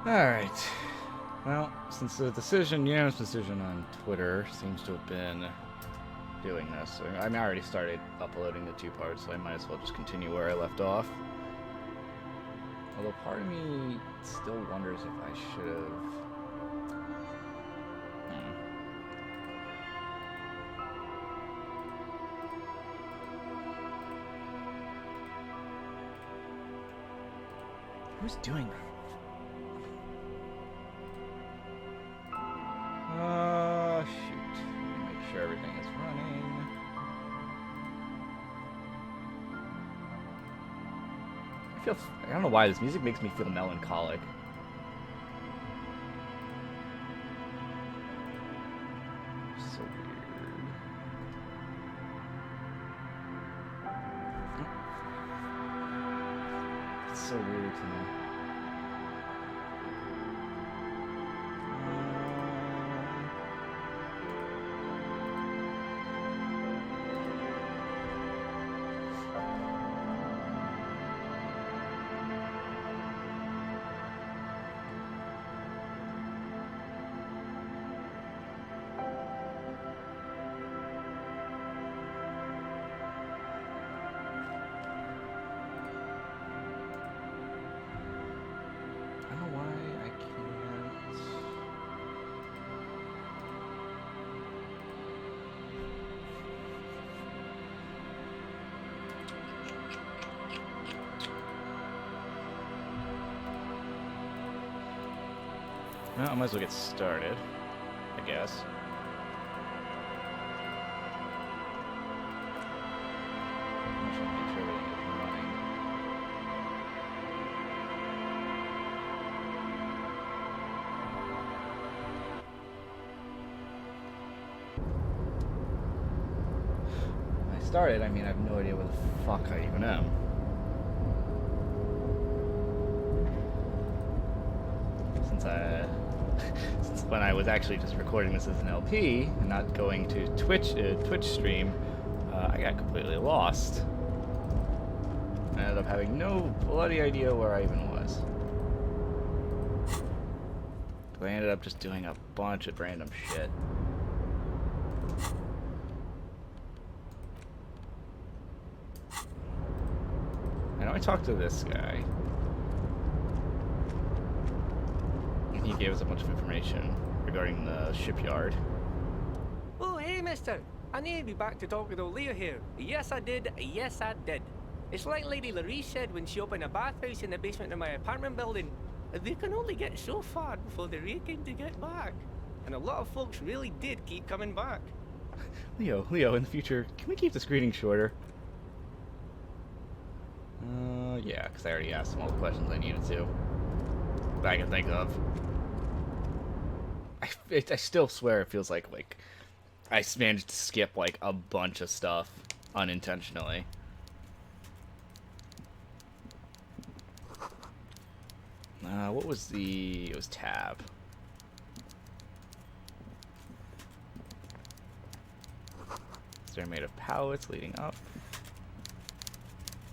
Alright. Well, since the unanimous decision on Twitter seems to have been doing this, I mean, I already started uploading the 2 parts, so I might as well just continue where I left off. Although part of me still wonders if I should have... Who's doing that? Shoot. Make sure everything is running. I don't know why this music makes me feel melancholic. So weird. It's so weird to me. Well, I might as well get started, I guess. I'm just gonna make sure everything is running. When I started, I mean, I have no idea where the fuck I even am. Since when I was actually just recording this as an LP and not going to Twitch stream, I got completely lost. I ended up having no bloody idea where I even was. But I ended up just doing a bunch of random shit. I know I talked to this guy. He gave us a bunch of information regarding the shipyard. Oh, hey, mister. I need to be back to talk with old Leah here. Yes, I did. Yes, I did. It's like Lady Larisse said when she opened a bathhouse in the basement of my apartment building. They can only get so far before they're aching to get back. And a lot of folks really did keep coming back. Leo, in the future, can we keep this greeting shorter? Yeah, because I already asked him all the questions I needed to. That I can think of. I still swear it feels like I managed to skip like a bunch of stuff unintentionally. What was it was tab. They're made of pallets leading up.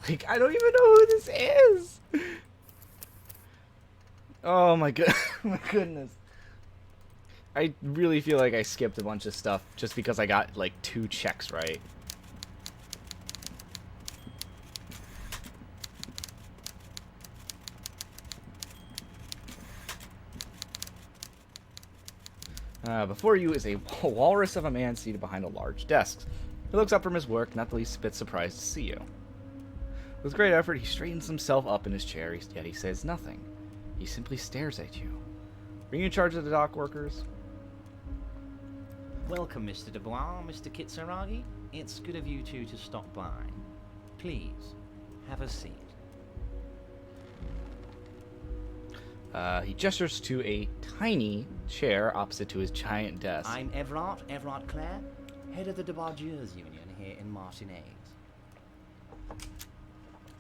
Like, I don't even know who this is! Oh my god, my goodness. I really feel like I skipped a bunch of stuff just because I got like 2 checks right. Before you is a walrus of a man seated behind a large desk. He looks up from his work, not the least bit surprised to see you. With great effort, he straightens himself up in his chair, yet he says nothing. He simply stares at you. Are you in charge of the dock workers? Welcome, Mr. Dubois, Mr. Kitsuragi. It's good of you two to stop by. Please, have a seat. He gestures to a tiny chair opposite to his giant desk. I'm Everard Clare, head of the Debargeurs Union here in Martinez.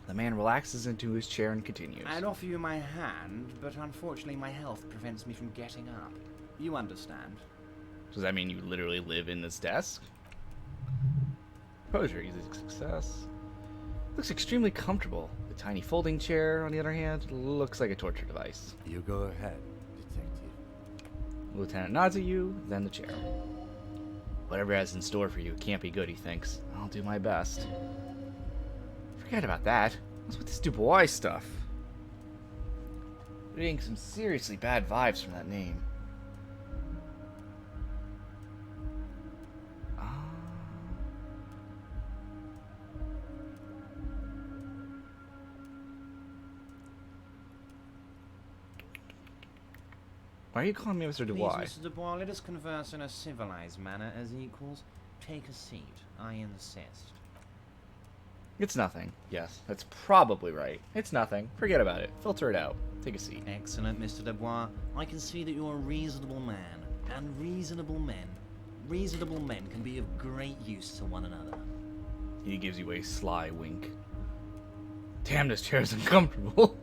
The man relaxes into his chair and continues. I'd offer you my hand, but unfortunately my health prevents me from getting up. You understand. Does that mean you literally live in this desk? Exposure, easy success. Looks extremely comfortable. The tiny folding chair, on the other hand, looks like a torture device. You go ahead, detective. Lieutenant nods at you, then the chair. Whatever it has in store for you can't be good, he thinks. I'll do my best. Forget about that. What's with this Dubois stuff? We're getting some seriously bad vibes from that name. Why are you calling me Mr. Dubois? Please, Mr. Dubois, let us converse in a civilized manner as equals. Take a seat. I insist. It's nothing. Yes, that's probably right. It's nothing. Forget about it. Filter it out. Take a seat. Excellent, Mr. Dubois. I can see that you're a reasonable man. And reasonable men can be of great use to one another. He gives you a sly wink. Damn, this chair's uncomfortable.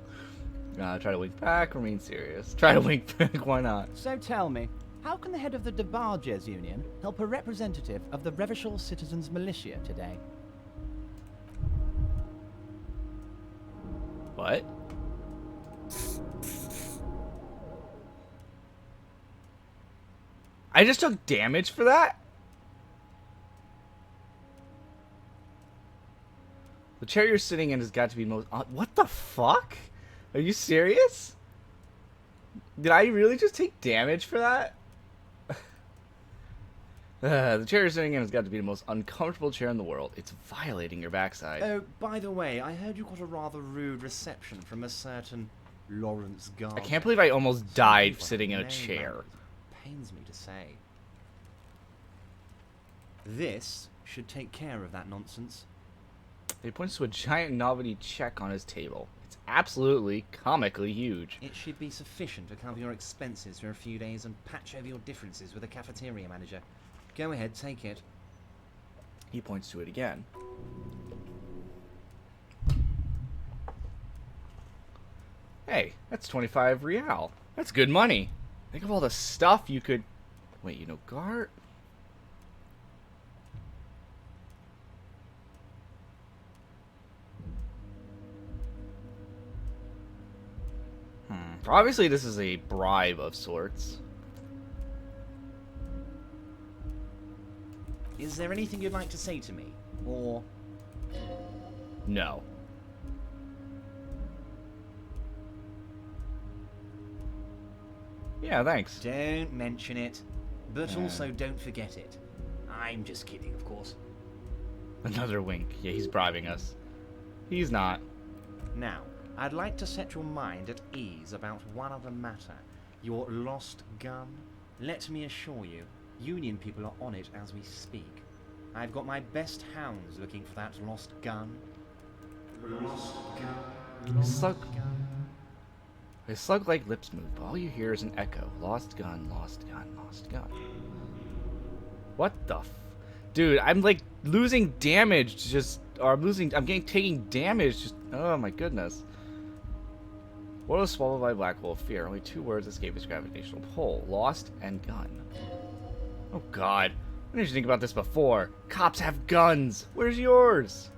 Try to wink back, remain serious. Try to wink back, why not? So tell me, how can the head of the DeBarges Union help a representative of the Revachol Citizens Militia today? What? I just took damage for that? The chair you're sitting in has got to be most... what the fuck? Are you serious? Did I really just take damage for that? The chair you're sitting in has got to be the most uncomfortable chair in the world. It's violating your backside. Oh, by the way, I heard you got a rather rude reception from a certain Lawrence Garland. I can't believe I almost died sitting in a chair. Pains me to say. This should take care of that nonsense. He points to a giant novelty check on his table. It's absolutely comically huge. It should be sufficient to cover your expenses for a few days and patch over your differences with the cafeteria manager. Go ahead, take it. He points to it again. Hey, that's 25 real. That's good money. Think of all the stuff you could... Wait, you know Gart? Obviously, this is a bribe of sorts. Is there anything you'd like to say to me? Or... No. Yeah, thanks. Don't mention it. But also don't forget it. I'm just kidding, of course. Another wink. Yeah, he's bribing us. He's not. Now, I'd like to set your mind at ease about one other matter. Your lost gun. Let me assure you, Union people are on it as we speak. I've got my best hounds looking for that lost gun. Lost gun. Slug. His slug-like lips move, but all you hear is an echo. Lost gun, lost gun, lost gun. What the f... Dude, I'm like losing damage just... Or I'm taking damage just... Oh my goodness. What was swallowed by a black hole of fear? Only 2 words escape its gravitational pull. Lost and gun. Oh god. Why didn't you think about this before? Cops have guns. Where's yours?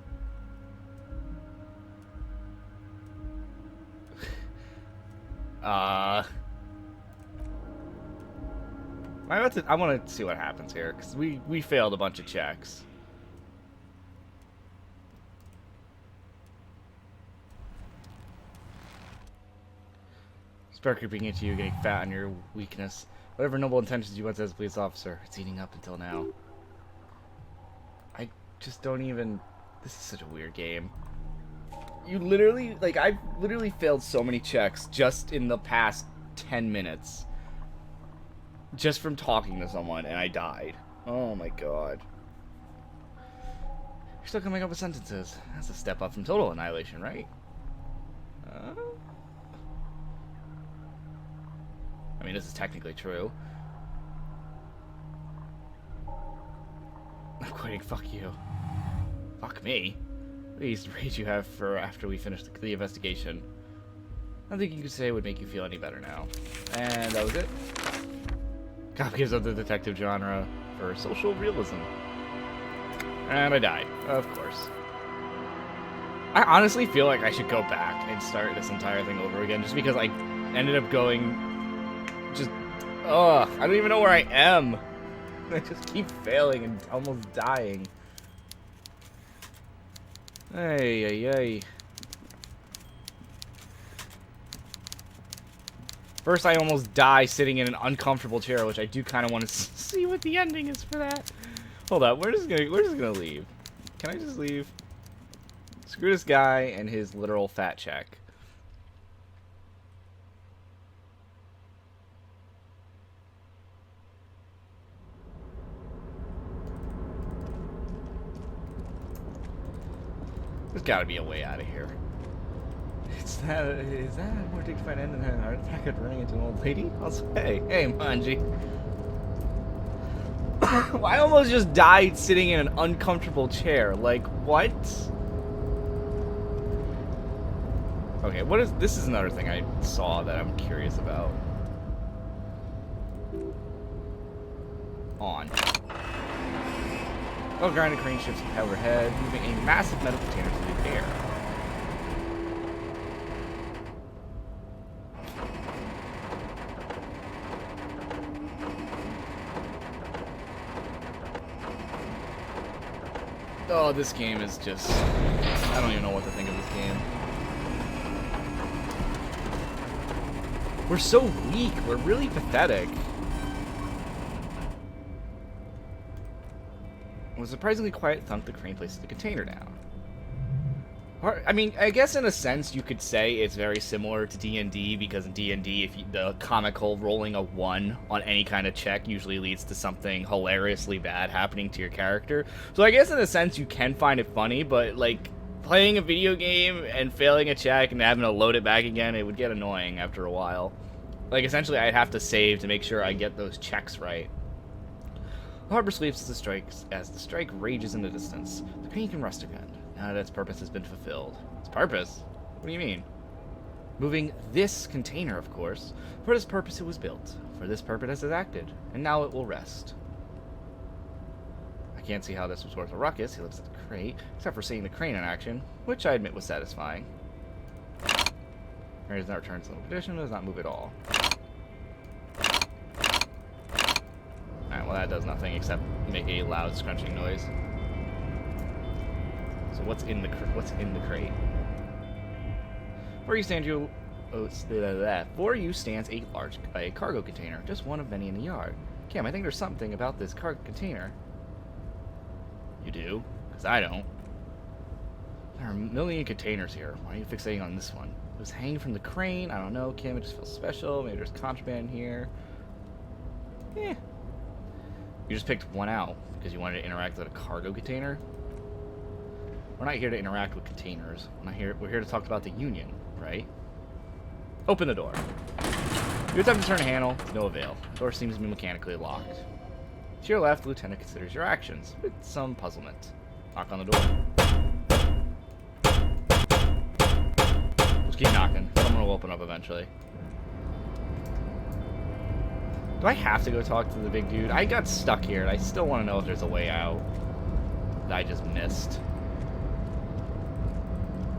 I want to see what happens here, because we failed a bunch of checks. Start creeping into you, getting fat on your weakness. Whatever noble intentions you once had as a police officer, it's eating up until now. I just don't even... This is such a weird game. You literally... Like, I've literally failed so many checks just in the past 10 minutes. Just from talking to someone, and I died. Oh my god. You're still coming up with sentences. That's a step up from total annihilation, right? I mean, this is technically true. I'm quitting, fuck you. Fuck me. Please, the rage you have for after we finish the investigation. Nothing you could say would make you feel any better now. And that was it. Cop gives up the detective genre for social realism. And I died, of course. I honestly feel like I should go back and start this entire thing over again, just because I ended up going, just, ugh, I don't even know where I am. I just keep failing and almost dying. Hey, hey, hey. First, I almost die sitting in an uncomfortable chair, which I do kind of want to see what the ending is for that. Hold up, we're just gonna leave. Can I just leave? Screw this guy and his literal fat check. There's gotta be a way out of here. Is that a more dignified end than having a heart attack after running into an old lady? I'll say, hey, Manji. I almost just died sitting in an uncomfortable chair. Like, what? Okay, what is... This is another thing I saw that I'm curious about. On. Well, grounded crane shifts overhead, moving a massive metal container through the air. Oh, this game is just... I don't even know what to think of this game. We're so weak. We're really pathetic. With a surprisingly quiet thunk, the crane places the container down. I mean, I guess in a sense you could say it's very similar to D&D, because in D&D, the comical rolling a 1 on any kind of check usually leads to something hilariously bad happening to your character. So I guess in a sense you can find it funny, but like playing a video game and failing a check and having to load it back again, it would get annoying after a while. Like essentially I'd have to save to make sure I get those checks right. The harbor sleeps as the strike rages in the distance. The crane can rest again, now that its purpose has been fulfilled. Its purpose? What do you mean? Moving this container, of course. For this purpose it was built. For this purpose it has acted. And now it will rest. I can't see how this was worth a ruckus. He looks at the crate, except for seeing the crane in action, which I admit was satisfying. Crane does not return to the condition, does not move at all. Alright, well that does nothing except make a loud scrunching noise. So what's in the crate? For you stands a cargo container, just one of many in the yard. Cam, I think there's something about this cargo container. You do? Because I don't. There are a million containers here. Why are you fixating on this one? It was hanging from the crane. I don't know, Kim. It just feels special. Maybe there's contraband here. Eh. You just picked one out because you wanted to interact with a cargo container. We're not here to interact with containers. We're here to talk about the Union, right? Open the door. You attempt to turn a handle, to no avail. The door seems to be mechanically locked. To your left, the lieutenant considers your actions with some puzzlement. Knock on the door. Just keep knocking. Someone will open up eventually. Do I have to go talk to the big dude? I got stuck here, and I still want to know if there's a way out that I just missed.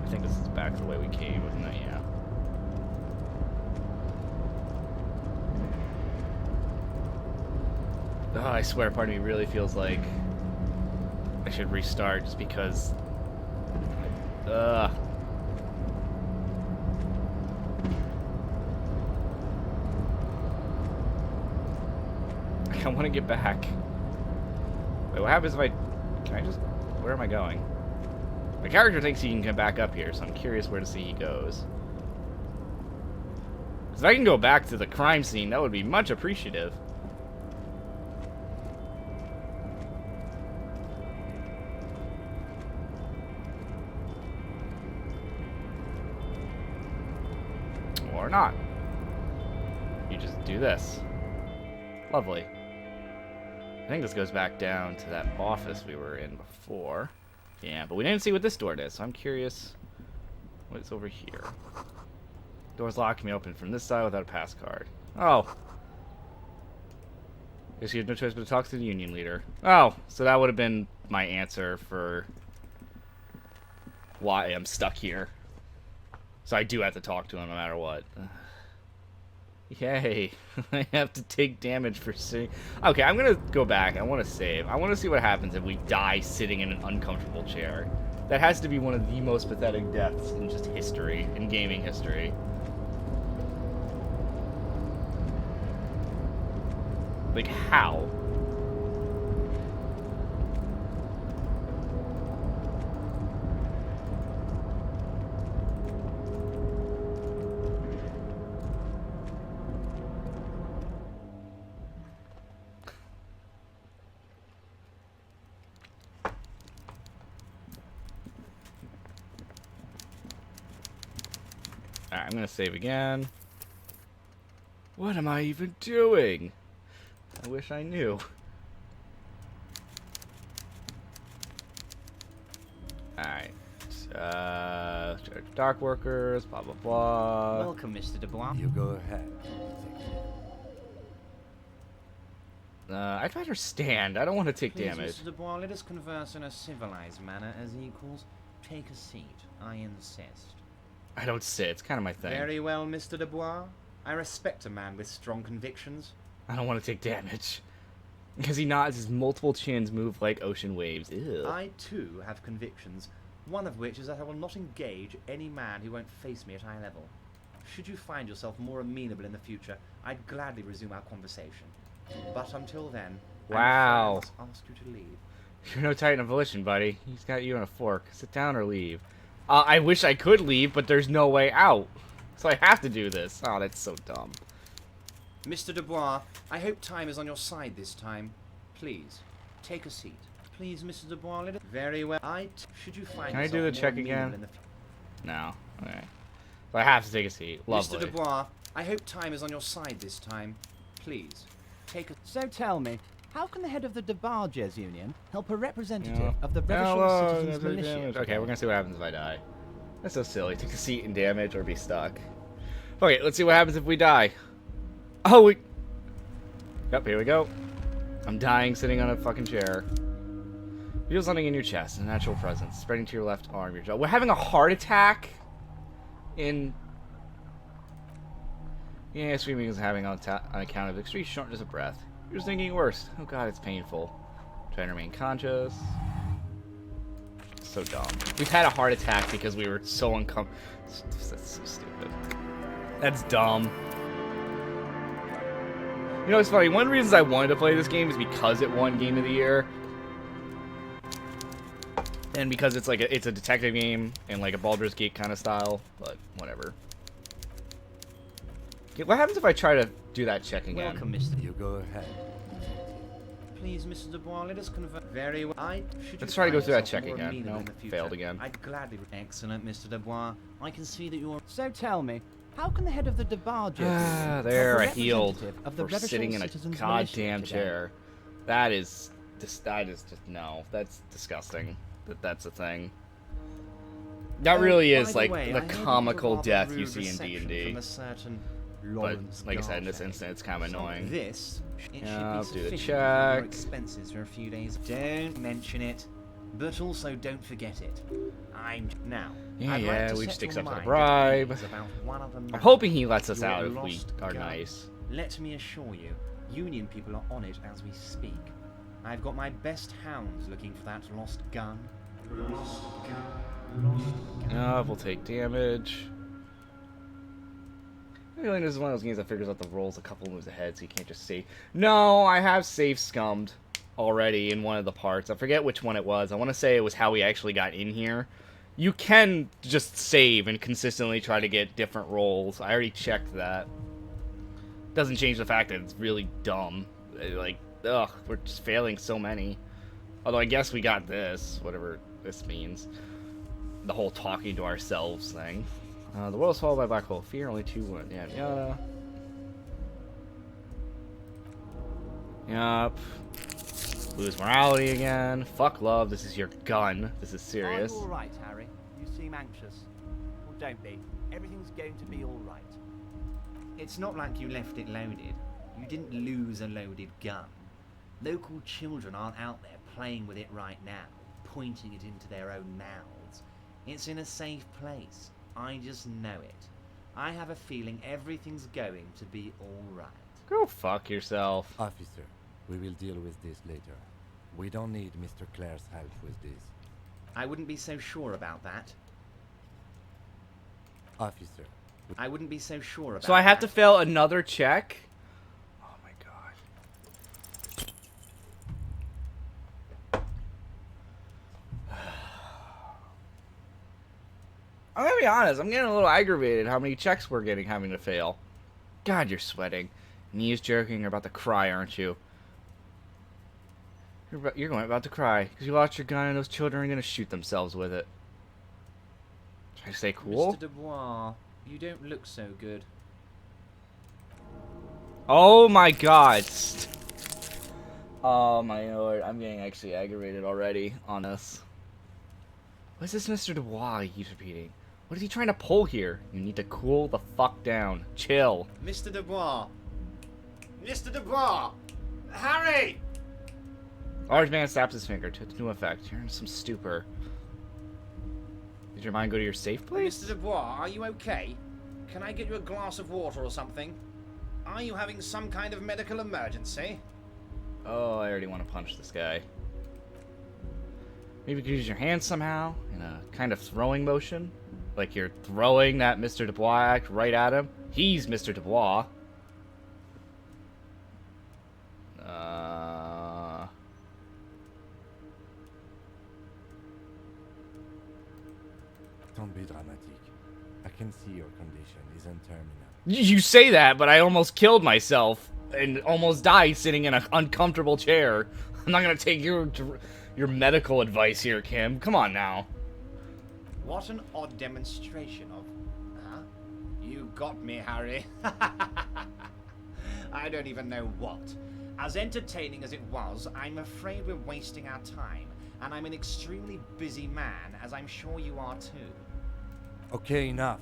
I think this is back the way we came, isn't it? Yeah. Oh, I swear, part of me really feels like I should restart just because... I want to get back. Wait, what happens if I... Can I just... Where am I going? My character thinks he can come back up here, so I'm curious where to see he goes. Because if I can go back to the crime scene, that would be much appreciative. Or not. You just do this. Lovely. I think this goes back down to that office we were in before. Yeah, but we didn't see what this door did, so I'm curious what's over here. Door's locked, can be opened from this side without a pass card. Oh. Guess you have no choice but to talk to the Union leader. Oh, so that would have been my answer for why I'm stuck here. So I do have to talk to him no matter what. Yay. I have to take damage for sitting. Okay, I'm gonna go back. I want to save. I want to see what happens if we die sitting in an uncomfortable chair. That has to be one of the most pathetic deaths in just history, in gaming history. Like, how? Alright, I'm gonna save again. What am I even doing? I wish I knew. Alright. Dark workers, blah blah blah. Welcome, Mr. Dubois. You go ahead, detective. I'd rather stand. I don't want to take Please, damage. Mr. Dubois, let us converse in a civilized manner as equals. Take a seat, I insist. I don't sit. It's kind of my thing. Very well, Mr. Dubois. I respect a man with strong convictions. I don't want to take damage. Because he nods, his multiple chins move like ocean waves. Ew. I, too, have convictions, one of which is that I will not engage any man who won't face me at eye level. Should you find yourself more amenable in the future, I'd gladly resume our conversation. But until then, Wow. I must ask you to leave. You're no Titan of Volition, buddy. He's got you on a fork. Sit down or leave. I wish I could leave, but there's no way out. So I have to do this. Oh, that's so dumb. Mr. Dubois, I hope time is on your side this time. Please, take a seat. Please, Mr. Dubois, let it... Very well. Should you find Can I yourself do the more check amenable again? in the No. Okay. So I have to take a seat. Lovely. Mr. Dubois, I hope time is on your side this time. Please, take a... So tell me, how can the head of the Debarges Union help a representative Yeah. of the Revachol Hello, Citizens that's Militia? damage. Okay, today? we're gonna see what happens if I die. That's so silly. Take a seat and damage or be stuck. Okay, let's see what happens if we die. Oh, we... Yep, here we go. I'm dying sitting on a fucking chair. Feel something in your chest, a natural presence, spreading to your left arm, your jaw. We're having a heart attack? Yeah, screaming is having on account of extreme shortness of breath. You're just thinking worse. Oh god, it's painful. Trying to remain conscious. So dumb. We've had a heart attack because we were so uncomfortable. That's so stupid. That's dumb. You know, it's funny. One of the reasons I wanted to play this game is because it won Game of the Year. And because it's like it's a detective game and like a Baldur's Gate kind of style, but whatever. Okay, what happens if I try to do that check again? Welcome, Mr. You go ahead. Please, Mr. Dubois, let us converse. Very well. Let's try to go through that check more again. amenable No, in the future, failed again. I'd gladly... Excellent, Mr. Dubois. I can see that you're... So tell me, how can the head of the Debarges Union help There, a I healed representative of the for Revachol sitting in a Citizens goddamn Militia today? chair. That is just no. That's disgusting. That's a thing. That really is like the comical death you see in D&D. But like I said, in this instance, it's kind of annoying. This, it Yeah, should do be the sufficient to cover your check. expenses for a few days. Don't mention it, but also don't forget it. Now. Yeah, I'd like yeah, to we set just your accepted a mind at bribe. ease about one other I'm matter. hoping he lets us Your out if we lost are gun. nice. Let me assure you, Union people are on it as we speak. I've got my best hounds looking for that lost gun. Lost gun. Lost gun. We'll take damage. I feel like this is one of those games that figures out the rolls a couple moves ahead, so you can't just save. No, I have save scummed already in one of the parts. I forget which one it was. I want to say it was how we actually got in here. You can just save and consistently try to get different rolls. I already checked that. Doesn't change the fact that it's really dumb. Like, ugh, we're just failing so many. Although I guess we got this, whatever this means. The whole talking to ourselves thing. The world is swallowed by black hole. Fear only 2-1. Yada yada. Yup. Lose morality again. Fuck love. This is your gun. This is serious. Are you all right, Harry? You seem anxious. Well, don't be. Everything's going to be all right. It's not like you left it loaded. You didn't lose a loaded gun. Local children aren't out there playing with it right now, pointing it into their own mouths. It's in a safe place. I just know it. I have a feeling everything's going to be alright. Go fuck yourself. Officer, we will deal with this later. We don't need Mr. Clare's help with this. I wouldn't be so sure about that. Officer, I wouldn't be so sure about that. So I have to fail another check? Oh my god. I'm gonna be honest, I'm getting a little aggravated how many checks we're having to fail. God, you're sweating. Knees jerking, you're about to cry, aren't you? You're going about to cry, because you lost your gun and those children are gonna shoot themselves with it. Should I stay cool? Mr. Dubois, you don't look so good. Oh my god. Oh my lord, I'm getting actually aggravated already on this. What's this Mr. Dubois he keeps repeating? What is he trying to pull here? You need to cool the fuck down. Chill. Mr. Dubois! Mr. Dubois! Harry! Large man snaps his finger to no effect. You're in some stupor. Did your mind go to your safe place? Mr. Dubois, are you okay? Can I get you a glass of water or something? Are you having some kind of medical emergency? Oh, I already want to punch this guy. Maybe you could use your hands somehow in a kind of throwing motion. Like you're throwing that Mr. Dubois act right at him. He's Mr. Dubois. don't be dramatic. I can see your condition isn't terminal. You say that, but I almost killed myself and almost died sitting in an uncomfortable chair. I'm not gonna take your medical advice here, Kim. Come on now. What an odd demonstration of... Huh? You got me, Harry. I don't even know what. As entertaining as it was, I'm afraid we're wasting our time. And I'm an extremely busy man, as I'm sure you are too. Okay, enough.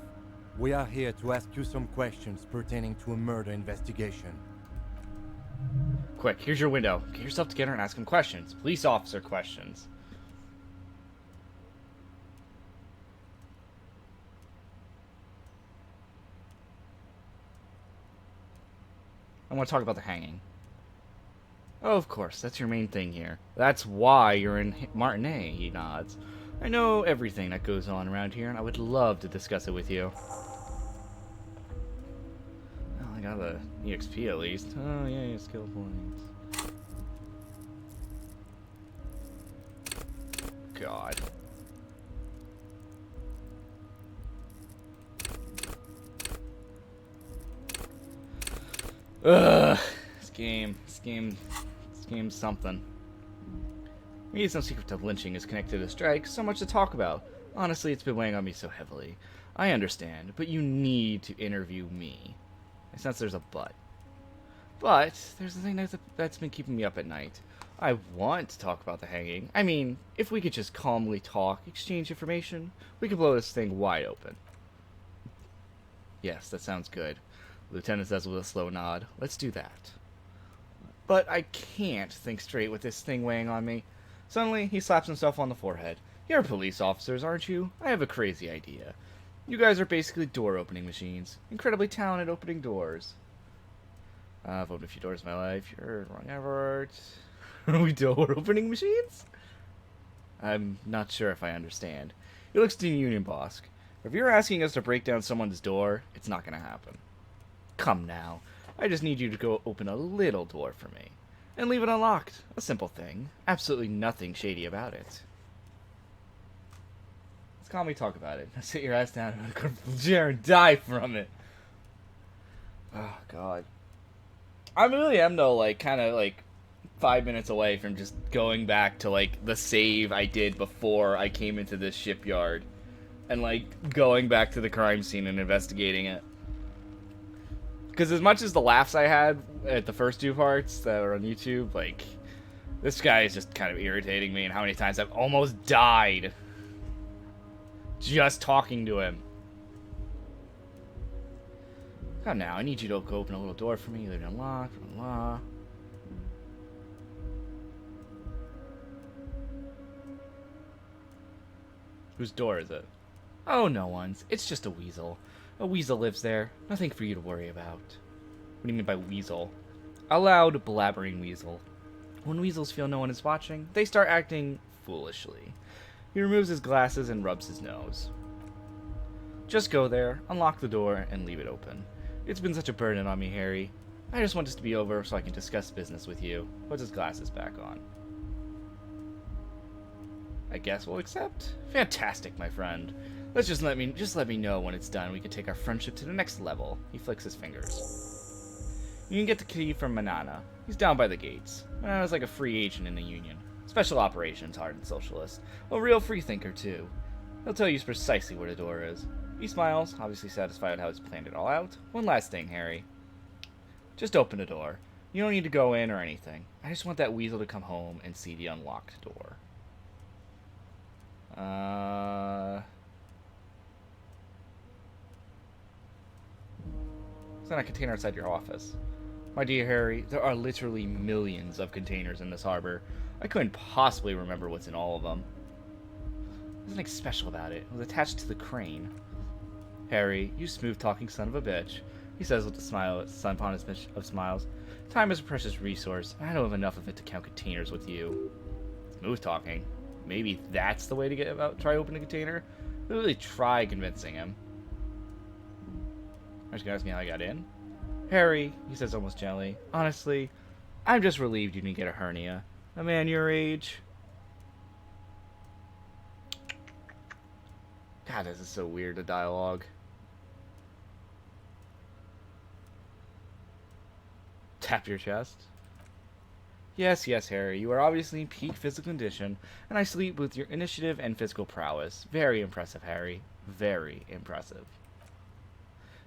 We are here to ask you some questions pertaining to a murder investigation. Quick, here's your window. Get yourself together and ask him questions. Police officer questions. I want to talk about the hanging. Oh, of course, that's your main thing here. That's why you're in Martinet, he nods. I know everything that goes on around here, and I would love to discuss it with you. Well, I got the EXP at least. Oh, yeah, skill points. God. Ugh. This game's something. Maybe it's no secret that lynching is connected to strike. So much to talk about. Honestly, it's been weighing on me so heavily. I understand, but you need to interview me. I sense there's a but. But there's the thing that's been keeping me up at night. I want to talk about the hanging. I mean, if we could just calmly talk, exchange information, we could blow this thing wide open. Yes, that sounds good. Lieutenant says with a slow nod. Let's do that. But I can't think straight with this thing weighing on me. Suddenly, he slaps himself on the forehead. You're police officers, aren't you? I have a crazy idea. You guys are basically door-opening machines. Incredibly talented opening doors. I've opened a few doors in my life. You're wrong, Everett. Are we door-opening machines? I'm not sure if I understand. He looks to the Union boss. If you're asking us to break down someone's door, it's not going to happen. Come now. I just need you to go open a little door for me. And leave it unlocked. A simple thing. Absolutely nothing shady about it. Let's calmly talk about it. Now sit your ass down in a comfortable chair and die from it. Oh, God. I really am, though, like, kind of, like, 5 minutes away from just going back to, like, the save I did before I came into this shipyard. And, like, going back to the crime scene and investigating it. Because as much as the laughs I had at the first two parts that were on YouTube, like, this guy is just kind of irritating me and how many times I've almost died just talking to him. Come now, I need you to go open a little door for me. Leave it unlocked, blah, blah. Whose door is it? Oh, no one's. It's just a weasel. A weasel lives there. Nothing for you to worry about. What do you mean by weasel? A loud, blabbering weasel. When weasels feel no one is watching, they start acting foolishly. He removes his glasses and rubs his nose. Just go there, unlock the door, and leave it open. It's been such a burden on me, Harry. I just want this to be over so I can discuss business with you. Puts his glasses back on. I guess we'll accept. Fantastic, my friend. Just let me know when it's done. We can take our friendship to the next level. He flicks his fingers. You can get the key from Manana. He's down by the gates. Manana's like a free agent in the Union. Special operations, hardened socialist. A real freethinker, too. He'll tell you precisely where the door is. He smiles, obviously satisfied with how he's planned it all out. One last thing, Harry. Just open the door. You don't need to go in or anything. I just want that weasel to come home and see the unlocked door. It's not a container outside your office. My dear Harry, there are literally millions of containers in this harbor. I couldn't possibly remember what's in all of them. There's nothing special about it. It was attached to the crane. Harry, you smooth-talking son of a bitch, he says with a smile, sun upon his bitch of smiles. Time is a precious resource, and I don't have enough of it to count containers with you. Smooth-talking. Maybe that's the way to get about try opening a container? Really try convincing him. Are you gonna ask me how I got in? Harry, he says almost gently, honestly, I'm just relieved you didn't get a hernia. A man your age. God, this is so weird, the dialogue. Tap your chest. Yes, Harry, you are obviously in peak physical condition, and I salute both your initiative and physical prowess. Very impressive, Harry. Very impressive.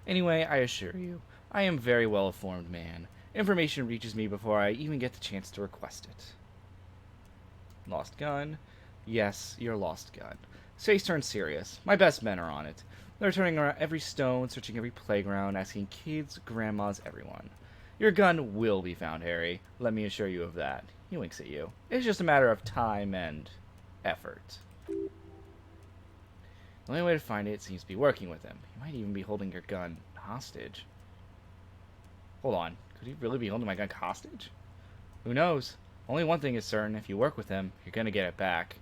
Anyway, I assure you, I am a very well-informed man. Information reaches me before I even get the chance to request it. Lost gun? Yes, your lost gun. Face turns serious. My best men are on it. They're turning around every stone, searching every playground, asking kids, grandmas, everyone. Your gun will be found, Harry. Let me assure you of that. He winks at you. It's just a matter of time and effort. The only way to find it seems to be working with him. He might even be holding your gun hostage. Hold on. Could he really be holding my gun hostage? Who knows? Only one thing is certain. If you work with him, you're going to get it back.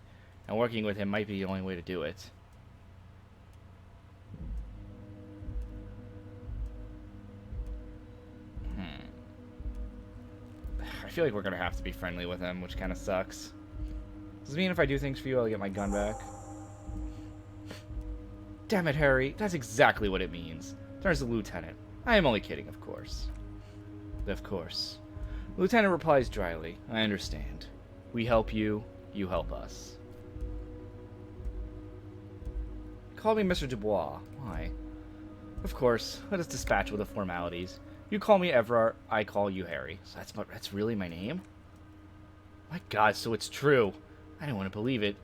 And working with him might be the only way to do it. I feel like we're going to have to be friendly with him, which kind of sucks. Does it mean if I do things for you, I'll get my gun back? Damn it, Harry. That's exactly what it means. Turns to the lieutenant. I am only kidding, of course. Of course. The lieutenant replies dryly. I understand. We help you, you help us. Call me Mr. Dubois. Why? Of course. Let us dispatch with the formalities. You call me Everard, I call you Harry. So that's really my name? My God, so it's true. I don't want to believe it.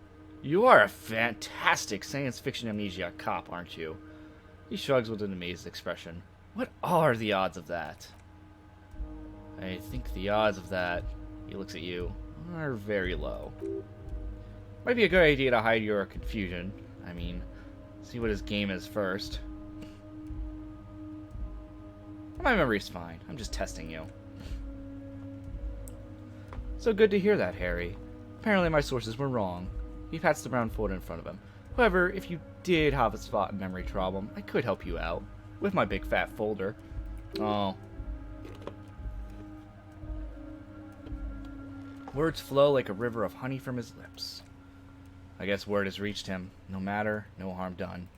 You are a fantastic science fiction amnesia cop, aren't you? He shrugs with an amazed expression. What are the odds of that? I think the odds of that, he looks at you, are very low. Might be a good idea to hide your confusion. I mean, see what his game is first. My memory's fine. I'm just testing you. So good to hear that, Harry. Apparently my sources were wrong. He pats the brown folder in front of him. However, if you did have a spot memory problem, I could help you out. With my big fat folder. Oh. Words flow like a river of honey from his lips. I guess word has reached him. No matter, no harm done.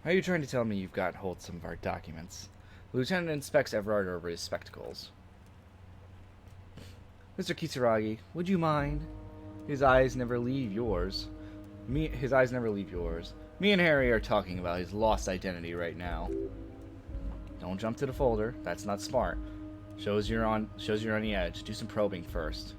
Are you trying to tell me you've got hold of some of our documents? The lieutenant inspects Everard over his spectacles. Mr. Kisaragi, would you mind? His eyes never leave yours. His eyes never leave yours. Me and Harry are talking about his lost identity right now. Don't jump to the folder. That's not smart. Shows you're on the edge. Do some probing first.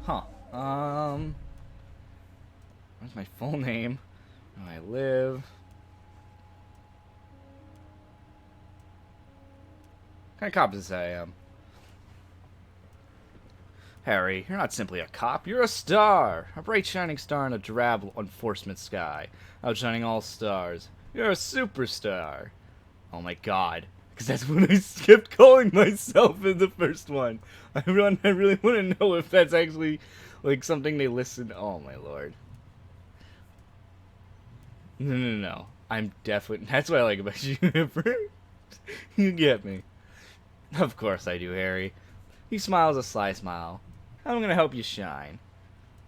Huh. Where's my full name? Where I live. What kind of cop does I am? Harry, you're not simply a cop, you're a star! A bright shining star in a drab enforcement sky, outshining all stars. You're a superstar! Oh my god. Because that's what I kept calling myself in the first one. I really want to know if that's actually, like, something they listen... Oh my lord. No. I'm definitely... That's what I like about you, Hipper. You get me. Of course I do, Harry. He smiles a sly smile. I'm gonna help you shine.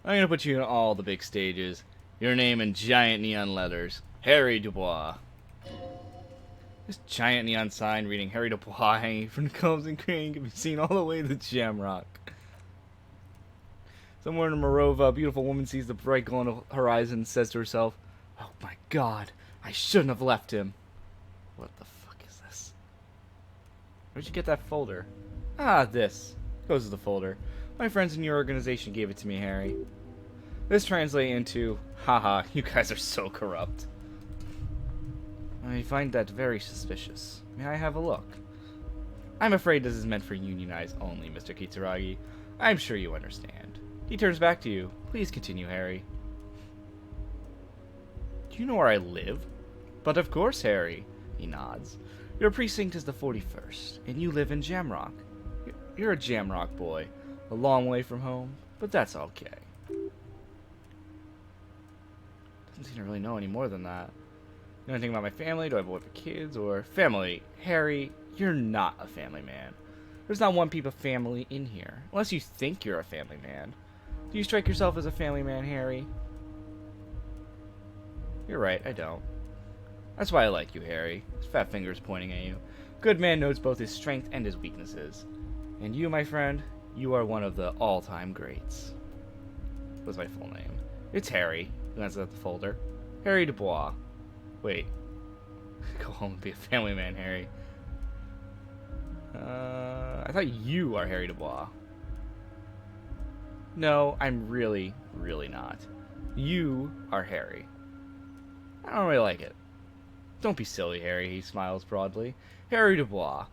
I'm gonna put you in all the big stages. Your name in giant neon letters. Harry Dubois. This giant neon sign reading Harry Dubois hanging from the combs and crane can be seen all the way to Shamrock. Somewhere in Morova, a beautiful woman sees the bright glow on the horizon and says to herself, "Oh my god, I shouldn't have left him." What the fuck is this? Where'd you get that folder? Ah, this. Goes to the folder. My friends in your organization gave it to me, Harry. This translates into, haha, you guys are so corrupt. I find that very suspicious. May I have a look? I'm afraid this is meant for union eyes only, Mr. Kitsuragi. I'm sure you understand. He turns back to you. Please continue, Harry. Do you know where I live? But of course, Harry. He nods. Your precinct is the 41st, and you live in Jamrock. You're a Jamrock boy. A long way from home, but that's okay. Doesn't seem to really know any more than that. You know anything about my family? Do I have a wife or kids? Or family? Harry, you're not a family man. There's not one peep of family in here. Unless you think you're a family man. Do you strike yourself as a family man, Harry? You're right, I don't. That's why I like you, Harry. His fat finger's pointing at you. Good man knows both his strength and his weaknesses. And you, my friend, you are one of the all-time greats. What's my full name? It's Harry. Glances at the folder. Harry Dubois. Wait. Go home and be a family man, Harry. I thought you are Harry Dubois. No, I'm really, really not. You are Harry. I don't really like it. Don't be silly, Harry, he smiles broadly. Harry Dubois.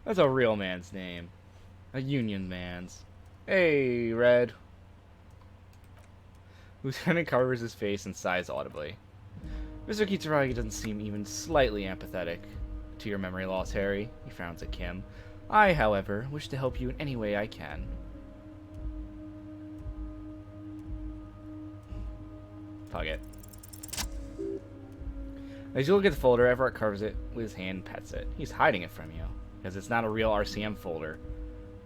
That's a real man's name. A union man's. Hey, Red. Lieutenant covers his face and sighs audibly. Mr. Kitsuragi doesn't seem even slightly empathetic to your memory loss, Harry. He frowns at Kim. I, however, wish to help you in any way I can. Fuck it. As you look at the folder, Everett covers it with his hand and pets it. He's hiding it from you, because it's not a real RCM folder.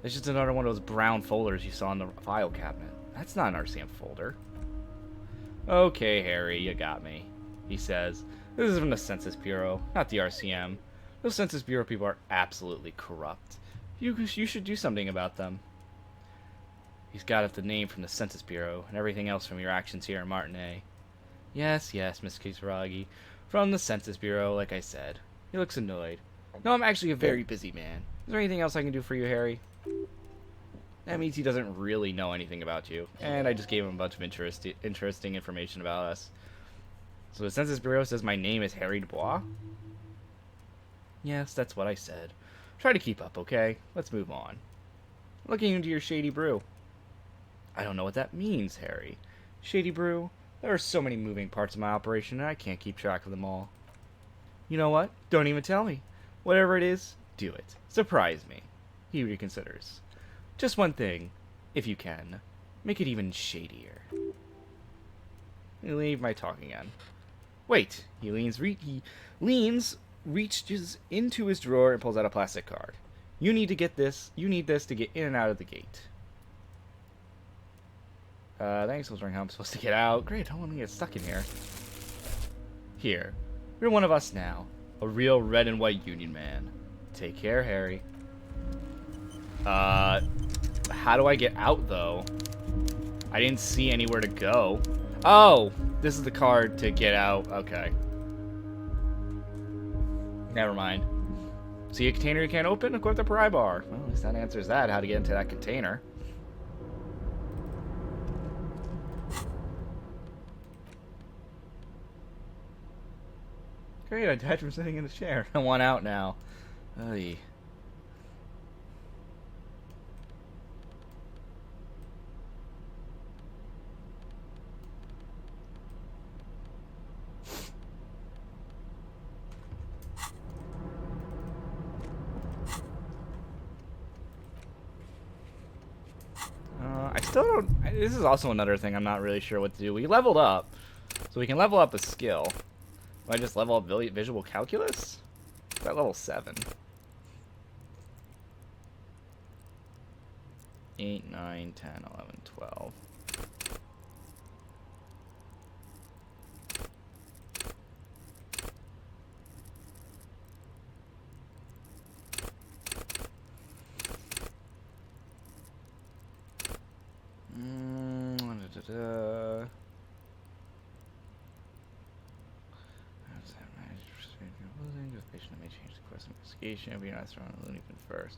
It's just another one of those brown folders you saw in the file cabinet. That's not an RCM folder. Okay, Harry, you got me, he says. This is from the Census Bureau, not the RCM. Those Census Bureau people are absolutely corrupt. You should do something about them. He's got up the name from the Census Bureau, and everything else from your actions here in Martinet. Yes, Miss Kitsuragi. From the Census Bureau, like I said. He looks annoyed. No, I'm actually a very busy man. Is there anything else I can do for you, Harry? That means he doesn't really know anything about you. And I just gave him a bunch of interesting information about us. So the Census Bureau says my name is Harry Dubois? Yes, that's what I said. Try to keep up, okay? Let's move on. Looking into your shady brew. I don't know what that means, Harry. Shady brew? There are so many moving parts of my operation, and I can't keep track of them all. You know what? Don't even tell me. Whatever it is, do it. Surprise me. He reconsiders. Just one thing, if you can. Make it even shadier. I leave my talk again. Wait. He reaches into his drawer and pulls out a plastic card. You need this to get in and out of the gate. Thanks, I was wondering how I'm supposed to get out. Great, I don't want to get stuck in here. Here. You're one of us now. A real red and white union man. Take care, Harry. How do I get out, though? I didn't see anywhere to go. Oh! This is the card to get out. Okay. Never mind. See a container you can't open? Equip the pry bar. Well, at least that answers that, how to get into that container. Great, I died from sitting in the chair. I want out now. Oy. I still don't... This is also another thing I'm not really sure what to do. We leveled up, so we can level up a skill. Do I just level up visual calculus? It's at level 7. 8, 9, 10, 11, 12. Investigation if you're not throwing a loony bin first.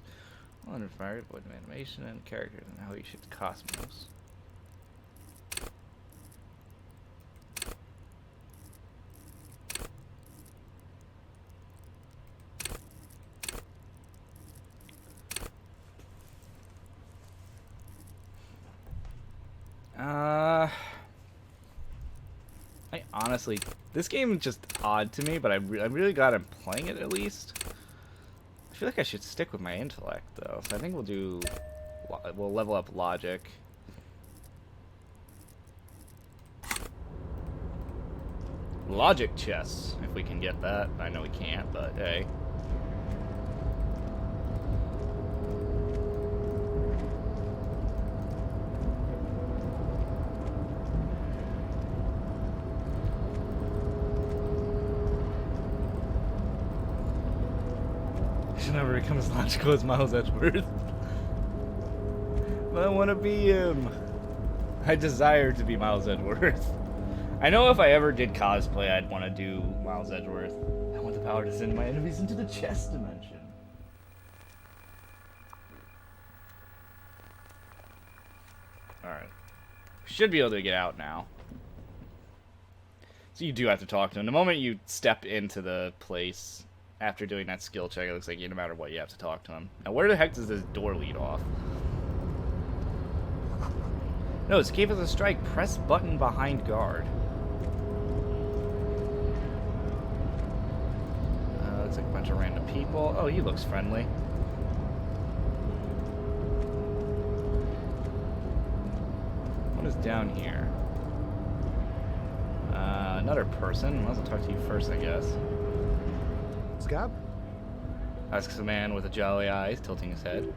Well, under fire, avoid animation and characters and how you shift the cosmos. I honestly, this game is just odd to me, but I'm really glad I'm playing it at least. I feel like I should stick with my intellect, though. So I think we'll level up logic. Logic chess, if we can get that. I know we can't, but hey. Never become as logical as Miles Edgeworth. But I want to be him. I desire to be Miles Edgeworth. I know if I ever did cosplay, I'd want to do Miles Edgeworth. I want the power to send my enemies into the chess dimension. Alright. Should be able to get out now. So you do have to talk to him. The moment you step into the place... After doing that skill check, it looks like no matter what, you have to talk to him. Now, where the heck does this door lead off? No, escape as a strike. Press button behind guard. Looks like a bunch of random people. Oh, he looks friendly. What is down here? Another person. I'll talk to you first, I guess. Scab? Asks a man with a jolly eye, tilting his head.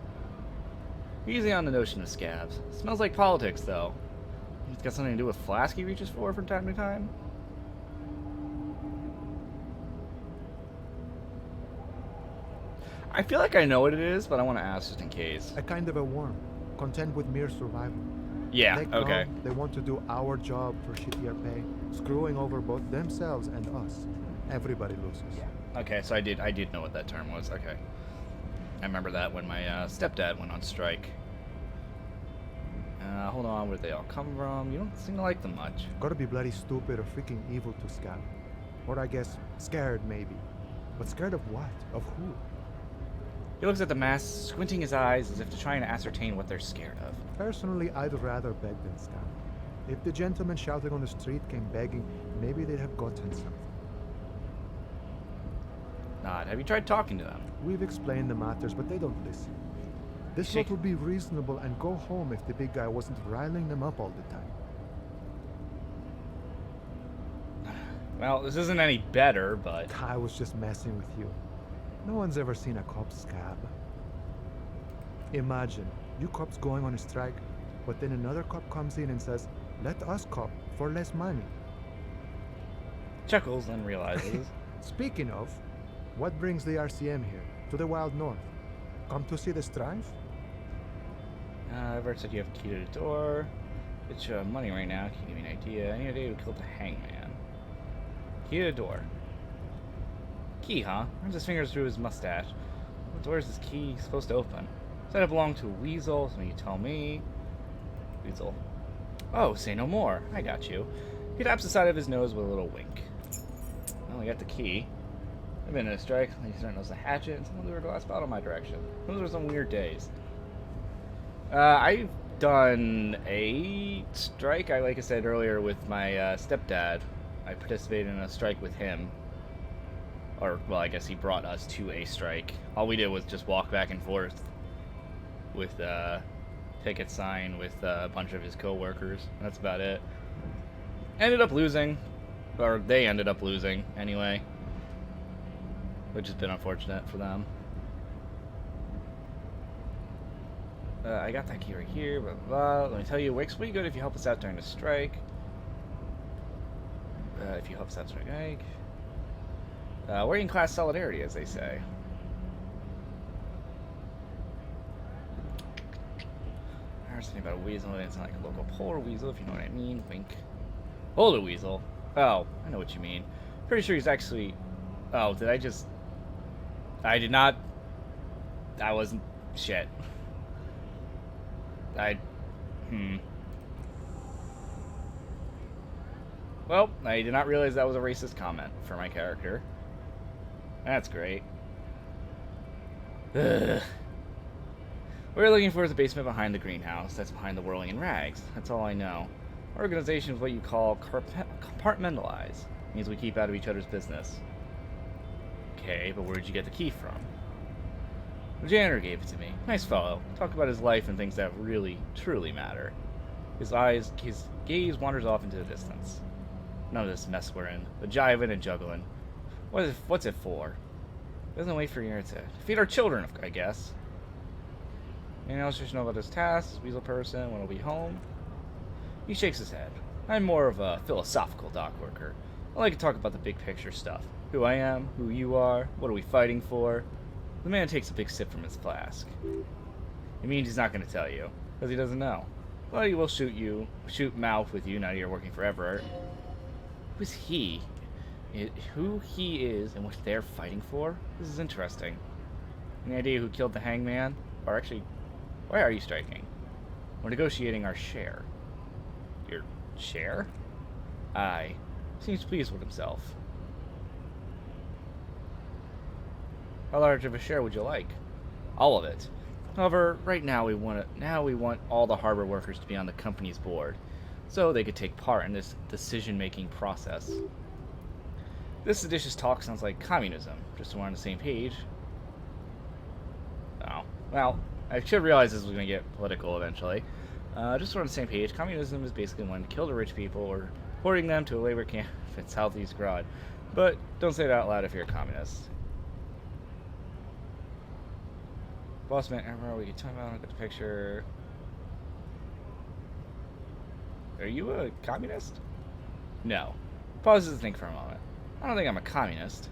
Easy on the notion of scabs. Smells like politics, though. It's got something to do with Flask he reaches for from time to time? I feel like I know what it is, but I want to ask just in case. A kind of a worm, content with mere survival. Yeah, They okay. come, they want to do our job for shittier pay, screwing over both themselves and us. Everybody loses. Yeah. Okay, so I did know what that term was. Okay. I remember that when my stepdad went on strike. Hold on, where'd they all come from? You don't seem to like them much. Gotta be bloody stupid or freaking evil to Scab. Or I guess, scared maybe. But scared of what? Of who? He looks at the mass, squinting his eyes as if to try and ascertain what they're scared of. Personally, I'd rather beg than Scab. If the gentleman shouting on the street came begging, maybe they'd have gotten something. Nod. Have you tried talking to them? We've explained the matters, but they don't listen. This Shake- lot would be reasonable and go home if the big guy wasn't riling them up all the time. Well, this isn't any better, but... I was just messing with you. No one's ever seen a cop Scab. Imagine, you cops going on a strike, but then another cop comes in and says, let us cop for less money. Chuckles, then realizes... Speaking of, what brings the RCM here, to the Wild North? Come to see the strife? I've heard said you have a key to the door. It's money right now. Can you give me an idea? Any idea who killed the hangman? Key to the door. Key, huh? Runs his fingers through his mustache. What door is this key supposed to open? Said it belonged to a weasel, so you tell me. Weasel. Oh, say no more. I got you. He taps the side of his nose with a little wink. Well, we got the key. I've been in a strike. Lady Sentinel's a hatchet, and someone threw a glass bottle in my direction. Those were some weird days. I've done a strike. Like I said earlier, with my stepdad. I participated in a strike with him. Or, well, I guess he brought us to a strike. All we did was just walk back and forth with a picket sign with a bunch of his co-workers. That's about it. Ended up losing. Or they ended up losing, anyway. Which has been unfortunate for them. I got that key right here, blah, blah, blah. Let me tell you, Wix, pretty good if you help us out during the strike. If you help us out during the strike. Working class solidarity, as they say. I was thinking about a weasel. It's not like a local polar weasel, if you know what I mean. Wink. Polar weasel. Oh, I know what you mean. Pretty sure he's actually... Oh, did I just... I did not... I wasn't... Shit. Well, I did not realize that was a racist comment for my character. That's great. Ugh. What we're looking for is the basement behind the greenhouse. That's behind the whirling in rags. That's all I know. Our organization is what you call compartmentalize. It means we keep out of each other's business. Okay, but where'd you get the key from? The janitor gave it to me. Nice fellow. Talk about his life and things that really, truly matter. His gaze wanders off into the distance. None of this mess we're in. The jiving and juggling. What's it for? Doesn't wait for you to feed our children, I guess. Anything else you should know about this task? Weasel person, when he'll be home? He shakes his head. I'm more of a philosophical dock worker. I like to talk about the big picture stuff. Who I am, who you are, what are we fighting for? The man takes a big sip from his flask. It means he's not going to tell you, because he doesn't know. But he will shoot mouth with you now that you're working for Everett. Who's he? Who he is and what they're fighting for? This is interesting. Any idea who killed the hangman? Or actually, why are you striking? We're negotiating our share. Your share? Aye. Seems pleased with himself. How large of a share would you like? All of it. However, right now we want all the harbor workers to be on the company's board, so they could take part in this decision-making process. This seditious talk sounds like communism, just so we're on the same page. Oh, well, I should realize this was going to get political eventually. Just so we're on the same page, communism is basically when to kill the rich people or hoarding them to a labor camp in Southeast Grodd. But don't say it out loud if you're a communist. Boss man, Emerald, we can talk about the picture. Are you a communist? No. Pauses to think for a moment. I don't think I'm a communist.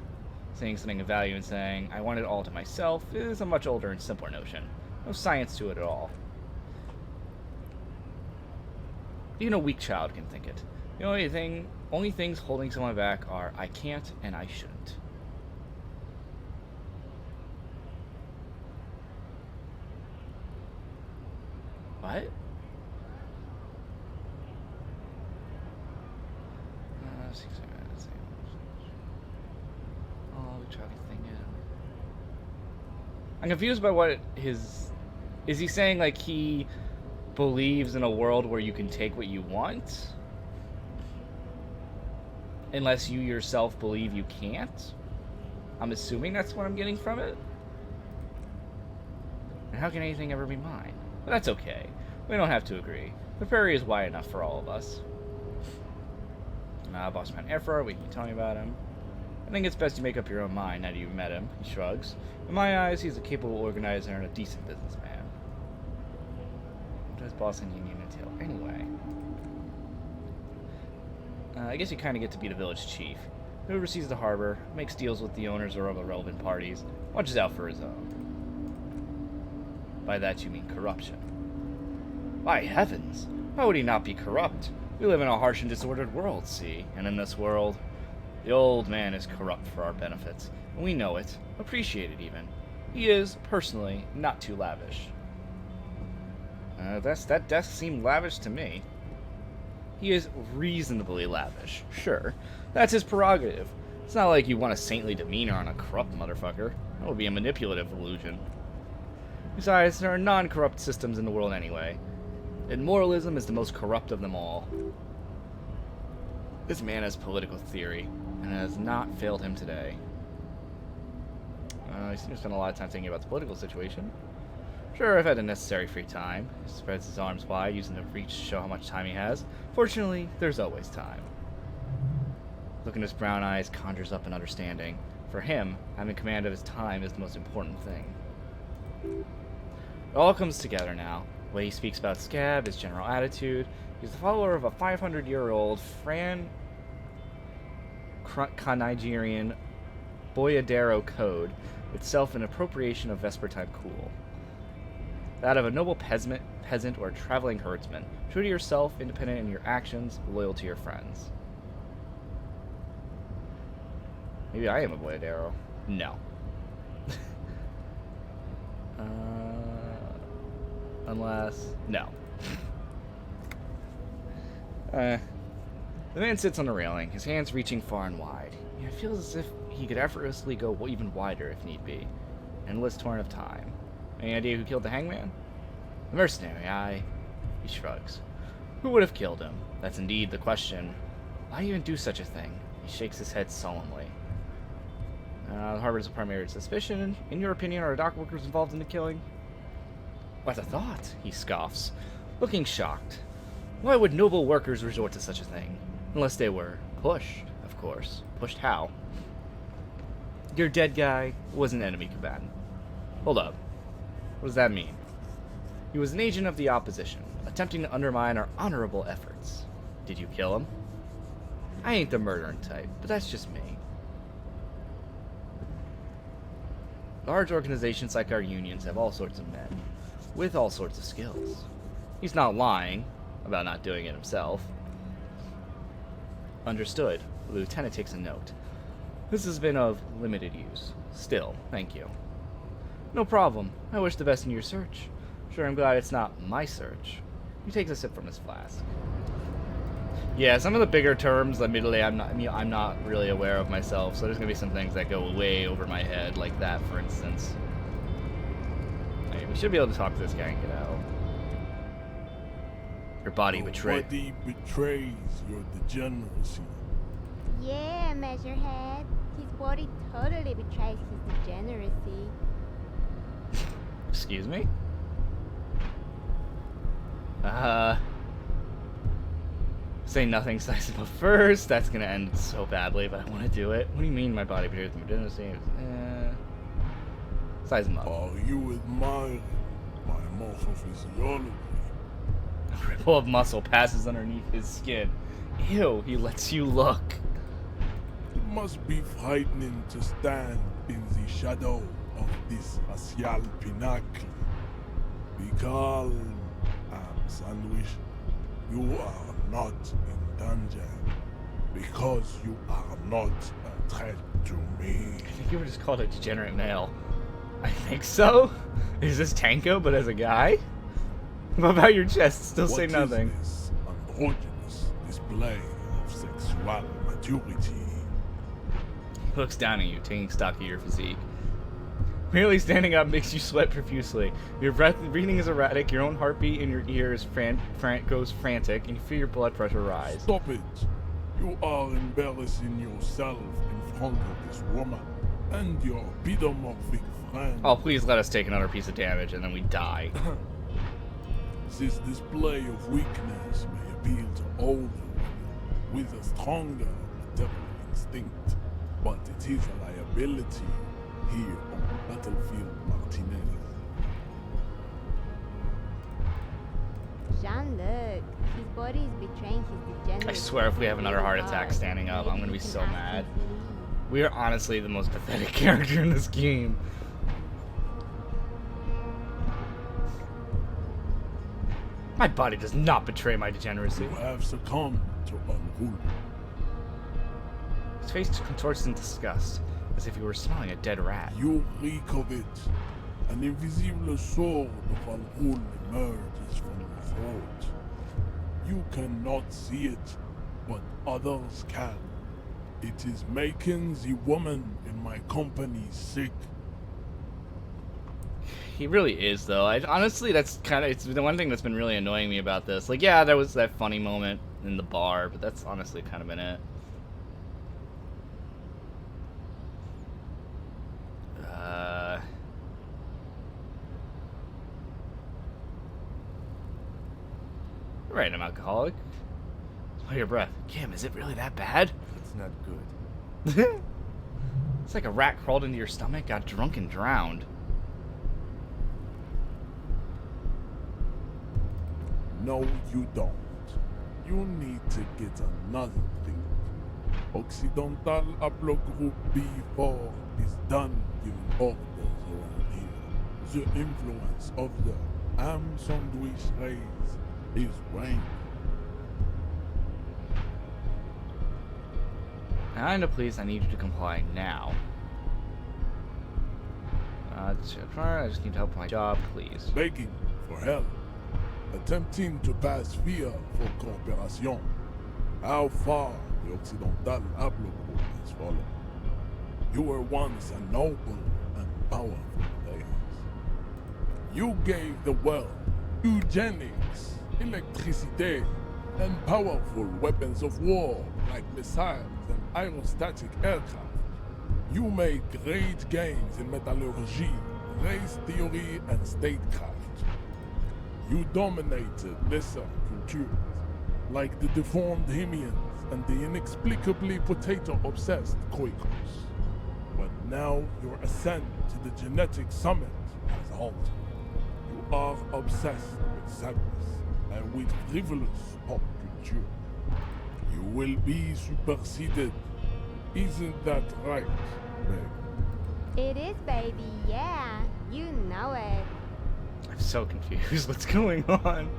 Seeing something of value and saying, I want it all to myself, is a much older and simpler notion. No science to it at all. Even a weak child can think it. The only things holding someone back are, I can't and I shouldn't. What? I'm confused by what his... Is he saying, like, he believes in a world where you can take what you want? Unless you yourself believe you can't? I'm assuming that's what I'm getting from it? And how can anything ever be mine? But that's okay. We don't have to agree. The prairie is wide enough for all of us. Boss man Efra, what can you tell me about him? I think it's best you make up your own mind now that you've met him, he shrugs. In my eyes, he's a capable organizer and a decent businessman. What does boss and union entail anyway? I guess you kind of get to be the village chief, who oversees the harbor, makes deals with the owners or other relevant parties, watches out for his own. By that you mean corruption. By heavens! How would he not be corrupt? We live in a harsh and disordered world, see? And in this world, the old man is corrupt for our benefits. And we know it, appreciate it even. He is, personally, not too lavish. That desk seemed lavish to me. He is reasonably lavish, sure. That's his prerogative. It's not like you want a saintly demeanor on a corrupt motherfucker. That would be a manipulative illusion. Besides, there are non-corrupt systems in the world anyway. And moralism is the most corrupt of them all. This man has political theory, and it has not failed him today. He seems to spend a lot of time thinking about the political situation. Sure, I've had the necessary free time. He spreads his arms wide, using the reach to show how much time he has. Fortunately, there's always time. Look in his brown eyes conjures up an understanding. For him, having command of his time is the most important thing. It all comes together now. The way he speaks about Scab, his general attitude. He's the follower of a 500-year-old Nigerian Boyadero code, itself an appropriation of Vespertine cool. That of a noble peasant or a traveling herdsman, true to yourself, independent in your actions, loyal to your friends. Maybe I am a Boyadero. No. Unless... No. The man sits on the railing, his hands reaching far and wide. It feels as if he could effortlessly go even wider if need be. Endless torrent of time. Any idea who killed the hangman? The mercenary, He shrugs. Who would have killed him? That's indeed the question. Why even do such a thing? He shakes his head solemnly. The harbors a primary suspicion. In your opinion, are dock workers involved in the killing? What a thought, he scoffs, looking shocked. Why would noble workers resort to such a thing? Unless they were pushed, of course. Pushed how? Your dead guy was an enemy combatant. Hold up. What does that mean? He was an agent of the opposition, attempting to undermine our honorable efforts. Did you kill him? I ain't the murdering type, but that's just me. Large organizations like our unions have all sorts of men, with all sorts of skills. He's not lying about not doing it himself. Understood. The lieutenant takes a note. This has been of limited use. Still, thank you. No problem. I wish the best in your search. Sure, I'm glad it's not my search. He takes a sip from his flask. Yeah, some of the bigger terms, admittedly, I'm not really aware of myself, so there's gonna be some things that go way over my head, like that, for instance. Hey, we should be able to talk to this guy and get out. Your body betrayed. Your body betrays your degeneracy. Yeah, Measurehead. His body totally betrays his degeneracy. Excuse me? Say nothing, size him up first. That's gonna end so badly, but I want to do it. What do you mean my body betrays my degeneracy? Size him up. Are you admiring my morphophysiology? A ripple of muscle passes underneath his skin. Ew, he lets you look. It must be frightening to stand in the shadow of this axial pinnacle. Be calm, Am Sandwich. You are not in danger because you are not a threat to me. I think you were just called a degenerate male. I think so. Is this Tanko, but as a guy? What about your chest? Still say nothing. What is this androgynous display of sexual maturity? He looks down at you, taking stock of your physique. Merely standing up makes you sweat profusely. Your breathing is erratic, your own heartbeat in your ears goes frantic, and you feel your blood pressure rise. Stop it! You are embarrassing yourself in front of this woman and your pedomorphic friend. Oh, please let us take another piece of damage, and then we die. This display of weakness may appeal to older women with a stronger maternal instinct, but it is a liability here on Battlefield Martinez. Jean-Luc, his body is betraying his degeneracy. I swear if we have another heart attack standing up, I'm gonna be so mad. We are honestly the most pathetic character in this game. My body does not betray my degeneracy. You have succumbed to unruly. His face contorts in disgust, as if he were smelling a dead rat. You reek of it. An invisible sword of unruly emerges from your throat. You cannot see it, but others can. It is making the woman in my company sick. He really is, though. Honestly, that's kind of, it's the one thing that's been really annoying me about this. Like, yeah, there was that funny moment in the bar, but that's honestly kind of been it. Right, I'm alcoholic. Hold your breath. Kim, is it really that bad? It's not good. It's like a rat crawled into your stomach, got drunk, and drowned. No, you don't. You need to get another thing. Occidental Upload Group B4 is done giving orders around here. The influence of the ham sandwich race is waning. Kinda, please, I need you to comply now. I just need help with my job, please. Begging for help. Attempting to pass via for cooperation. How far the Occidental Upload Group has fallen. You were once a noble and powerful place. You gave the world eugenics, electricity, and powerful weapons of war like missiles and aerostatic aircraft. You made great gains in metallurgy, race theory, and statecraft. You dominated lesser cultures, like the deformed Hemians and the inexplicably potato-obsessed Quakers. But now your ascent to the genetic summit has halted. You are obsessed with sadness and with frivolous pop culture. You will be superseded. Isn't that right, babe? It is, baby, yeah. You know it. I'm so confused. What's going on?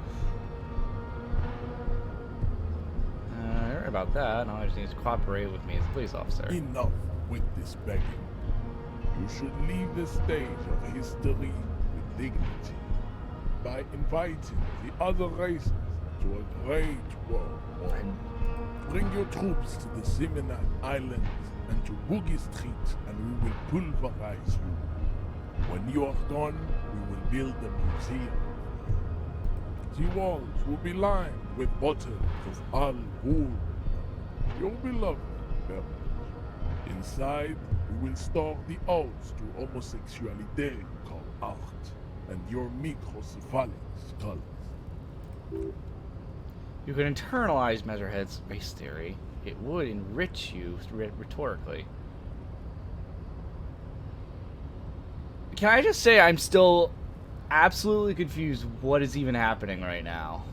Heard about that. Now I just need to cooperate with me as a police officer. Enough with this begging. You should leave the stage of history with dignity by inviting the other races to a great world war. Bring your troops to the Seminole Islands and to Boogie Street, and we will pulverize you. When you are gone, we will build a museum. The walls will be lined with bottles of Al Ghul, your beloved beverage. Inside, we will store the odes to homosexuality called art, and your microcephalic skulls. You could internalize Measurehead's race theory. It would enrich you rhetorically. Can I just say I'm still absolutely confused what is even happening right now?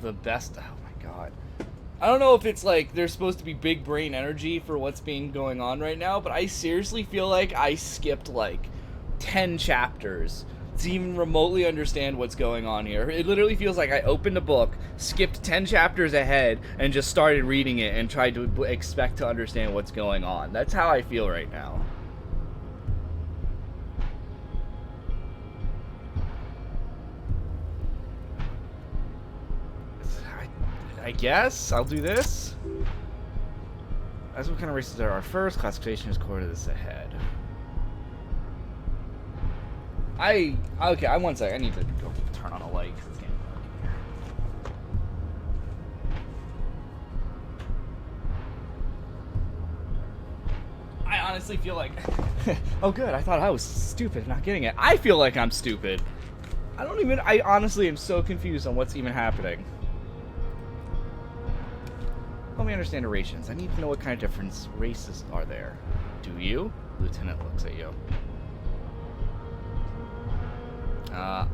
The best... Oh my god. I don't know if it's like there's supposed to be big brain energy for what's being going on right now, but I seriously feel like I skipped like 10 chapters to even remotely understand what's going on here. It literally feels like I opened a book, skipped 10 chapters ahead, and just started reading it and tried to expect to understand what's going on. That's how I feel right now. I guess I'll do this. That's what kind of races there are. First, classification is core to this ahead. Okay, one sec. I need to go turn on a light because it's getting dark in here. I honestly feel like... Oh, good. I thought I was stupid not getting it. I feel like I'm stupid. I honestly am so confused on what's even happening. Help me understand rations. I need to know what kind of different races are there. Do you? Lieutenant looks at you.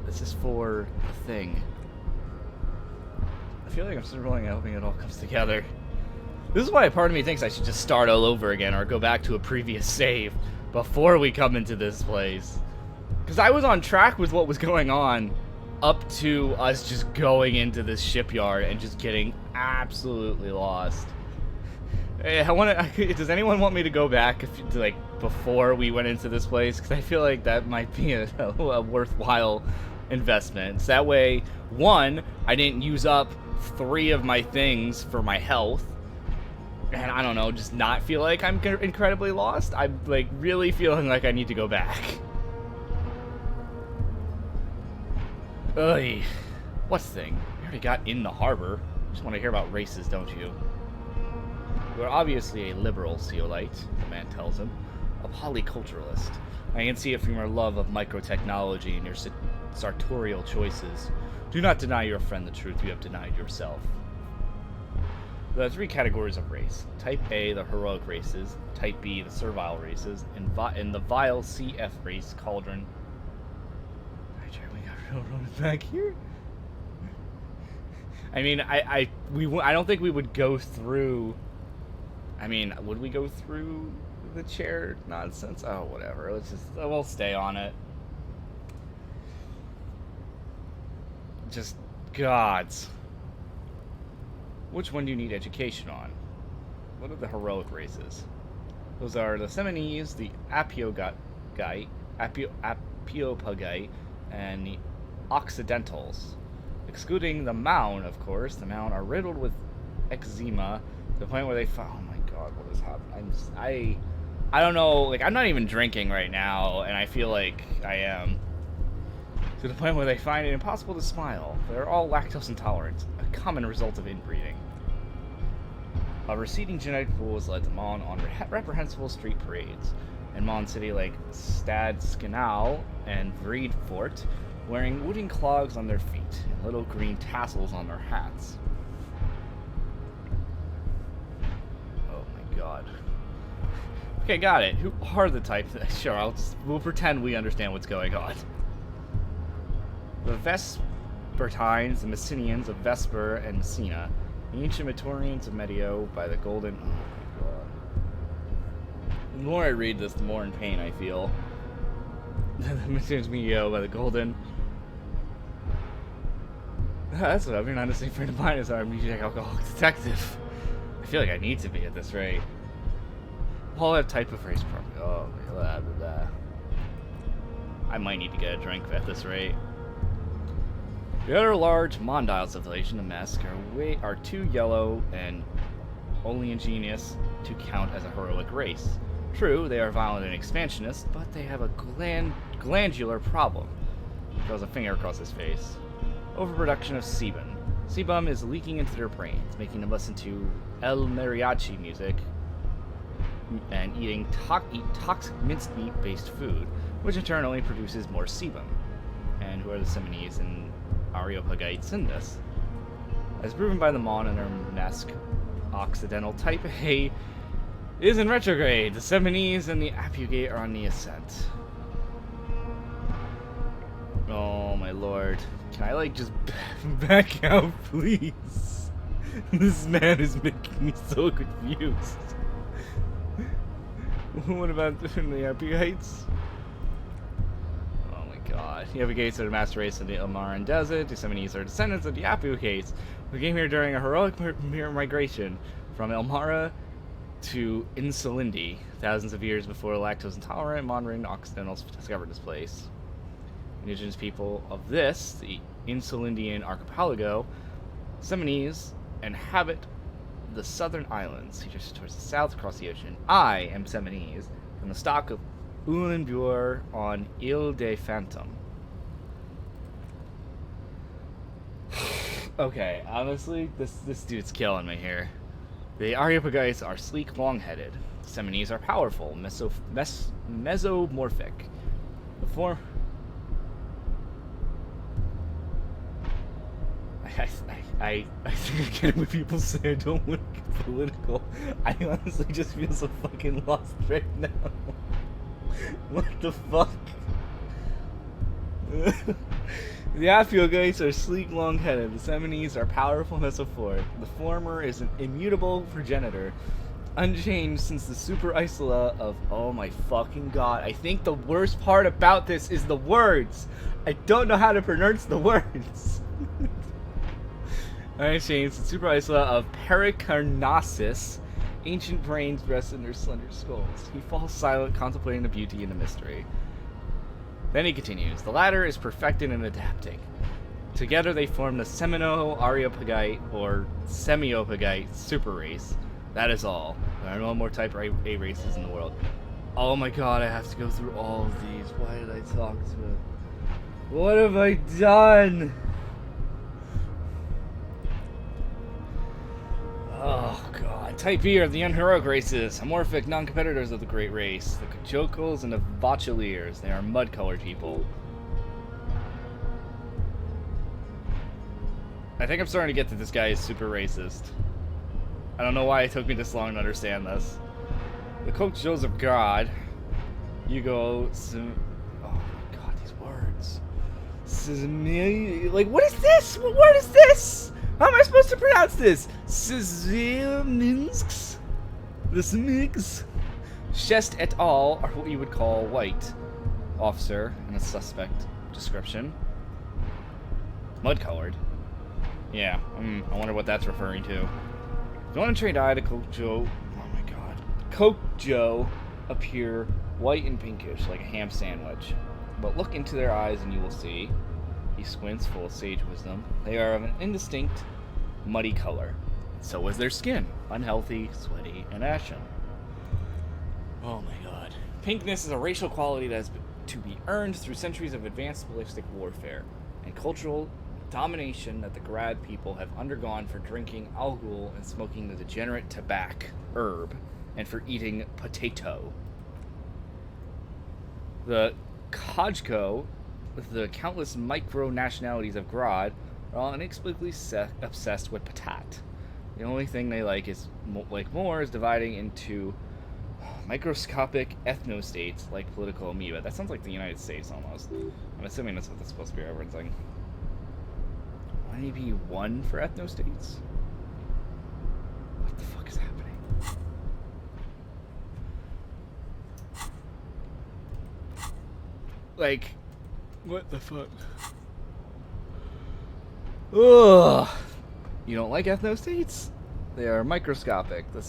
This is for the thing. I feel like I'm still rolling, hoping it all comes together. This is why a part of me thinks I should just start all over again or go back to a previous save before we come into this place. Because I was on track with what was going on up to us just going into this shipyard and just getting absolutely lost. Does anyone want me to go back before we went into this place? Because I feel like that might be a worthwhile investments. That way, one, I didn't use up 3 of my things for my health. And I don't know, just not feel like I'm incredibly lost. I'm like really feeling like I need to go back. Ugh. What's the thing? We already got in the harbor. Just want to hear about races, don't you? You're obviously a liberal zeolite, the man tells him. A polyculturalist. I can see it from your love of microtechnology and your sartorial choices. Do not deny your friend the truth you have denied yourself. There are 3 categories of race. Type A, the heroic races. Type B, the servile races. And the vile CF race, Cauldron. We got railroaded back here? I mean, I don't think we would go through... I mean, would we go through the chair nonsense? Oh, whatever. Let's just... We'll stay on it. Just... gods. Which one do you need education on? What are the heroic races? Those are the Seminese, the Apiopagite, and the Occidentals. Excluding the Maun, of course. The Maun are riddled with eczema to the point where they oh my god, what is happening? I don't know, like, I'm not even drinking right now, and I feel like I am. To the point where they find it impossible to smile. They're all lactose intolerant, a common result of inbreeding. A receding genetic pool has led the Mon on reprehensible street parades in Mon City like Stad Skanal and Vreedfort, wearing wooden clogs on their feet and little green tassels on their hats. Oh my god. Okay, got it. Who are the type that... Sure, we'll pretend we understand what's going on. The Vespertines, the Messinians of Vesper and Messina, the ancient Matorians of Medio by the Golden... Oh my god. The more I read this, the more in pain I feel. The Messinians of Medio by the Golden... That's what I mean, honestly, friend of mine is our music alcoholic detective. I feel like I need to be at this rate. All that type of phrase from... Oh, blah, blah, blah. I might need to get a drink at this rate. The other large Mondile civilization, the Mesk, are too yellow and oleaginous to count as a heroic race. True, they are violent and expansionist, but they have a glandular problem. He throws a finger across his face. Overproduction of sebum. Sebum is leaking into their brains, making them listen to El Mariachi music and eat toxic minced meat-based food, which in turn only produces more sebum. And who are the Seminese and Areopagites in this? As proven by the Mon and their Mesk, Occidental Type A is in retrograde. The Seminese and the Apiopagite are on the ascent. Oh my lord. Can I, like, just back out, please? This man is making me so confused. What about the Apiopagite? Oh my god. The Apiopagite are the master race of the Ilmaran Desert. The Seminese are descendants of the Apiopagite, who came here during a heroic migration from Elmara to Insulindi, thousands of years before lactose intolerant Monran Occidentals discovered this place. Indigenous people of this, the Insulindian archipelago, Seminese, inhabit the southern islands, just towards the south across the ocean. I am Seminese, from the stock of Ulenbur on Ile de Phantom. Okay, honestly, this dude's killing me here. The Areopagites are sleek, long-headed. The Seminese are powerful, mesomorphic. The form... I think I get it when people say I don't want to get political. I honestly just feel so fucking lost right now. What the fuck? The Apiopagite are sleek, long-headed. The Seminese are powerful, mesophoric. The former is an immutable progenitor, unchanged since the Super Isola of... Oh my fucking god. I think the worst part about this is the words. I don't know how to pronounce the words. Unchanged, the Super Isola of Pericarnassus. Ancient brains rest in their slender skulls. He falls silent, contemplating the beauty and the mystery. Then he continues, the latter is perfected and adapting. Together they form the Semino-Areopagite or Semiopagite super race. That is all. There are no more type A races in the world. Oh my god, I have to go through all of these. Why did I talk to it? What have I done? Oh god. Type B are the unheroic races, amorphic non-competitors of the great race. The Kajokals and the Vaucheliers. They are mud-colored people. I think I'm starting to get that this guy is super racist. I don't know why it took me this long to understand this. The Coach of God. You go. Oh my god, these words. Like, what is this? What word is this? How am I supposed to pronounce this? Minsk? The Smigs? Shest et al. Are what you would call white. Officer and a suspect description. Mud colored. Yeah, I wonder what that's referring to. The untrained eye to Kojo. Oh my god. Kojo appear white and pinkish, like a ham sandwich. But look into their eyes and you will see. He squints, full of sage wisdom. They are of an indistinct, muddy color. So is their skin. Unhealthy, sweaty, and ashen. Oh my god. Pinkness is a racial quality that has to be earned through centuries of advanced ballistic warfare and cultural domination that the Grad people have undergone for drinking alcohol and smoking the degenerate tobacco herb, and for eating potato. The Kajko, the countless micro-nationalities of Grad, are all inexplicably obsessed with patat. The only thing they like more is dividing into microscopic ethno-states like political amoeba. That sounds like the United States almost. I'm assuming that's what that's supposed to be referencing. Maybe one for ethno-states? What the fuck is happening? Like, what the fuck? Ugh! You don't like ethno-states? They are microscopic. The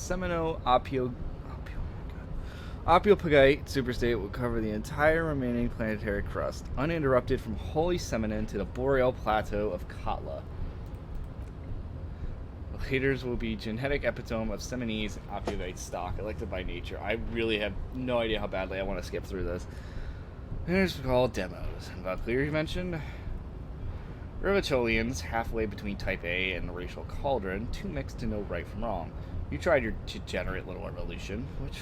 Apiopagite superstate will cover the entire remaining planetary crust, uninterrupted from Holy Seminin to the Boreal Plateau of Katla. The leaders will be genetic epitome of Seminese and Apiogite stock, elected by nature. I really have no idea how badly I want to skip through this. Here's called demos. And Valkyrie you mentioned. Rivacholians, halfway between Type A and the racial cauldron, too mixed to know right from wrong. You tried your degenerate little revolution, which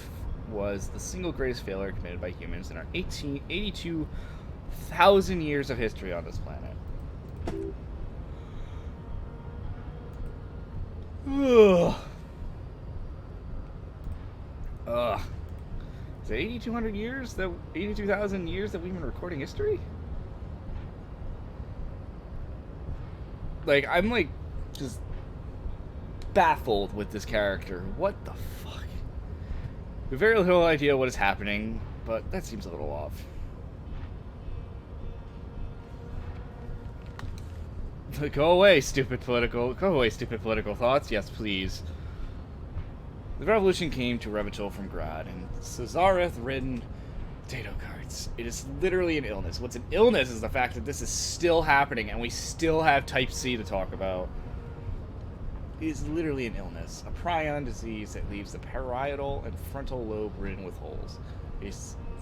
was the single greatest failure committed by humans in our 82,000 years of history on this planet. Ugh. Ugh. Is it 8,200 years that 82,000 years that we've been recording history? Like, I'm like just baffled with this character. What the fuck? We have very little idea what is happening, but that seems a little off. Go away, stupid political thoughts. Yes, please. The revolution came to Revachol from Grad, and Cesareth-ridden potato carts. It is literally an illness. What's an illness is the fact that this is still happening, and we still have Type C to talk about. It is literally an illness. A prion disease that leaves the parietal and frontal lobe ridden with holes. A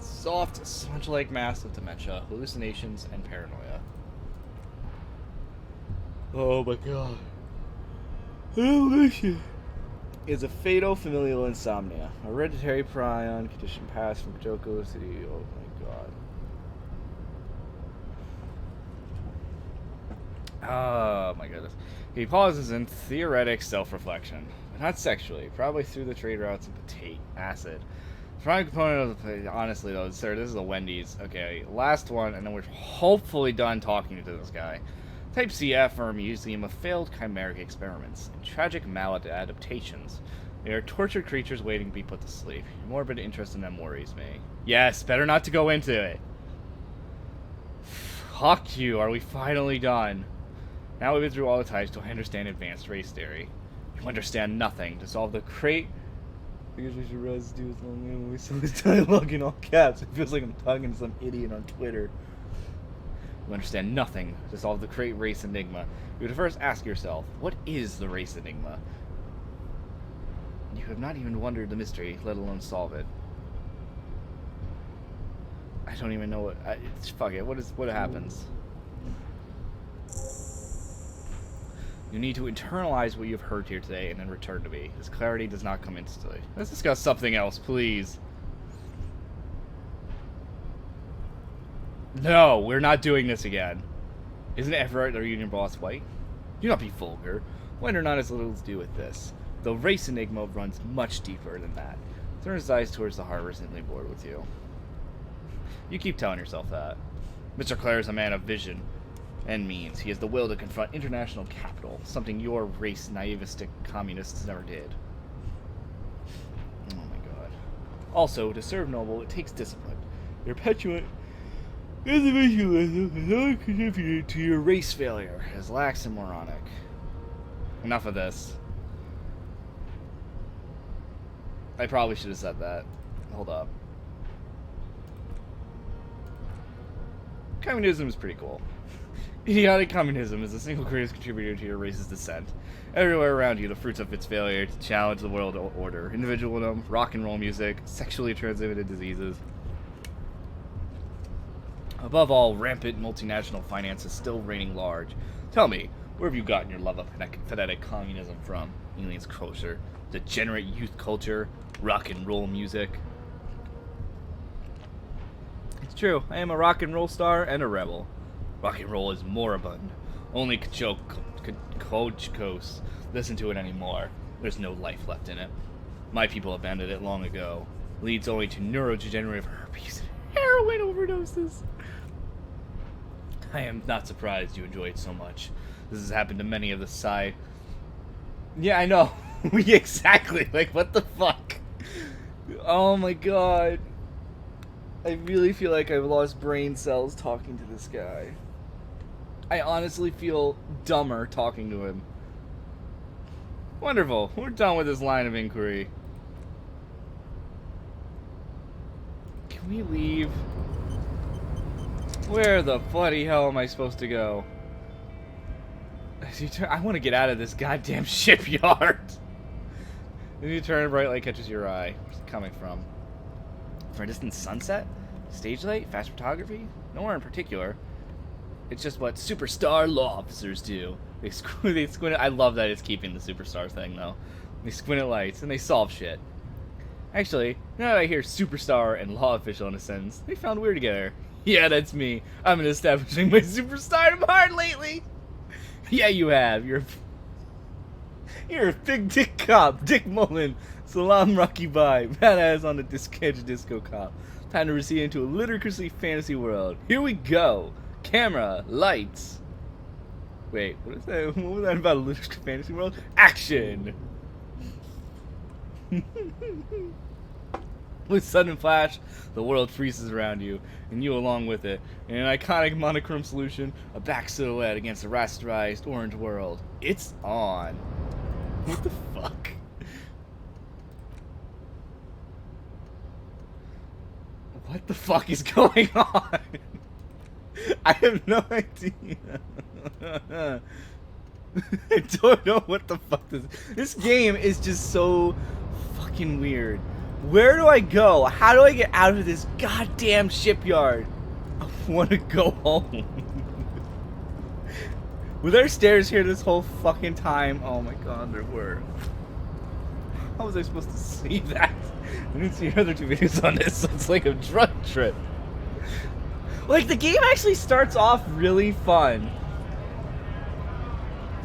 soft, sponge-like mass of dementia, hallucinations, and paranoia. Oh my god. Delicious. Is a fatal familial insomnia. A hereditary prion condition passed from Joko to the... Oh my god. Oh my goodness. He pauses in theoretic self-reflection. But not sexually. Probably through the trade routes of potato acid. Prime component of the... Honestly though, sir, this is a Wendy's. Okay, last one, and then we're hopefully done talking to this guy. Type CF are a museum of failed chimeric experiments and tragic maladaptations. They are tortured creatures waiting to be put to sleep. Your morbid interest in them worries me. Yes, better not to go into it. Fuck you, are we finally done? Now we've been through all the types, do I understand advanced race theory? You understand nothing. To solve the crate... I guess we should realize do with long we saw this dialogue in all caps. It feels like I'm talking to some idiot on Twitter. You understand nothing to solve the great race enigma. You would first ask yourself, what is the race enigma? You have not even wondered the mystery, let alone solve it. I don't even know what... fuck it, what happens? You need to internalize what you've heard here today and then return to me. This clarity does not come instantly. Let's discuss something else, please. No, we're not doing this again. Isn't Everett our union boss white? Do not be vulgar. White or not has little to do with this. The race enigma runs much deeper than that. Turn his eyes towards the harbor, simply bored with you. You keep telling yourself that. Mr. Clare is a man of vision and means. He has the will to confront international capital, something your race naivistic communists never did. Oh my god. Also, to serve noble, it takes discipline. Your petulant individualism has only contributed to your race failure, as lax and moronic. Enough of this. I probably should have said that. Hold up. Communism is pretty cool. Idiotic communism is the single greatest contributor to your race's descent. Everywhere around you, the fruits of its failure to challenge the world order. Individualism, rock and roll music, sexually transmitted diseases. Above all, rampant multinational finance is still reigning large. Tell me, where have you gotten your love of pathetic communism from? Aliens culture, degenerate youth culture, rock and roll music. It's true, I am a rock and roll star and a rebel. Rock and roll is moribund. Only Kojkos listen to it anymore. There's no life left in it. My people abandoned it long ago. Leads only to neurodegenerative herpes and heroin overdoses. I am not surprised you enjoy it so much. This has happened to many of the side. Yeah, I know. Exactly. Like, what the fuck? Oh my god. I really feel like I've lost brain cells talking to this guy. I honestly feel dumber talking to him. Wonderful. We're done with this line of inquiry. Can we leave? Where the bloody hell am I supposed to go? I want to get out of this goddamn shipyard. Then you turn, a bright light catches your eye. Where's it coming from? From a distant sunset? Stage light? Fast photography? Nowhere in particular. It's just what superstar law officers do. They squint. I love that it's keeping the superstar thing though. They squint at lights and they solve shit. Actually, now that I hear superstar and law official in a sentence, they found weird together. Yeah, that's me. I've been establishing my superstardom hard lately. Yeah, you have. You're a big dick cop, Dick Mullen. Salam Rocky Bye. Badass on the disco cop. Time to recede into a literacy fantasy world. Here we go. Camera, lights. Wait, what is that? What was that about a literacy fantasy world? Action. With sudden flash, the world freezes around you, and you along with it. In an iconic monochrome solution, a back silhouette against a rasterized orange world. It's on. What the fuck? What the fuck is going on? I have no idea. I don't know what the fuck this game is just so fucking weird. Where do I go? How do I get out of this goddamn shipyard? I want to go home. Were there stairs here this whole fucking time? Oh my god, there were. How was I supposed to see that? I didn't see your other two videos on this, so it's like a drug trip. Like, the game actually starts off really fun.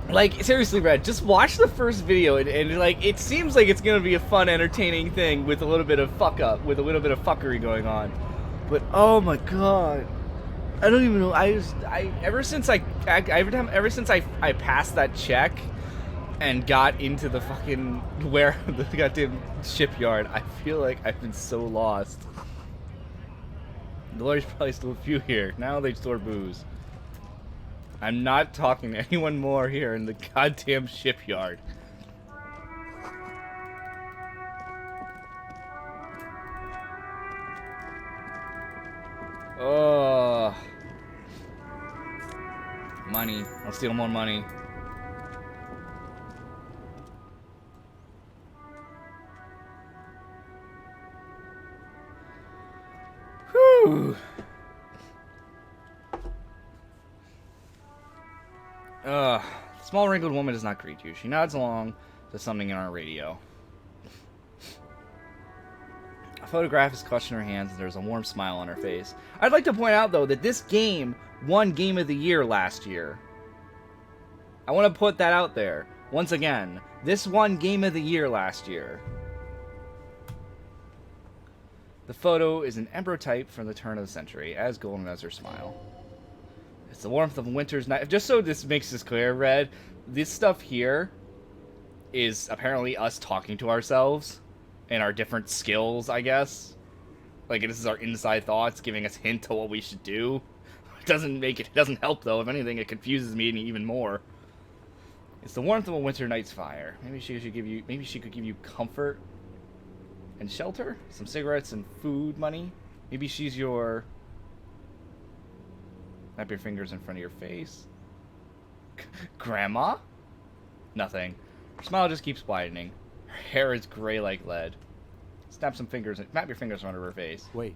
Like, seriously, Red, just watch the first video, and like, it seems like it's gonna be a fun, entertaining thing with a little bit of with a little bit of fuckery going on. But, oh my god. I don't even know, ever since I passed that check and got into the fucking, the goddamn shipyard, I feel like I've been so lost. The lawyer's probably still a few here. Now they store booze. I'm not talking to anyone more here in the goddamn shipyard. Oh. Money. I'll steal more money. Whew. The small wrinkled woman does not greet you. She nods along to something in our radio. A photograph is clutched in her hands, and there's a warm smile on her face. I'd like to point out, though, that this game won Game of the Year last year. I want to put that out there. Once again, this won Game of the Year last year. The photo is an ambrotype from the turn of the century, as golden as her smile. It's the warmth of a winter's night. Just so this makes this clear, Red, this stuff here is apparently us talking to ourselves and our different skills, I guess. Like, this is our inside thoughts, giving us hint to what we should do. It doesn't help, though. If anything, it confuses me even more. It's the warmth of a winter night's fire. Maybe she could give you comfort and shelter, some cigarettes and food money. Maybe she's your... Snap your fingers in front of your face. Grandma? Nothing. Her smile just keeps widening. Her hair is gray like lead. Snap your fingers in front of her face. Wait,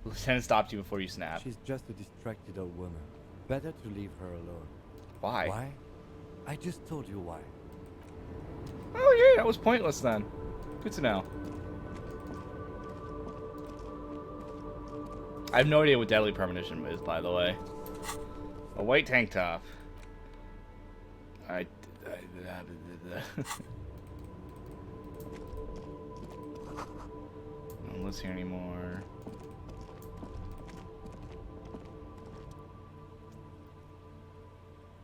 The lieutenant stopped you before you snap. she's just a distracted old woman. Better to leave her alone. Why? Why? I just told you why. Oh yeah, that was pointless then. Good to know. I have no idea what deadly premonition is, by the way. A white tank top. No one lives here anymore.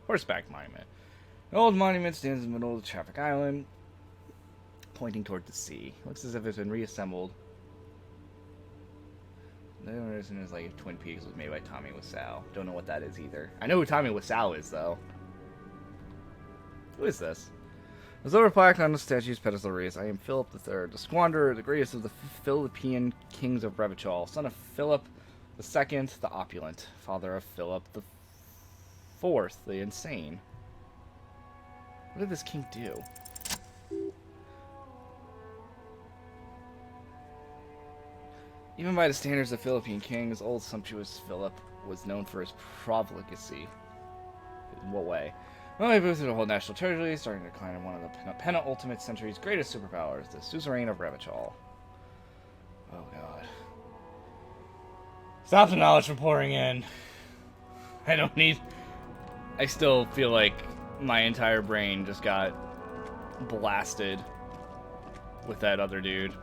Horseback monument. An old monument stands in the middle of the traffic island, pointing toward the sea. Looks as if it's been reassembled. The only reason is like if Twin Peaks was made by Tommy Wiseau. Don't know what that is either. I know who Tommy Wiseau is, though. Who is this? The silver plaque on the statue's pedestal reads, I am Philip III, the squanderer, the greatest of the Philippine kings of Revachol, son of Philip II, the opulent, father of Philip the IV, the insane. What did this king do? Even by the standards of Philippine kings, old sumptuous Philip was known for his profligacy. In what way? Well, he boosted the whole national treasury, starting to decline in one of the penultimate century's greatest superpowers, the suzerain of Revachol. Oh god. Stop the knowledge from pouring in. I still feel like my entire brain just got blasted with that other dude.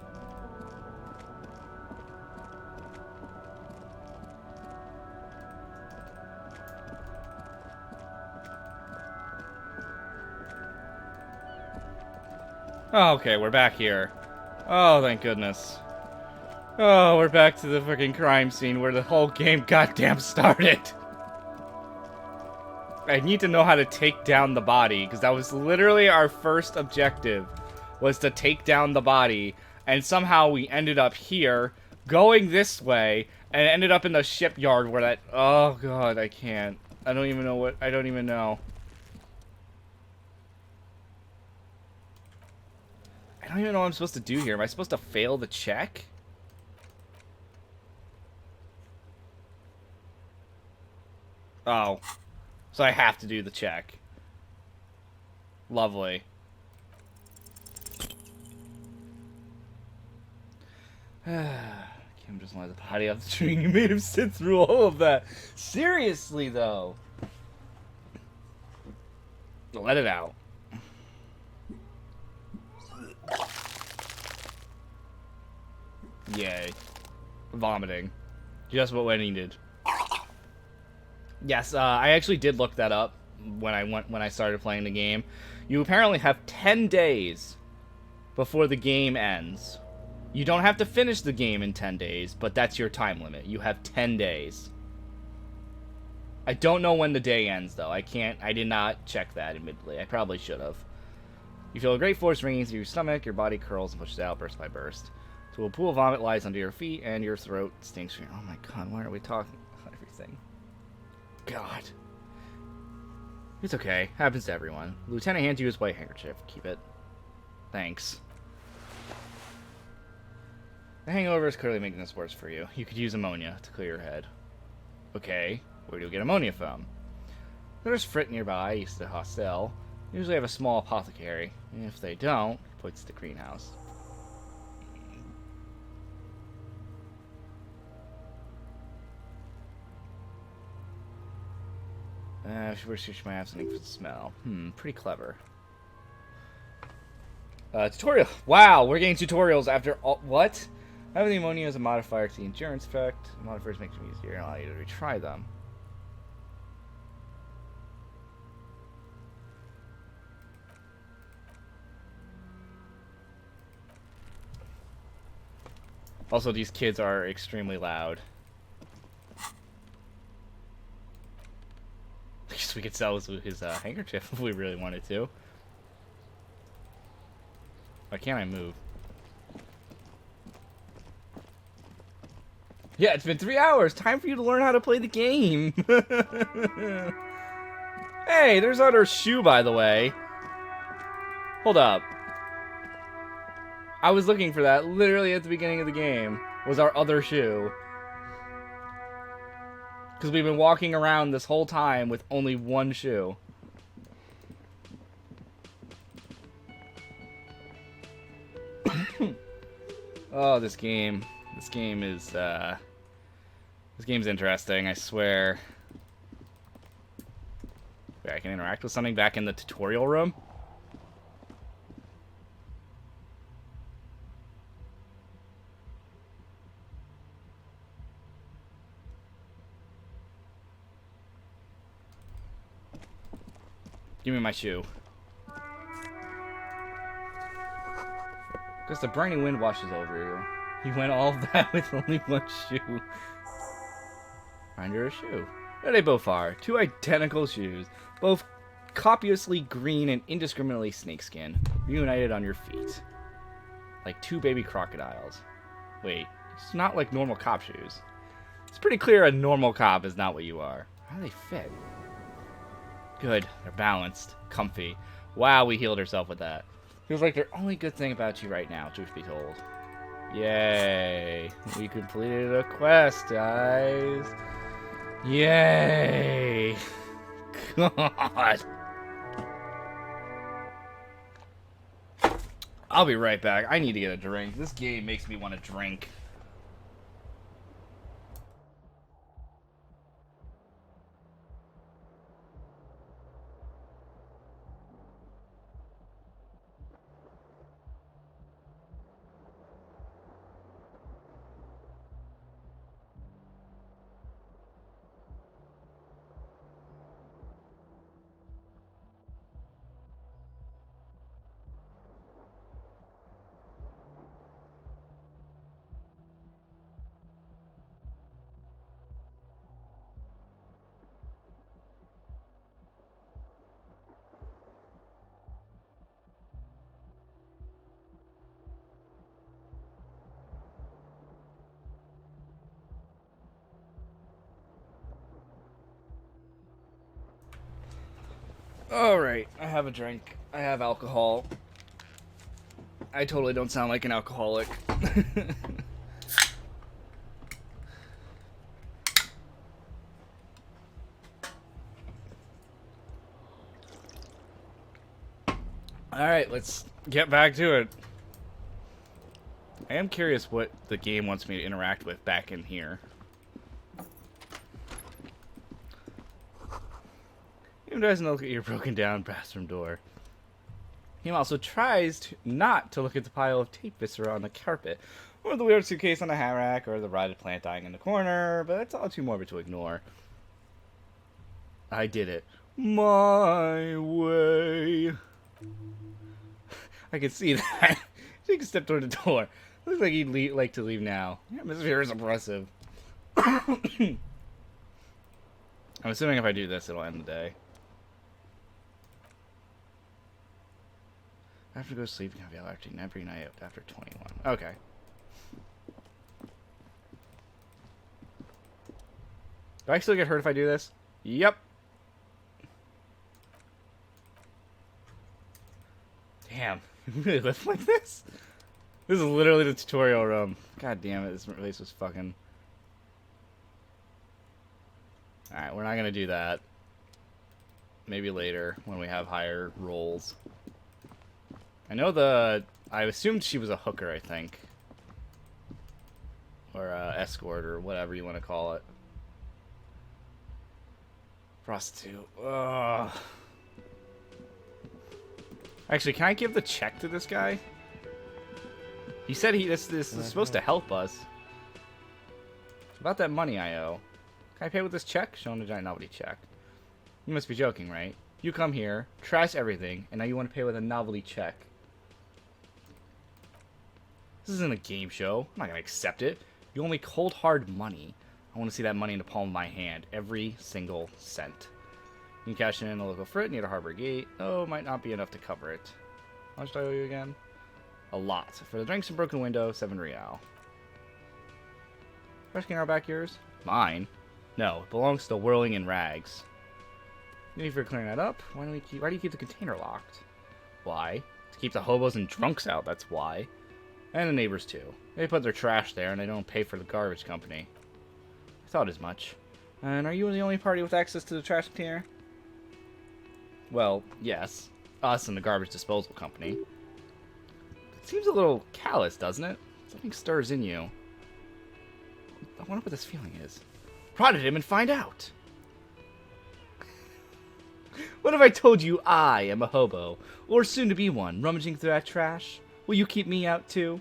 Oh, okay, we're back here. Oh, thank goodness. Oh, we're back to the fucking crime scene where the whole game goddamn started. I need to know how to take down the body, because that was literally our first objective, was to take down the body, and somehow we ended up here, going this way, and ended up in the shipyard where that... Oh, God, I can't. I don't even know. I don't even know what I'm supposed to do here. Am I supposed to fail the check? Oh. So I have to do the check. Lovely. Kim just wanted the body off the string. You made him sit through all of that. Seriously, though. Let it out. Yay. Vomiting. Just what I needed. Yes, I actually did look that up when I started playing the game. You apparently have 10 days before the game ends. You don't have to finish the game in 10 days, but that's your time limit. You have 10 days. I don't know when the day ends, though. I did not check that, admittedly. I probably should have. You feel a great force ringing through your stomach, your body curls and pushes out burst by burst. So a pool of vomit lies under your feet, and your throat stinks. Oh my god, why are we talking about everything? God. It's okay. Happens to everyone. Lieutenant hands you his white handkerchief. Keep it. Thanks. The hangover is clearly making this worse for you. You could use ammonia to clear your head. Okay, where do you get ammonia from? There's Frit nearby, east of the hostel. They usually have a small apothecary. If they don't, he points to the greenhouse. She might have something for the smell. Pretty clever. Tutorial. Wow, we're getting tutorials after all. What? Having the ammonia as a modifier to the endurance effect. Modifiers make them easier and allow you to retry them. Also, these kids are extremely loud. I guess we could sell his handkerchief if we really wanted to. Why can't I move? Yeah, it's been 3 hours. Time for you to learn how to play the game. Hey, there's our shoe, by the way. Hold up. I was looking for that literally at the beginning of the game. Was our other shoe. Because we've been walking around this whole time with only one shoe. Oh, this game. This game is, this game's interesting, I swear. Wait, I can interact with something back in the tutorial room? Give me my shoe. Because the burning wind washes over you. You went all of that with only one shoe. Find your shoe. There they both are. Two identical shoes. Both copiously green and indiscriminately snakeskin. Reunited on your feet. Like two baby crocodiles. Wait, it's not like normal cop shoes. It's pretty clear a normal cop is not what you are. How do they fit? Good. They're balanced. Comfy. Wow, we healed ourselves with that. Feels like the only good thing about you right now, truth be told. Yay. We completed a quest, guys. Yay. God. I'll be right back. I need to get a drink. This game makes me want to drink. Alright, I have a drink. I have alcohol. I totally don't sound like an alcoholic. Alright, let's get back to it. I am curious what the game wants me to interact with back in here. He doesn't look at your broken down bathroom door. He also tries not to look at the pile of tape viscera on the carpet, or the weird suitcase on the hat rack, or the rotted plant dying in the corner, but it's all too morbid to ignore. I did it. My way. I can see that. Jake stepped toward the door. Looks like he'd like to leave now. The atmosphere is oppressive. I'm assuming if I do this, it'll end the day. I have to go to sleep and have yellow acting every night after 21. Okay. Do I still get hurt if I do this? Yep. Really live like this? This is literally the tutorial room. God damn it, this place was fucking... Alright, we're not gonna do that. Maybe later, when we have higher roles. I know I assumed she was a hooker, I think. Or escort, or whatever you want to call it. Prostitute. Ugh. Actually, can I give the check to this guy? He said this is supposed to help us. It's about that money I owe. Can I pay with this check? Show him the giant novelty check. You must be joking, right? You come here, trash everything, and now you want to pay with a novelty check. This isn't a game show. I'm not going to accept it. You owe me cold, hard money. I want to see that money in the palm of my hand. Every single cent. You can cash in a local frit near the harbor gate. Oh, might not be enough to cover it. How much do I owe you again? A lot. For the drinks and broken window, 7 real. Trash can our back yours? Mine? No, it belongs to Whirling in Rags. Thank you for clearing that up. Why do you keep the container locked? Why? To keep the hobos and drunks out, that's why. And the neighbors too. They put their trash there and they don't pay for the garbage company. I thought as much. And are you the only party with access to the trash container? Well, yes. Us and the garbage disposal company. It seems a little callous, doesn't it? Something stirs in you. I wonder what this feeling is. Prod at him and find out! What if I told you I am a hobo, or soon to be one, rummaging through that trash? Will you keep me out too?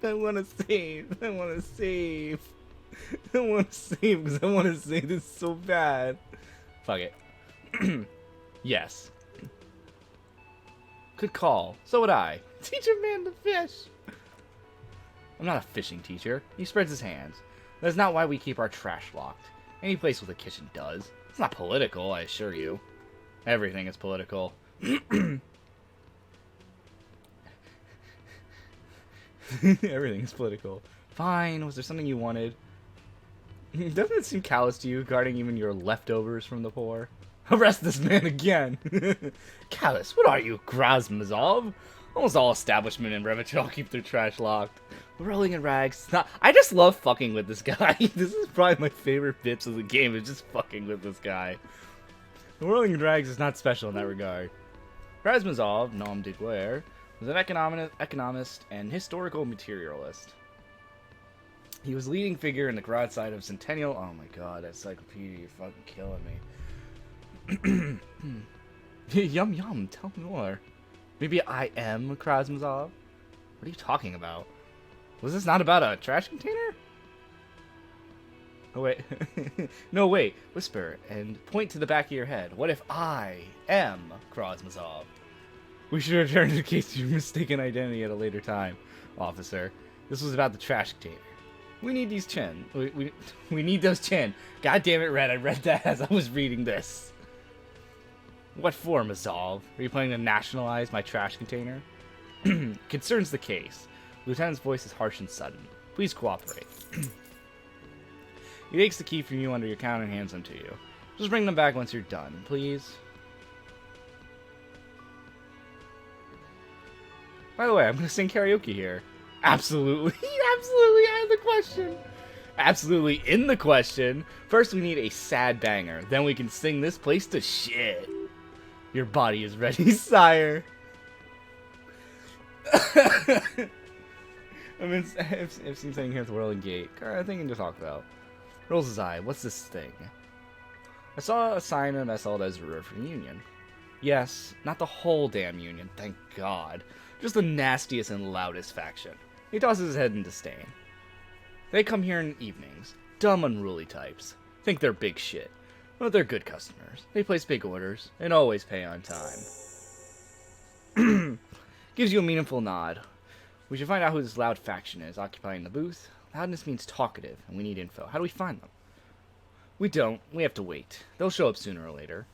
I want to save. I want to save. I want to save because I want to save this so bad. Fuck it. Yes. Good call. So would I. Teach a man to fish. I'm not a fishing teacher. He spreads his hands. That's not why we keep our trash locked. Any place with a kitchen does. It's not political, I assure you. Everything is political. Everything's political. Fine, was there something you wanted? Doesn't it seem callous to you, guarding even your leftovers from the poor? Arrest this man again! Callous, what are you, Krasmazov? Almost all establishment in Revachol keep their trash locked. Rolling in rags. I just love fucking with this guy. This is probably my favorite bits of the game, is just fucking with this guy. The Whirling in Rags is not special in that regard. Krasmazov, nom de guerre, was an economist and historical materialist. He was leading figure in the broadside of Centennial. Oh my god, that encyclopedia, you're fucking killing me. Yum yum, tell me more. Maybe I am Krasmazov? What are you talking about? Was this not about a trash container? Oh wait. No wait, whisper and point to the back of your head. What if I am Krasmazov? We should return to the case of your mistaken identity at a later time, officer. This was about the trash container. We need these chin. We need those chin. God damn it, Red. I read that as I was reading this. What for, Mazov? Are you planning to nationalize my trash container? Concerns the case. Lieutenant's voice is harsh and sudden. Please cooperate. He takes the key from you under your counter and hands them to you. Just bring them back once you're done, please. By the way, I'm going to sing karaoke here. Absolutely. Absolutely out of the question. Absolutely in the question. First, we need a sad banger. Then we can sing this place to shit. Your body is ready, sire. I mean, I've seen something here at the Whirling Gate. I think I can just talk about. Rolls his eye. What's this thing? I saw a sign and I saw it as a river from Union. Yes, not the whole damn Union, thank God. Just the nastiest and loudest faction. He tosses his head in disdain. They come here in evenings. Dumb, unruly types. Think they're big shit. But they're good customers. They place big orders and always pay on time. Gives you a meaningful nod. We should find out who this loud faction is occupying the booth. Loudness means talkative, and we need info. How do we find them? We don't. We have to wait. They'll show up sooner or later.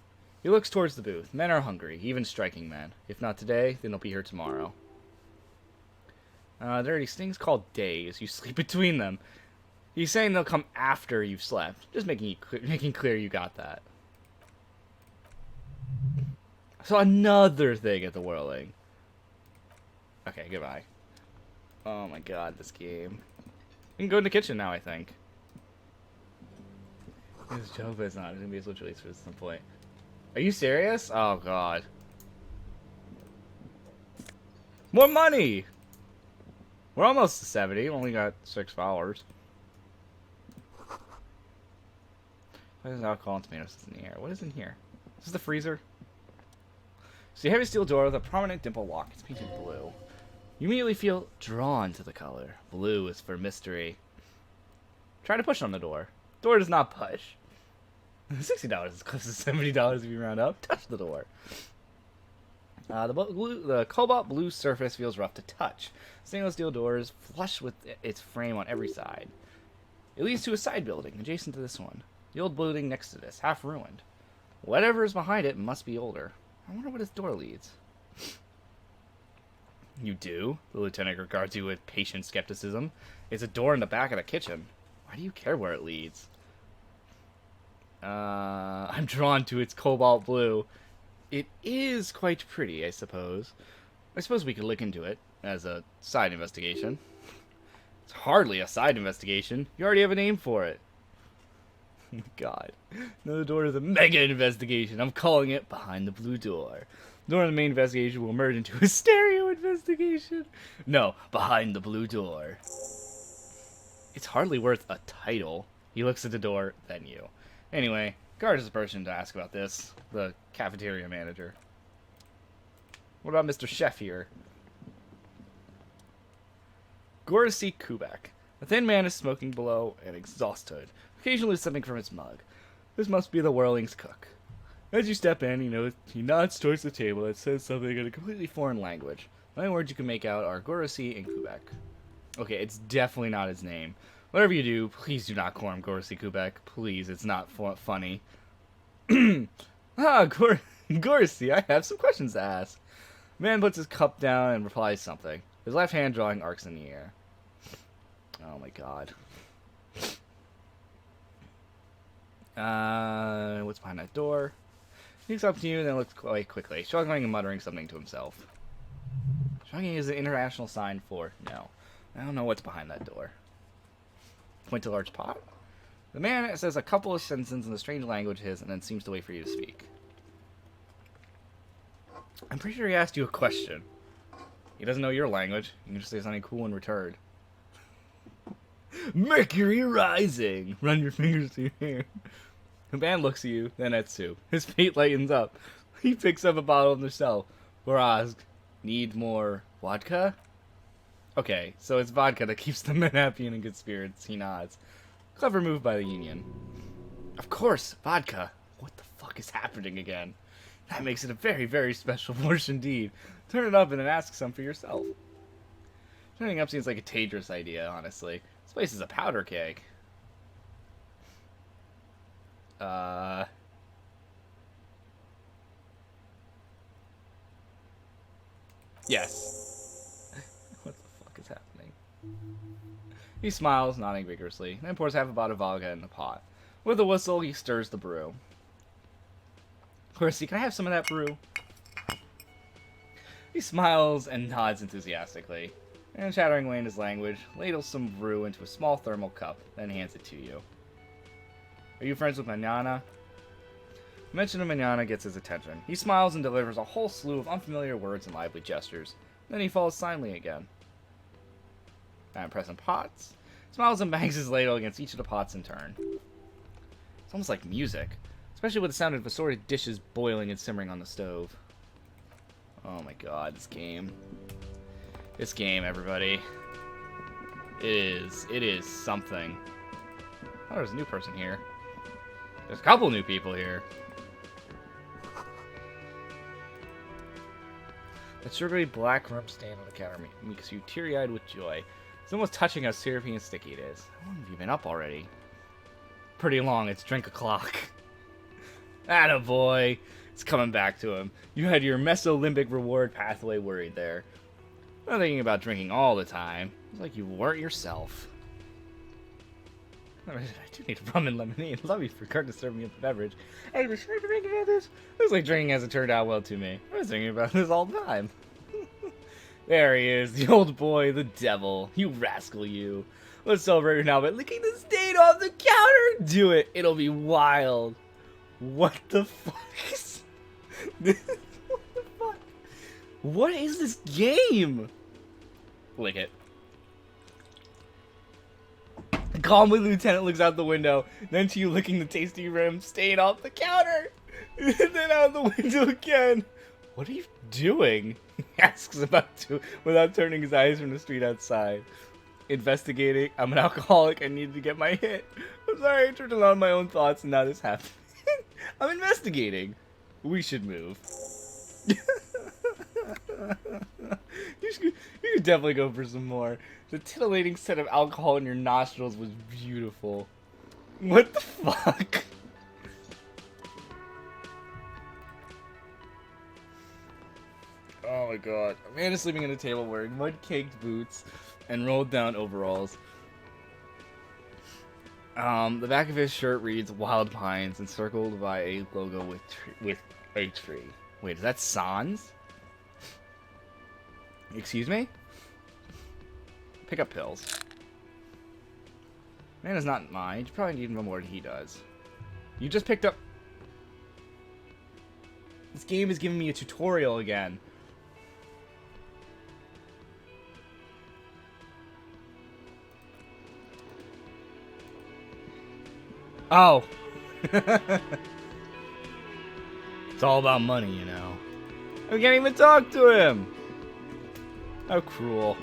He looks towards the booth. Men are hungry, even striking men. If not today, then they'll be here tomorrow. There are these things called days. You sleep between them. He's saying they'll come after you've slept. Just making clear you got that. So another thing at the whirling. Okay, goodbye. Oh my god, this game. We can go in the kitchen now, I think. This joke, but it's not. It's gonna be a Switch release for some point. Are you serious? Oh god. More money! We're almost to 70. Only got 6 followers. Why is alcohol and tomatoes in the air? What is in here? Is this the freezer? See a heavy steel door with a prominent dimple lock. It's painted blue. You immediately feel drawn to the color. Blue is for mystery. Try to push on the door. Door does not push. $60 is close to $70 if you round up. Touch the door. The cobalt blue surface feels rough to touch. Stainless steel door is flush with its frame on every side. It leads to a side building adjacent to this one. The old building next to this, half ruined. Whatever is behind it must be older. I wonder where this door leads. You do? The lieutenant regards you with patient skepticism. It's a door in the back of the kitchen. Why do you care where it leads? I'm drawn to its cobalt blue. It is quite pretty, I suppose. I suppose we could look into it as a side investigation. It's hardly a side investigation. You already have a name for it. God. No, the door is a mega investigation. I'm calling it Behind the Blue Door. The door of the main investigation will merge into a stereo investigation. No, Behind the Blue Door. It's hardly worth a title. He looks at the door, then you. Anyway, guard is the person to ask about this. The cafeteria manager. What about Mr. Chef here? Gorisi Kubek. A thin man is smoking below an exhaust hood, occasionally sipping from his mug. This must be the Whirling's cook. As you step in, he nods towards the table and says something in a completely foreign language. The only words you can make out are Gorisi and Kubek. Okay, it's definitely not his name. Whatever you do, please do not call him Gorisi Kubek. Please, it's not funny. Gorisi, I have some questions to ask. The man puts his cup down and replies something. His left hand drawing arcs in the air. Oh my god. What's behind that door? He looks up to you and then looks away quickly, struggling and muttering something to himself. Shrugging is an international sign for no. I don't know what's behind that door. Point to large pot. The man says a couple of sentences in a strange language his and then seems to wait for you to speak. I'm pretty sure he asked you a question. He doesn't know your language. You can just say something cool in return. Mercury rising! Run your fingers through your hair. The man looks at you, then at Sue. His face lightens up. He picks up a bottle on the shelf. Borazg, need more vodka? Okay, so it's vodka that keeps the men happy and in good spirits. He nods. Clever move by the Union. Of course, vodka. What the fuck is happening again? That makes it a very, very special portion indeed. Turn it up and then ask some for yourself. Turning up seems like a dangerous idea, honestly. This place is a powder keg. Yes. What the fuck is happening? He smiles, nodding vigorously, then pours half a bottle of vodka in the pot. With a whistle, he stirs the brew. Horsey, can I have some of that brew? He smiles and nods enthusiastically, and chattering away in his language, ladles some brew into a small thermal cup, then hands it to you. Are you friends with Manana? The mention of Manana gets his attention. He smiles and delivers a whole slew of unfamiliar words and lively gestures. Then he falls silently again. I'm pressing pots. Smiles and bangs his ladle against each of the pots in turn. It's almost like music, especially with the sound of assorted dishes boiling and simmering on the stove. Oh my god, this game. This game, everybody. It is something. Oh, there's a new person here. There's a couple new people here. That sugary black rum stand on the counter makes you teary-eyed with joy. It's almost touching how syrupy and sticky it is. How long have you been up already? Pretty long, it's drink o'clock. Attaboy! It's coming back to him. You had your mesolimbic reward pathway worried there. Not thinking about drinking all the time. It's like you weren't yourself. I do need a rum and lemonade. Love you for Kurt to serve me up a beverage. Hey, was sure to think about this. Looks like drinking hasn't turned out well to me. I was thinking about this all the time. There he is, the old boy, the devil. You rascal, you. Let's celebrate now by licking the stain off the counter. Do it. It'll be wild. What the fuck is this? What the fuck? What is this game? Lick it. Calmly, Lieutenant looks out the window, then to you licking the tasty rim stain off the counter, and then out the window again. What are you doing? He asks without turning his eyes from the street outside. Investigating. I'm an alcoholic. I needed to get my hit. I'm sorry I turned on my own thoughts and now this happened. I'm investigating. We should move. You should definitely go for some more. The titillating scent of alcohol in your nostrils was beautiful. What the fuck? Oh my god. A man is sleeping on a table wearing mud-caked boots and rolled down overalls. The back of his shirt reads Wild Pines, encircled by a logo with a tree. Wait, is that Sans? Excuse me? Pick up pills. Man is not mine. You probably need more than he does. You just picked up... This game is giving me a tutorial again. Oh. It's all about money, you know. I can't even talk to him. How cruel.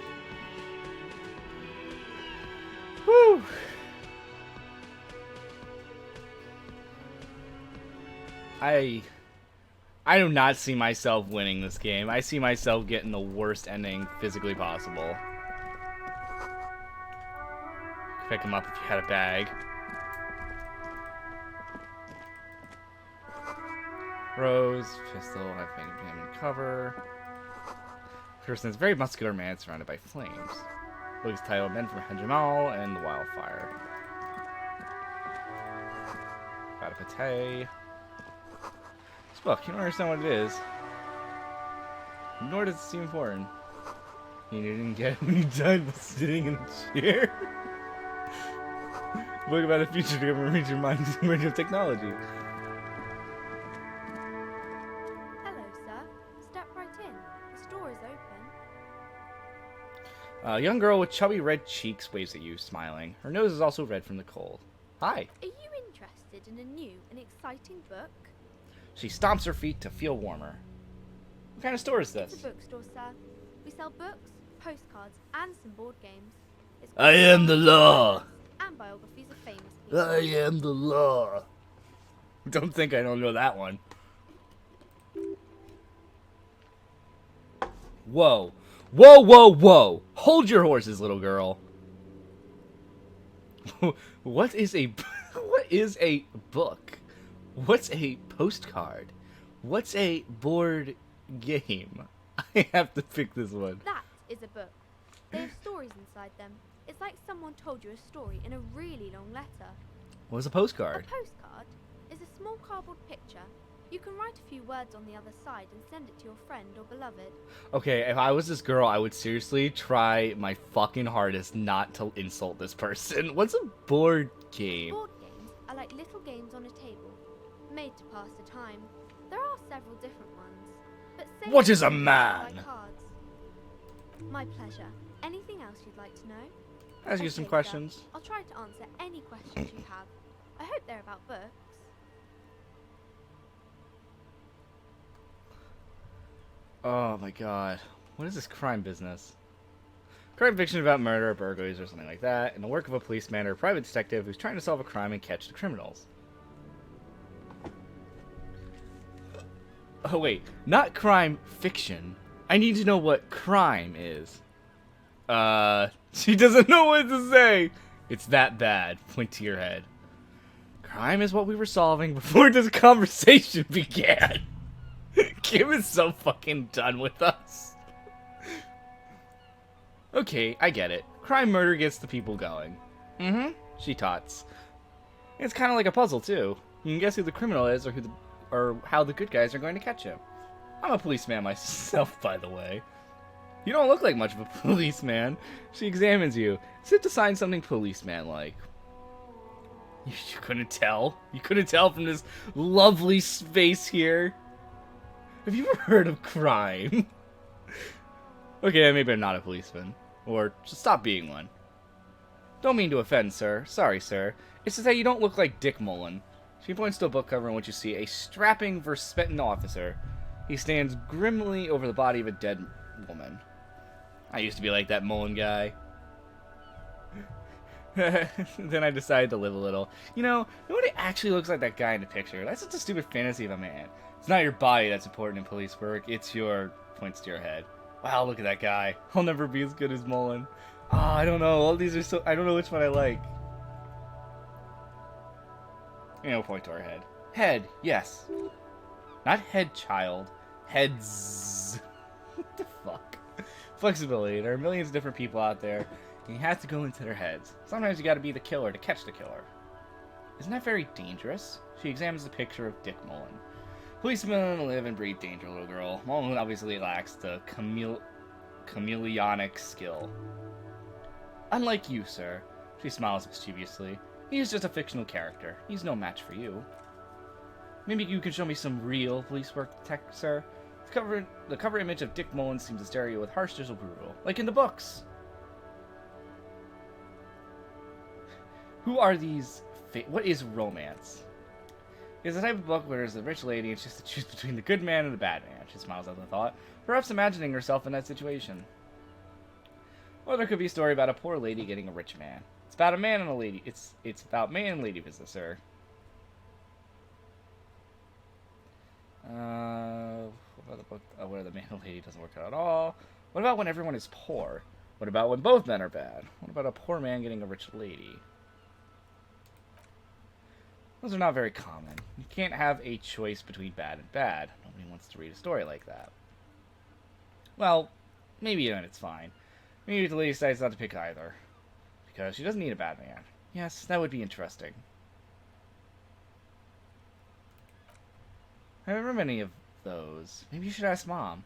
Whew. I do not see myself winning this game. I see myself getting the worst ending physically possible. Pick him up if you had a bag. Rose, pistol, I think him in cover. Person is a very muscular man surrounded by flames. Book is titled Men from Hegemal and the Wildfire. Got a pate. This book, you don't understand what it is. Nor does it seem important. You didn't get it when you died while sitting in a chair. Book about a future to reach your mind emerging technology. A young girl with chubby red cheeks waves at you, smiling. Her nose is also red from the cold. Hi. Are you interested in a new and exciting book? She stomps her feet to feel warmer. What kind of store is this? It's a bookstore, sir. We sell books, postcards, and some board games. I am the law. And biographies of famous people. I am the law. Don't think I don't know that one. Whoa. Whoa, whoa, whoa! Hold your horses, little girl. What is a book? What's a postcard? What's a board game? I have to pick this one. That is a book. They have stories inside them. It's like someone told you a story in a really long letter. What's a postcard? A postcard is a small cardboard picture. You can write a few words on the other side and send it to your friend or beloved. Okay, if I was this girl, I would seriously try my fucking hardest not to insult this person. What's a board game? Board games are like little games on a table, made to pass the time. There are several different ones, but say What is a man? Like cards. My pleasure. Anything else you'd like to know? Ask you some Okay, questions. sir. I'll try to answer any questions you have. I hope they're about books. Oh my god. What is this crime business? Crime fiction about murder, burglaries, or something like that, in the work of a policeman or a private detective who's trying to solve a crime and catch the criminals. Oh wait, not crime fiction. I need to know what crime is. She doesn't know what to say. It's that bad. Point to your head. Crime is what we were solving before this conversation began. Kim is so fucking done with us. Okay, I get it. Crime murder gets the people going. Mm-hmm. She tots. It's kind of like a puzzle, too. You can guess who the criminal is or how the good guys are going to catch him. I'm a policeman myself, by the way. You don't look like much of a policeman. She examines you. Sit to sign something policeman-like. You couldn't tell? You couldn't tell from this lovely space here? Have you ever heard of crime? Okay, maybe I'm not a policeman. Or just stop being one. Don't mean to offend, sir. Sorry, sir. It's just that you don't look like Dick Mullen. She points to a book cover in which you see a strapping Verspetten officer. He stands grimly over the body of a dead woman. I used to be like that Mullen guy. Then I decided to live a little. You know, nobody actually looks like that guy in the picture. That's just a stupid fantasy of a man. It's not your body that's important in police work. It's your... points to your head. Wow, look at that guy. I'll never be as good as Mullen. Oh, I don't know. All these are so... I don't know which one I like. You know, point to our head. Head, yes. Not head child. Heads. What the fuck? Flexibility. There are millions of different people out there, and you have to go into their heads. Sometimes you gotta be the killer to catch the killer. Isn't that very dangerous? She examines the picture of Dick Mullen. Policemen live and breathe danger, little girl. Mullen obviously lacks the chameleonic skill. Unlike you, sir. She smiles mischievously. He is just a fictional character. He's no match for you. Maybe you can show me some real police work, sir? The cover image of Dick Mullen seems to stare you with harsh digital brutal, like in the books. Who are these? What is romance? It's the type of book where there's a rich lady and she has to choose between the good man and the bad man. She smiles at the thought, perhaps imagining herself in that situation. Or there could be a story about a poor lady getting a rich man. It's about a man and a lady. It's about man and lady business, sir. What about the book where the man and lady doesn't work out at all? What about when everyone is poor? What about when both men are bad? What about a poor man getting a rich lady? Those are not very common. You can't have a choice between bad and bad. Nobody wants to read a story like that. Well, maybe then it's fine. Maybe the lady decides not to pick either. Because she doesn't need a bad man. Yes, that would be interesting. I haven't read any of those. Maybe you should ask Mom.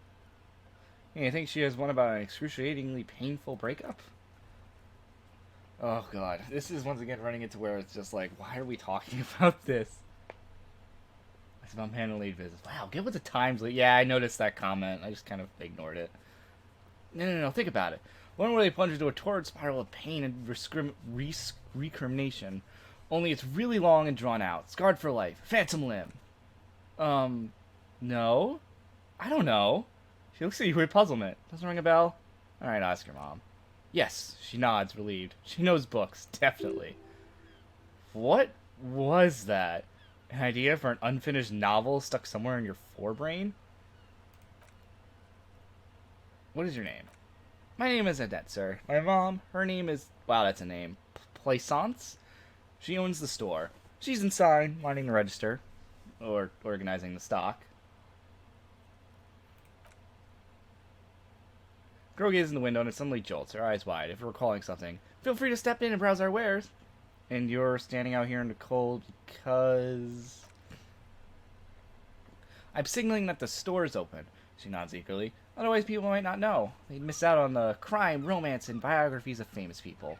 Hey, I think she has one about an excruciatingly painful breakup. Oh god, this is once again running into where it's just like, why are we talking about this? It's about man and lady business. Wow, get with the times. Yeah, I noticed that comment. I just kind of ignored it. No, think about it. One where they plunge into a torrid spiral of pain and recrimination. Only it's really long and drawn out. Scarred for life. Phantom limb. No? I don't know. She looks at you with puzzlement. Doesn't ring a bell? Alright, ask your mom. Yes, she nods, relieved. She knows books, definitely. What was that? An idea for an unfinished novel stuck somewhere in your forebrain? What is your name? My name is Annette, sir. My mom, her name is... Wow, that's a name. Plaisance? She owns the store. She's inside, minding the register. Or organizing the stock. Girl gazes in the window and it suddenly jolts, her eyes wide. If you're recalling something, feel free to step in and browse our wares. And you're standing out here in the cold because... I'm signaling that the store's open. She nods eagerly. Otherwise people might not know. They'd miss out on the crime, romance, and biographies of famous people.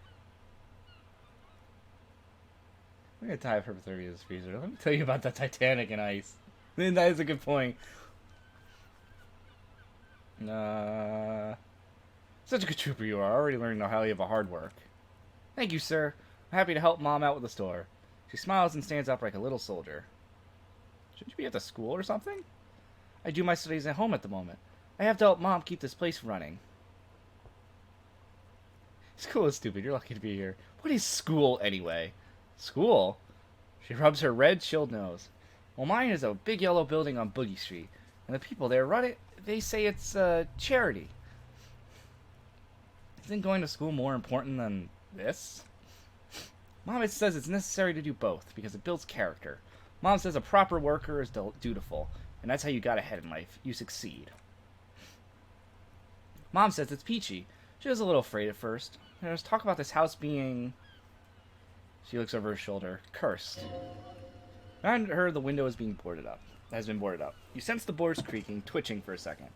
I'm going to dive her for 30 of this freezer. Let me tell you about the Titanic and ice. That is a good point. Such a good trooper you are. Already learning how you have a hard work. Thank you, sir. I'm happy to help Mom out with the store. She smiles and stands up like a little soldier. Shouldn't you be at the school or something? I do my studies at home at the moment. I have to help Mom keep this place running. School is stupid. You're lucky to be here. What is school, anyway? School? She rubs her red, chilled nose. Well, mine is a big yellow building on Boogie Street. And the people there run it, they say it's charity. Isn't going to school more important than this? Mom says it's necessary to do both because it builds character. Mom says a proper worker is dutiful, and that's how you got ahead in life. You succeed. Mom says it's peachy. She was a little afraid at first. There was talk about this house being... She looks over her shoulder. Cursed. Behind her, the window is being boarded up. Has been boarded up. You sense the boards creaking, twitching for a second,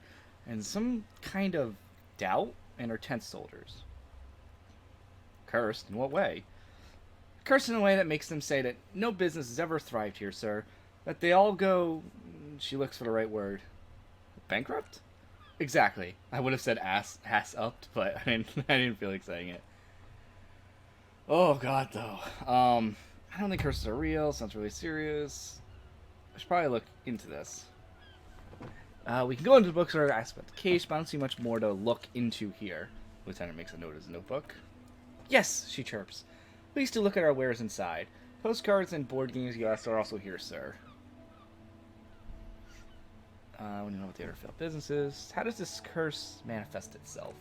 and some kind of doubt in her tense shoulders. Cursed? In what way? Cursed in a way that makes them say that no business has ever thrived here, sir. That they all go... She looks for the right word. Bankrupt? Exactly. I would have said ass-upped, but I didn't feel like saying it. Oh, God, though. I don't think curses are real. Sounds really serious. I should probably look into this. We can go into the books or ask about the case, but I don't see much more to look into here. Lieutenant makes a note of his notebook. Yes, she chirps. Please do look at our wares inside. Postcards and board games you asked are also here, sir. We don't know what the other failed business is. How does this curse manifest itself?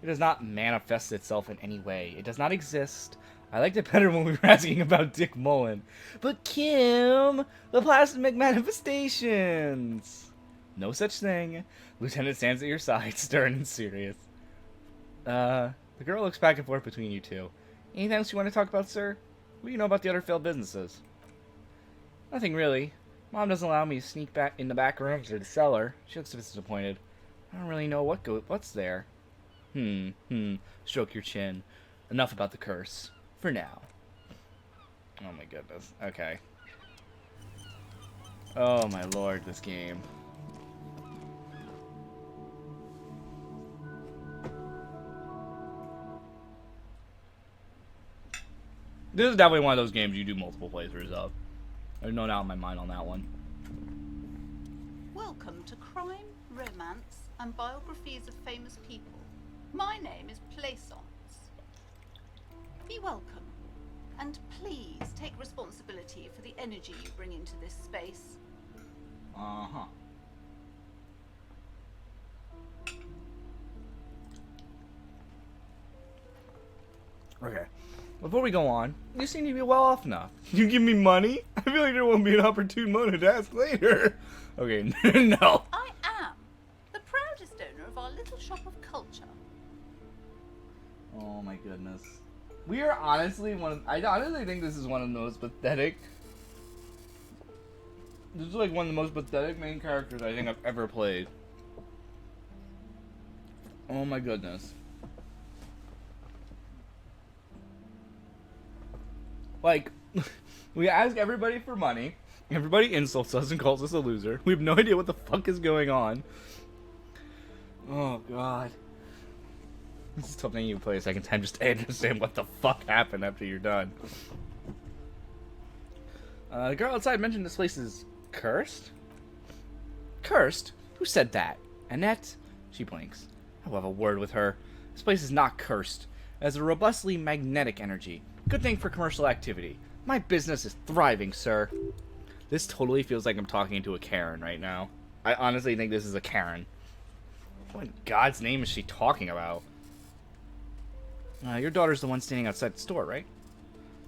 It does not manifest itself in any way. It does not exist. I liked it better when we were asking about Dick Mullen. But Kim, the plasmic manifestations. No such thing. Lieutenant stands at your side, stern and serious. The girl looks back and forth between you two. Anything else you want to talk about, sir? What do you know about the other failed businesses? Nothing really. Mom doesn't allow me to sneak back in the back rooms or the cellar. She looks a bit disappointed. I don't really know what's there. Stroke your chin. Enough about the curse. For now. Oh my goodness. Okay. Oh my lord, this game. This is definitely one of those games you do multiple playthroughs of. There's no doubt in my mind on that one. Welcome to Crime, Romance, and Biographies of Famous People. My name is Plaisance. Be welcome, and please take responsibility for the energy you bring into this space. Uh-huh. Okay. Before we go on, you seem to be well off enough. You give me money? I feel like there won't be an opportune moment to ask later. Okay, no. I am the proudest owner of our little shop of culture. Oh my goodness. We are honestly I honestly think this is one of the most pathetic. This is like one of the most pathetic main characters I think I've ever played. Oh my goodness. Like, we ask everybody for money. Everybody insults us and calls us a loser. We have no idea what the fuck is going on. Oh god. This is something you play a second time just to understand what the fuck happened after you're done. The girl outside mentioned this place is cursed? Cursed? Who said that? Annette? She blinks. I will have a word with her. This place is not cursed. It has a robustly magnetic energy. Good thing for commercial activity. My business is thriving, sir. This totally feels like I'm talking to a Karen right now. I honestly think this is a Karen. What in God's name is she talking about? Your daughter's the one standing outside the store, right?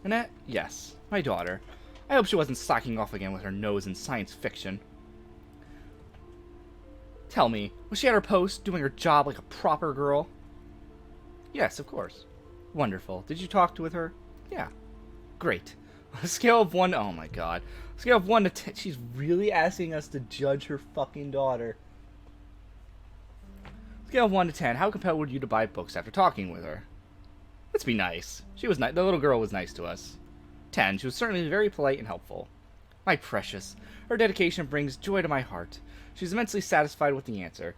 Annette? Yes, my daughter. I hope she wasn't slacking off again with her nose in science fiction. Tell me, was she at her post, doing her job like a proper girl? Yes, of course. Wonderful. Did you talk with her? Yeah. Great. On a scale of 1... Oh my god. On a scale of 1 to 10... She's really asking us to judge her fucking daughter. Scale of 1 to 10, how compelled were you to buy books after talking with her? Let's be nice. She was nice. The little girl was nice to us. 10, she was certainly very polite and helpful. My precious. Her dedication brings joy to my heart. She's immensely satisfied with the answer.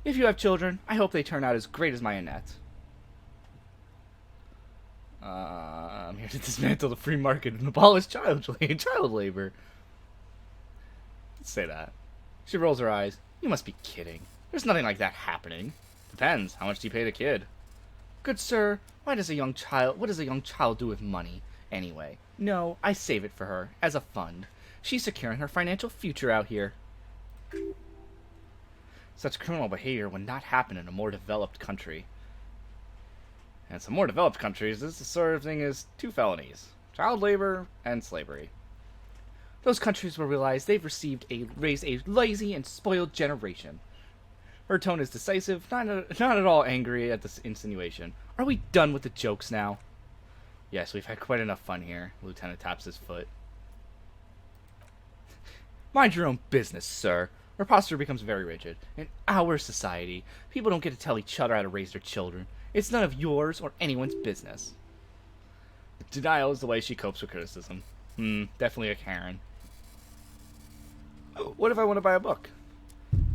If you have children, I hope they turn out as great as my Annette. I'm here to dismantle the free market and abolish child labor. Let's say that. She rolls her eyes. You must be kidding. There's nothing like that happening. Depends. How much do you pay the kid? Good sir, what does a young child do with money, anyway? No, I save it for her, as a fund. She's securing her financial future out here. Such criminal behavior would not happen in a more developed country. And some more developed countries, this is the sort of thing as 2 felonies. Child labor and slavery. Those countries will realize they've raised a lazy and spoiled generation. Her tone is decisive, not at all angry at this insinuation. Are we done with the jokes now? Yes, we've had quite enough fun here. Lieutenant taps his foot. Mind your own business, sir. Our posture becomes very rigid. In our society, people don't get to tell each other how to raise their children. It's none of yours or anyone's business. Denial is the way she copes with criticism. Definitely a Karen. What if I want to buy a book?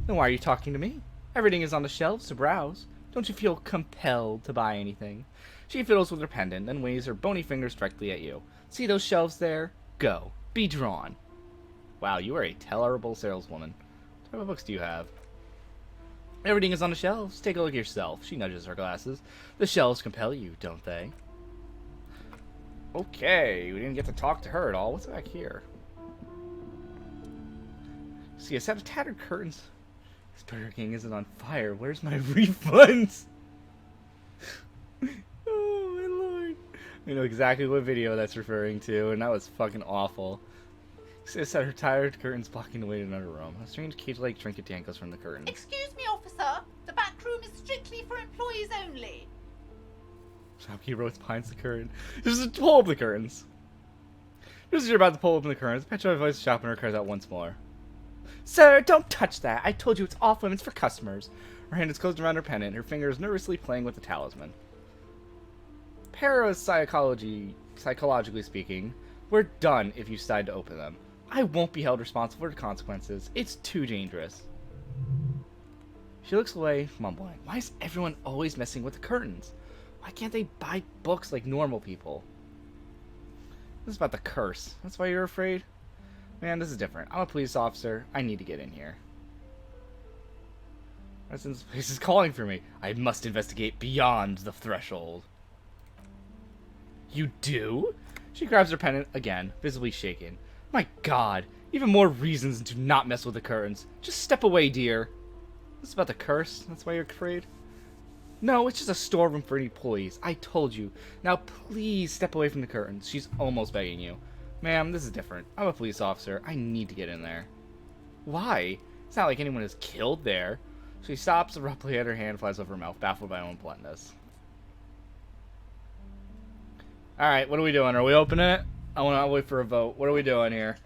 Then why are you talking to me? Everything is on the shelves to browse. Don't you feel compelled to buy anything? She fiddles with her pendant, then waves her bony fingers directly at you. See those shelves there? Go. Be drawn. Wow, you are a terrible saleswoman. What type of books do you have? Everything is on the shelves. Take a look yourself. She nudges her glasses. The shelves compel you, don't they? Okay, we didn't get to talk to her at all. What's back here? See a set of tattered curtains. This Burger King isn't on fire. Where's my refunds? Oh my lord. I know exactly what video that's referring to, and that was fucking awful. See a set of tattered curtains blocking the way to another room. A strange cage-like trinket dangles from the curtains. Excuse me, officer. The back room is strictly for employees only. Shopkeeper behind the curtain. Just pull up the curtains. Just as you're about to pull open the curtains, petrified voice of shopkeeper cries out once more. Sir, don't touch that. I told you it's off limits for customers. Her hand is closed around her pendant, her fingers nervously playing with the talisman. Parapsychologically speaking, we're done if you decide to open them. I won't be held responsible for the consequences. It's too dangerous. She looks away, mumbling. Why is everyone always messing with the curtains? Why can't they buy books like normal people? This is about the curse. That's why you're afraid? Man, this is different. I'm a police officer. I need to get in here. This place is calling for me. I must investigate beyond the threshold. You do? She grabs her pendant again, visibly shaken. My god, even more reasons to not mess with the curtains. Just step away, dear. This is about the curse? That's why you're afraid? No, it's just a storeroom for employees. I told you. Now please step away from the curtains. She's almost begging you. Ma'am, this is different. I'm a police officer. I need to get in there. Why? It's not like anyone is killed there. She stops abruptly and her hand flies over her mouth, baffled by her own bluntness. Alright, what are we doing? Are we opening it? I want to wait for a vote. What are we doing here?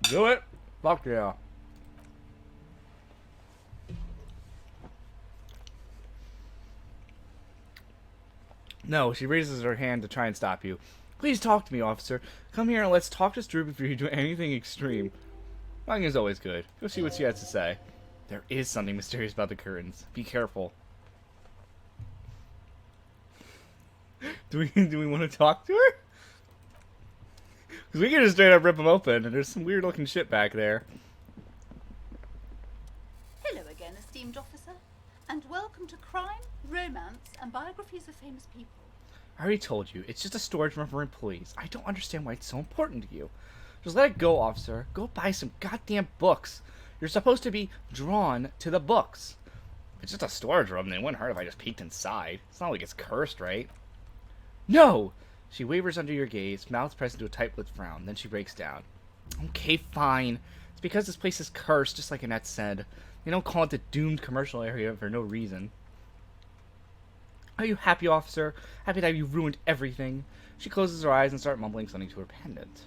Do it? Fuck yeah. No, she raises her hand to try and stop you. Please talk to me, officer. Come here and let's talk this through before you do anything extreme. Talking is always good. Go see what she has to say. There is something mysterious about the curtains. Be careful. Do we want to talk to her? Because we can just straight up rip them open, and there's some weird looking shit back there. Hello again, esteemed officer, and welcome to Crime, Romance, and Biographies of Famous People. I already told you, it's just a storage room for employees. I don't understand why it's so important to you. Just let it go, officer. Go buy some goddamn books. You're supposed to be drawn to the books. If it's just a storage room, then it wouldn't hurt if I just peeked inside. It's not like it's cursed, right? No! She wavers under your gaze, mouth pressed into a tight-lipped frown. Then she breaks down. Okay, fine. It's because this place is cursed, just like Annette said. They don't call it the doomed commercial area for no reason. Are you happy, officer? Happy that you ruined everything? She closes her eyes and starts mumbling something to her pendant.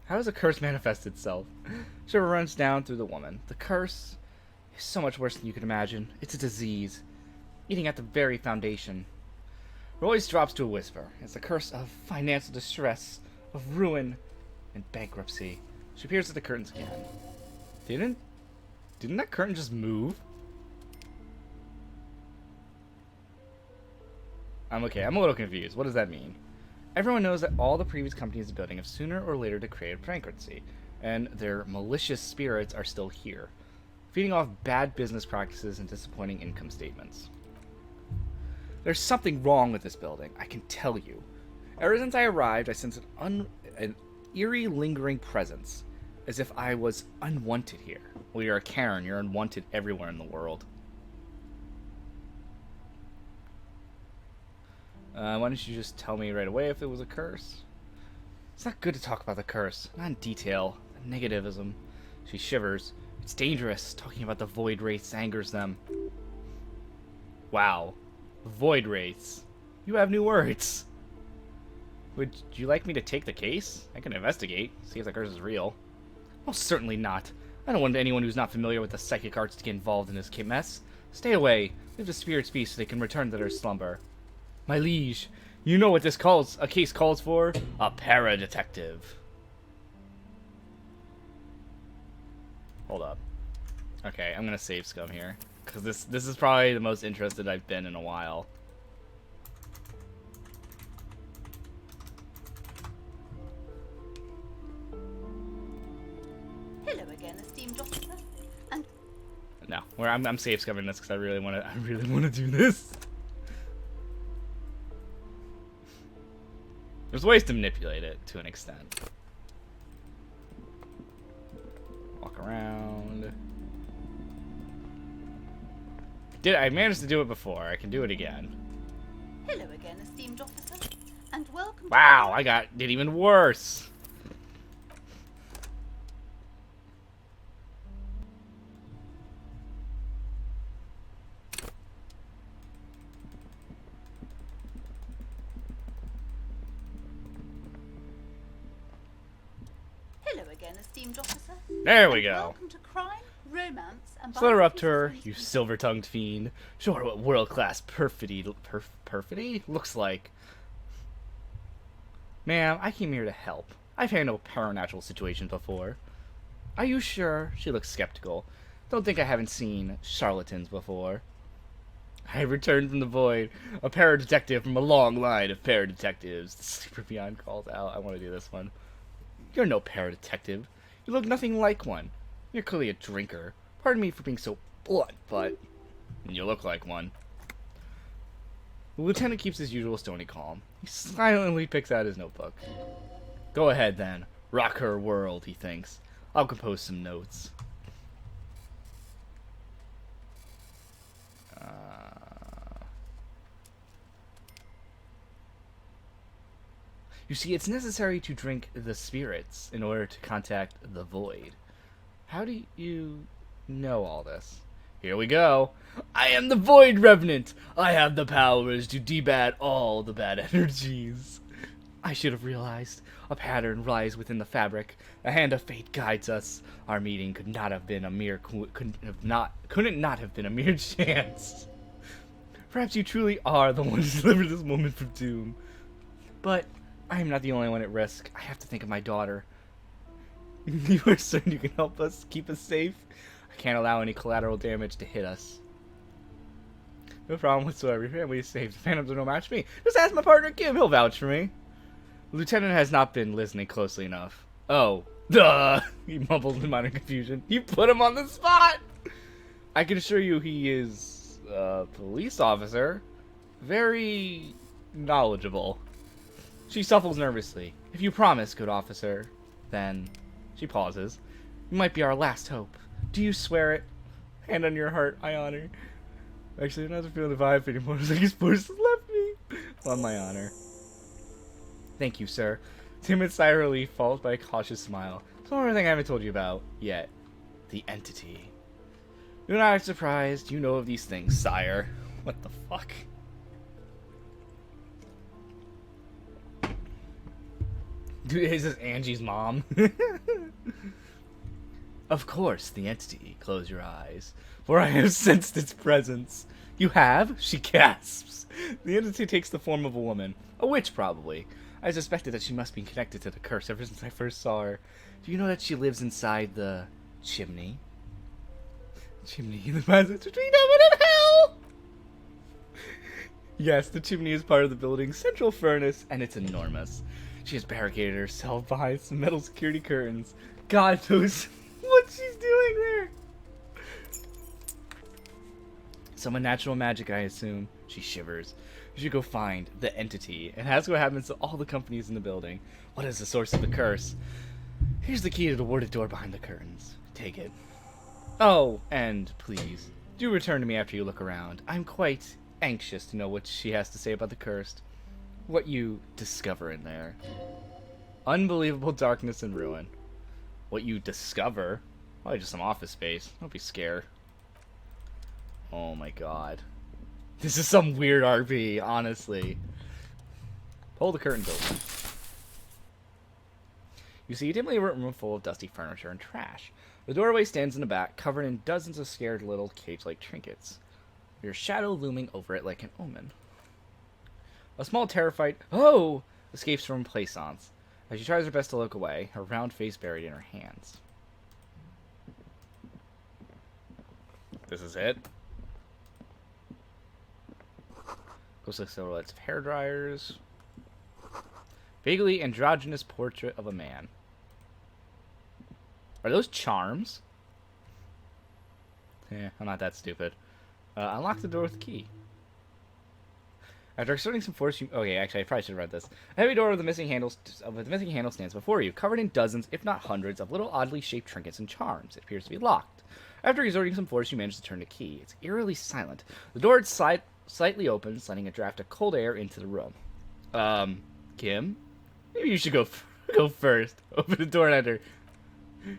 How does a curse manifest itself? Shiver runs down through the woman. The curse is so much worse than you could imagine. It's a disease, eating at the very foundation. Her voice drops to a whisper. It's the curse of financial distress, of ruin, and bankruptcy. She peers at the curtains again. Didn't that curtain just move? I'm okay. I'm a little confused. What does that mean? Everyone knows that all the previous companies in the building have sooner or later declared bankruptcy, and their malicious spirits are still here, feeding off bad business practices and disappointing income statements. There's something wrong with this building, I can tell you. Ever since I arrived, I sense an eerie, lingering presence, as if I was unwanted here. Well, you're a Karen. You're unwanted everywhere in the world. Why don't you just tell me right away if it was a curse? It's not good to talk about the curse, not in detail. The negativism. She shivers. It's dangerous. Talking about the void wraiths angers them. Wow. Void wraiths. You have new words. Would you like me to take the case? I can investigate, see if the curse is real. Most certainly not. I don't want anyone who's not familiar with the psychic arts to get involved in this mess. Stay away. Leave the spirits be so they can return to their slumber. My liege, you know what this case calls for? A para-detective. Hold up. Okay, I'm gonna save scum here. Because this is probably the most interested I've been in a while. Hello again, esteemed officer. And No, I'm safe scumming this because I really want to do this. There's ways to manipulate it to an extent. Walk around. I managed to do it before. I can do it again. hello again, esteemed officer. And welcome Wow, I did even worse. Hello again, esteemed officer. There we And go. welcome to crime, romance, and Slither up to biographies her, of famous you people. silver-tongued fiend. Show her what world-class perfidy looks like. Ma'am, I came here to help. I've handled paranatural situations before. Are you sure? She looks skeptical. Don't think I haven't seen charlatans before. I returned from the void, a para-detective from a long line of para-detectives. The sleeper beyond calls out. I want to do this one. You're no para-detective. You look nothing like one. You're clearly a drinker. Pardon me for being so blunt, but you look like one. The lieutenant keeps his usual stony calm. He silently picks out his notebook. Go ahead, then. Rock her world, he thinks. I'll compose some notes. You see, it's necessary to drink the spirits in order to contact the void. How do you know all this? Here we go. I am the Void Revenant. I have the powers to debat all the bad energies. I should have realized. A pattern lies within the fabric. A hand of fate guides us. Our meeting could not have been a mere couldn't it not have been a mere chance. Perhaps you truly are the one to deliver this moment from doom. But I am not the only one at risk. I have to think of my daughter. You are certain you can help us, keep us safe? I can't allow any collateral damage to hit us. No problem whatsoever. Your family is safe. The Phantoms are no match for me. Just ask my partner Kim. He'll vouch for me. The lieutenant has not been listening closely enough. Oh. Duh! He mumbled in minor confusion. You put him on the spot! I can assure you he is a police officer. Very knowledgeable. She shuffles nervously. If you promise, good officer, then... She pauses. You might be our last hope. Do you swear it? Hand on your heart, I honor. Actually, I'm not feeling the vibe anymore. It's like his voice has left me. On my honor. Thank you, sir. Timid sigh of relief followed by a cautious smile. There's one more thing I haven't told you about yet. The entity. You're not surprised. You know of these things, sire. What the fuck? Dude, is this Angie's mom? Of course, the entity. Close your eyes. For I have sensed its presence. You have? She gasps. The entity takes the form of a woman. A witch, probably. I suspected that she must be connected to the curse ever since I first saw her. Do you know that she lives inside the chimney? Chimney, the passage between heaven and hell! Yes, the chimney is part of the building's central furnace, and it's enormous. She has barricaded herself behind some metal security curtains. God knows what she's doing there. Some unnatural magic, I assume. She shivers. You should go find the entity and ask what happens to all the companies in the building. What is the source of the curse? Here's the key to the warded door behind the curtains. Take it. Oh, and please, do return to me after you look around. I'm quite anxious to know what she has to say about the cursed. What you discover in there. Unbelievable darkness and ruin. What you discover? Probably just some office space. Don't be scared. Oh my god. This is some weird RP, honestly. Pull the curtains open. You see a dimly lit room full of dusty furniture and trash. The doorway stands in the back, covered in dozens of scared little cage-like trinkets. Your shadow looming over it like an omen. A small, terrified "Oh!" escapes from Plaisance as she tries her best to look away, her round face buried in her hands. This is it. Ghostly silhouettes of hair dryers. Vaguely androgynous portrait of a man. Are those charms? Yeah, I'm not that stupid. Unlock the door with the key. After exerting some force, you... Okay, actually, I probably should have read this. A heavy door with the missing handle stands before you, covered in dozens, if not hundreds, of little oddly shaped trinkets and charms. It appears to be locked. After exerting some force, you manage to turn the key. It's eerily silent. The door slightly opens, letting a draft of cold air into the room. Kim? Maybe you should go first. Open the door and enter.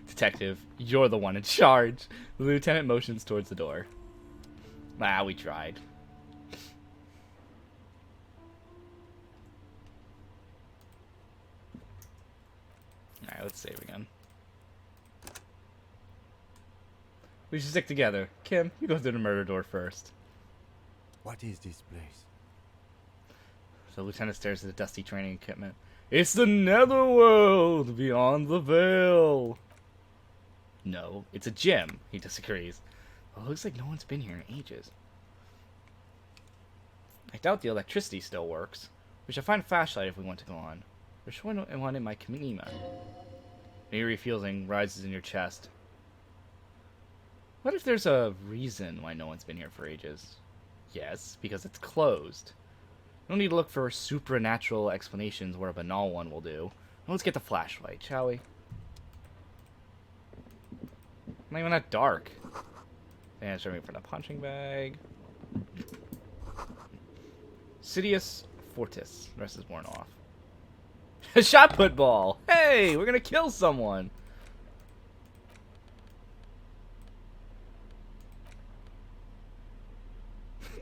Detective, you're the one in charge. The lieutenant motions towards the door. Ah, we tried. Alright, let's save again. We should stick together. Kim, you go through the murder door first. What is this place? The lieutenant stares at the dusty training equipment. It's the netherworld beyond the veil. No, it's a gym. He disagrees. Well, it looks like no one's been here in ages. I doubt the electricity still works. We should find a flashlight if we want to go on. There's one in my Kamima. An eerie feeling rises in your chest. What if there's a reason why no one's been here for ages? Yes, because it's closed. No need to look for supernatural explanations where a banal one will do. Let's get the flashlight, shall we? Not even that dark. And serving for the punching bag. Sidious Fortis. The rest is worn off. A shot put ball! Hey, we're gonna kill someone!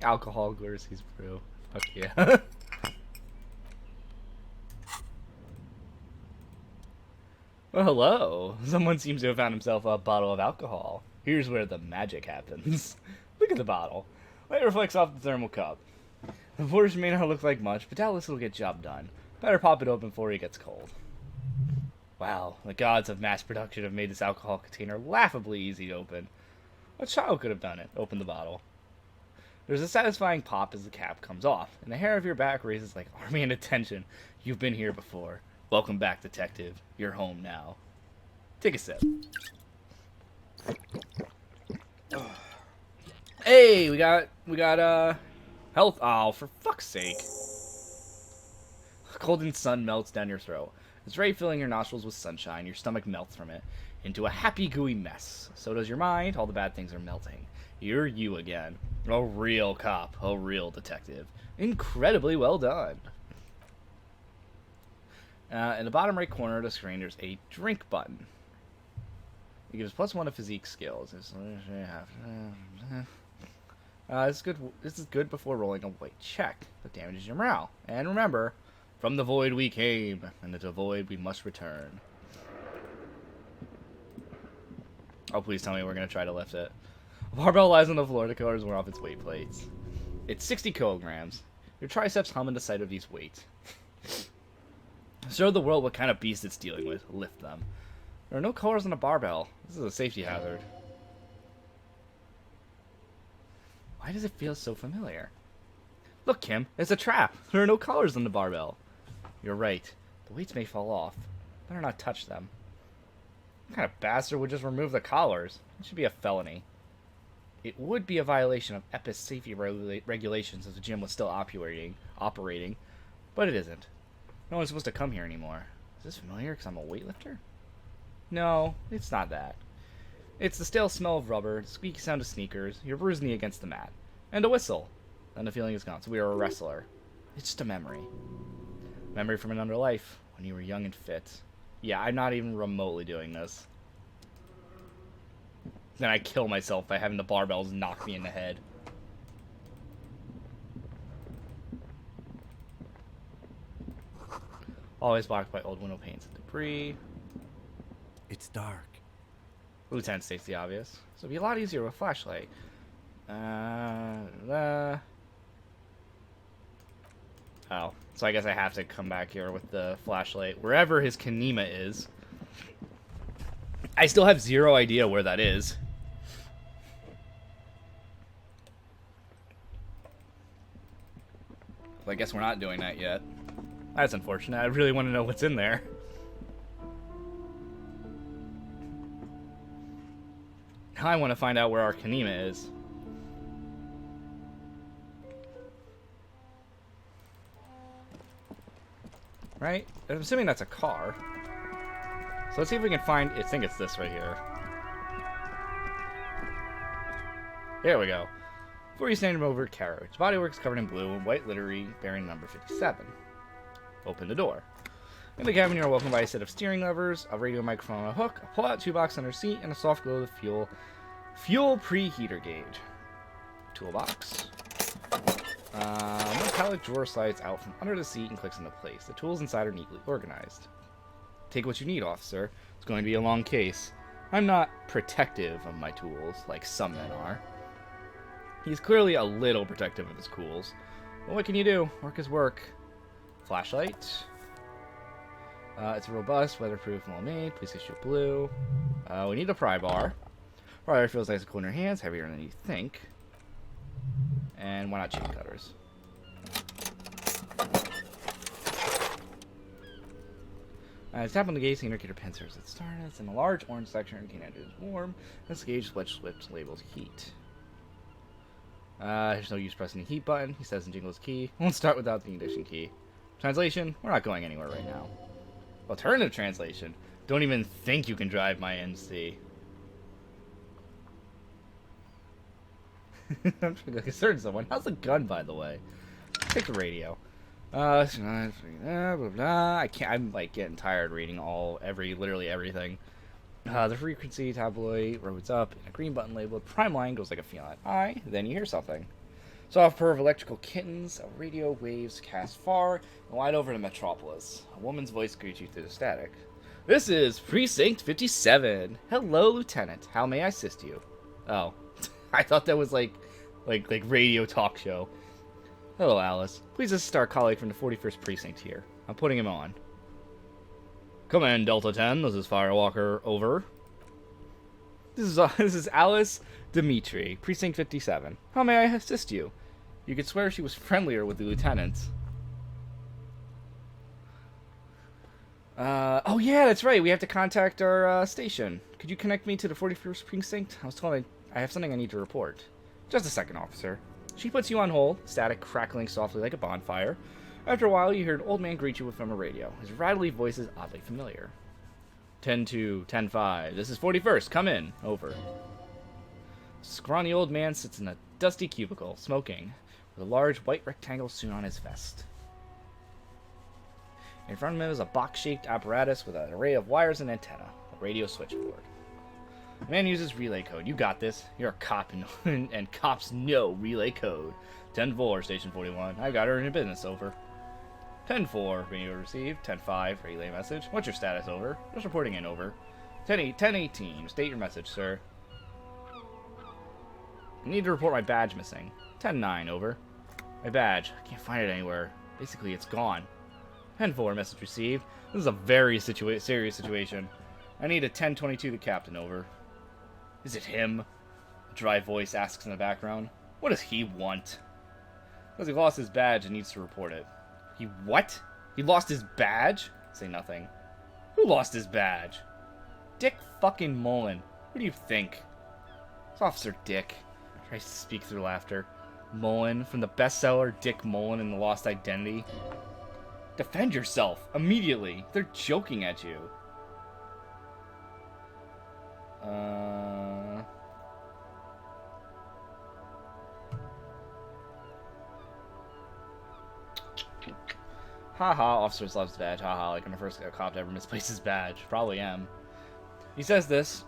Alcohol Glurcy's brew. Fuck yeah. Well, hello. Someone seems to have found himself a bottle of alcohol. Here's where the magic happens. Look at the bottle. Light reflects off the thermal cup. The portion may not look like much, but doubtless it'll get job done. Better pop it open before it gets cold. Wow, the gods of mass production have made this alcohol container laughably easy to open. A child could have done it. Open the bottle. There's a satisfying pop as the cap comes off, and the hair of your back raises like army in attention. You've been here before. Welcome back, detective. You're home now. Take a sip. Hey, we got health. Oh, for fuck's sake. A golden sun melts down your throat. It's ray filling your nostrils with sunshine. Your stomach melts from it into a happy, gooey mess. So does your mind. All the bad things are melting. You're you again. A real cop. A real detective. Incredibly well done. In the bottom right corner of the screen, there's a drink button. It gives +1 to physique skills. This is good before rolling a white check. That damages your morale. And remember, from the void we came, and to the void we must return. Oh, please tell me we're going to try to lift it. A barbell lies on the floor. The colors wear off its weight plates. It's 60 kilograms. Your triceps hum in the sight of these weights. Show the world what kind of beast it's dealing with. Lift them. There are no colors on the barbell. This is a safety hazard. Why does it feel so familiar? Look, Kim, it's a trap. There are no colors on the barbell. You're right. The weights may fall off. Better not touch them. What kind of bastard would just remove the collars? It should be a felony. It would be a violation of EPIS safety regulations if the gym was still operating, but it isn't. No one's supposed to come here anymore. Is this familiar because I'm a weightlifter? No, it's not that. It's the stale smell of rubber, the squeaky sound of sneakers, your bruised knee against the mat, and a whistle. Then the feeling is gone, so we are a wrestler. It's just a memory. Memory from another life, when you were young and fit. Yeah, I'm not even remotely doing this. Then I kill myself by having the barbells knock me in the head. Always blocked by old window panes and debris. It's dark. Lieutenant states the obvious. So it'd be a lot easier with a flashlight. Oh, so I guess I have to come back here with the flashlight. Wherever his Kanema is. I still have zero idea where that is. Well, I guess we're not doing that yet. That's unfortunate. I really want to know what's in there. Now I want to find out where our Kanema is. Right? I'm assuming that's a car. So let's see if we can find... I think it's this right here. There we go. Before you stand him over carriage. Bodywork's covered in blue and white livery bearing number 57. Open the door. In the cabin, you are welcomed by a set of steering levers, a radio microphone on a hook, a pull-out toolbox under seat, and a soft glow of fuel preheater gauge. Toolbox. One metallic drawer slides out from under the seat and clicks into place. The tools inside are neatly organized. Take what you need, officer. It's going to be a long case. I'm not protective of my tools, like some men are. He's clearly a little protective of his tools. But what can you do? Work is work. Flashlight. It's robust, weatherproof, and well-made. Please issue blue. We need a pry bar. Pry bar feels nice and cool in your hands, heavier than you think. And why not chain cutters? Tap on the gauge to indicate your pen serves at start. It's in a large orange section indicating it is warm. This gauge switch labels heat. There's no use pressing the heat button. He says in Jingle's key. Won't start without the ignition key. Translation, we're not going anywhere right now. Alternative translation, don't even think you can drive my NC. I'm trying to concern someone. How's the gun, by the way? Take the radio. Blah, blah, blah. I can't. I'm like getting tired reading literally everything. The frequency tabloid roads up, and a green button labeled prime line goes like a feline eye. Then you hear something. Soft purr of electrical kittens, a radio waves cast far, and wide over to Metropolis. A woman's voice greets you through the static. This is Precinct 57. Hello, Lieutenant. How may I assist you? Oh, I thought that was like radio talk show. Hello, Alice. Please assist our colleague from the 41st Precinct here. I'm putting him on. Come in, Delta 10. This is Firewalker. Over. This is Alice Dimitri, Precinct 57. How may I assist you? You could swear she was friendlier with the lieutenants. Oh yeah, that's right. We have to contact our station. Could you connect me to the 41st Precinct? I was told I have something I need to report. Just a second, officer. She puts you on hold, static crackling softly like a bonfire. After a while, you hear an old man greet you from a radio. His rattly voice is oddly familiar. 10-2, 10-5. This is 41st. Come in. Over. A scrawny old man sits in a dusty cubicle, smoking, with a large white rectangle sewn on his vest. In front of him is a box-shaped apparatus with an array of wires and antenna, a radio switchboard. The man uses relay code. You got this. You're a cop, and cops know relay code. 10-4, Station 41. I've got her in your business. Over. 10-4, radio received. 10-5, relay message. What's your status? Over. Just reporting in. Over. 10-18, state your message, sir. I need to report my badge missing. 10-9, over. My badge. I can't find it anywhere. Basically, it's gone. 10-4, message received. This is a very serious situation. I need a 10-22 the captain. Over. Is it him? A dry voice asks in the background. What does he want? Because he lost his badge and needs to report it. He what? He lost his badge? Say nothing. Who lost his badge? Dick fucking Mullen. What do you think? It's Officer Dick. Tries to speak through laughter. Mullen, from the bestseller Dick Mullen and the Lost Identity. Defend yourself, immediately. They're joking at you. Haha, officers loves badge. Haha, like I'm the first cop to ever misplace his badge. Probably am. He says this.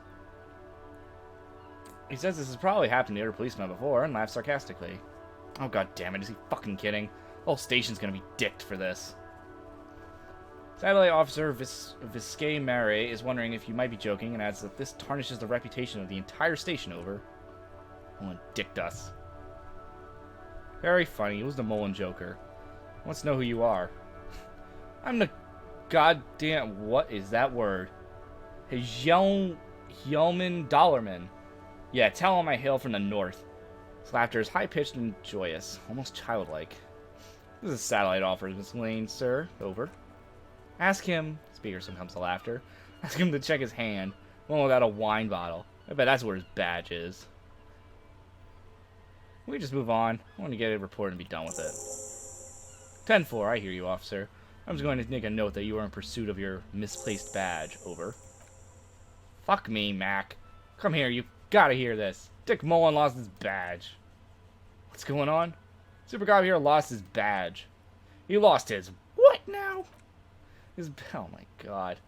He says this has probably happened to other policemen before and laughs sarcastically. Oh god damn it, is he fucking kidding? The whole station's gonna be dicked for this. Satellite Officer Viscay Mare is wondering if you might be joking and adds that this tarnishes the reputation of the entire station over. Mullen dicked us. Very funny. It was the Mullen Joker. Wants to know who you are. I'm the goddamn... What is that word? Yeoman Dollarman. Yeah, tell him I hail from the north. His laughter is high-pitched and joyous. Almost childlike. This is Satellite Officer, Miss Lane, sir. Over. Ask him... Speakerson comes to laughter. Ask him to check his hand. One without a wine bottle. I bet that's where his badge is. We just move on. I want to get a report and be done with it. 10-4, I hear you, officer. I'm just going to make a note that you are in pursuit of your misplaced badge. Over. Fuck me, Mac. Come here, you gotta hear this. Dick Mullen lost his badge. What's going on? Super Cop here lost his badge. He lost his... What now? His... Oh my god.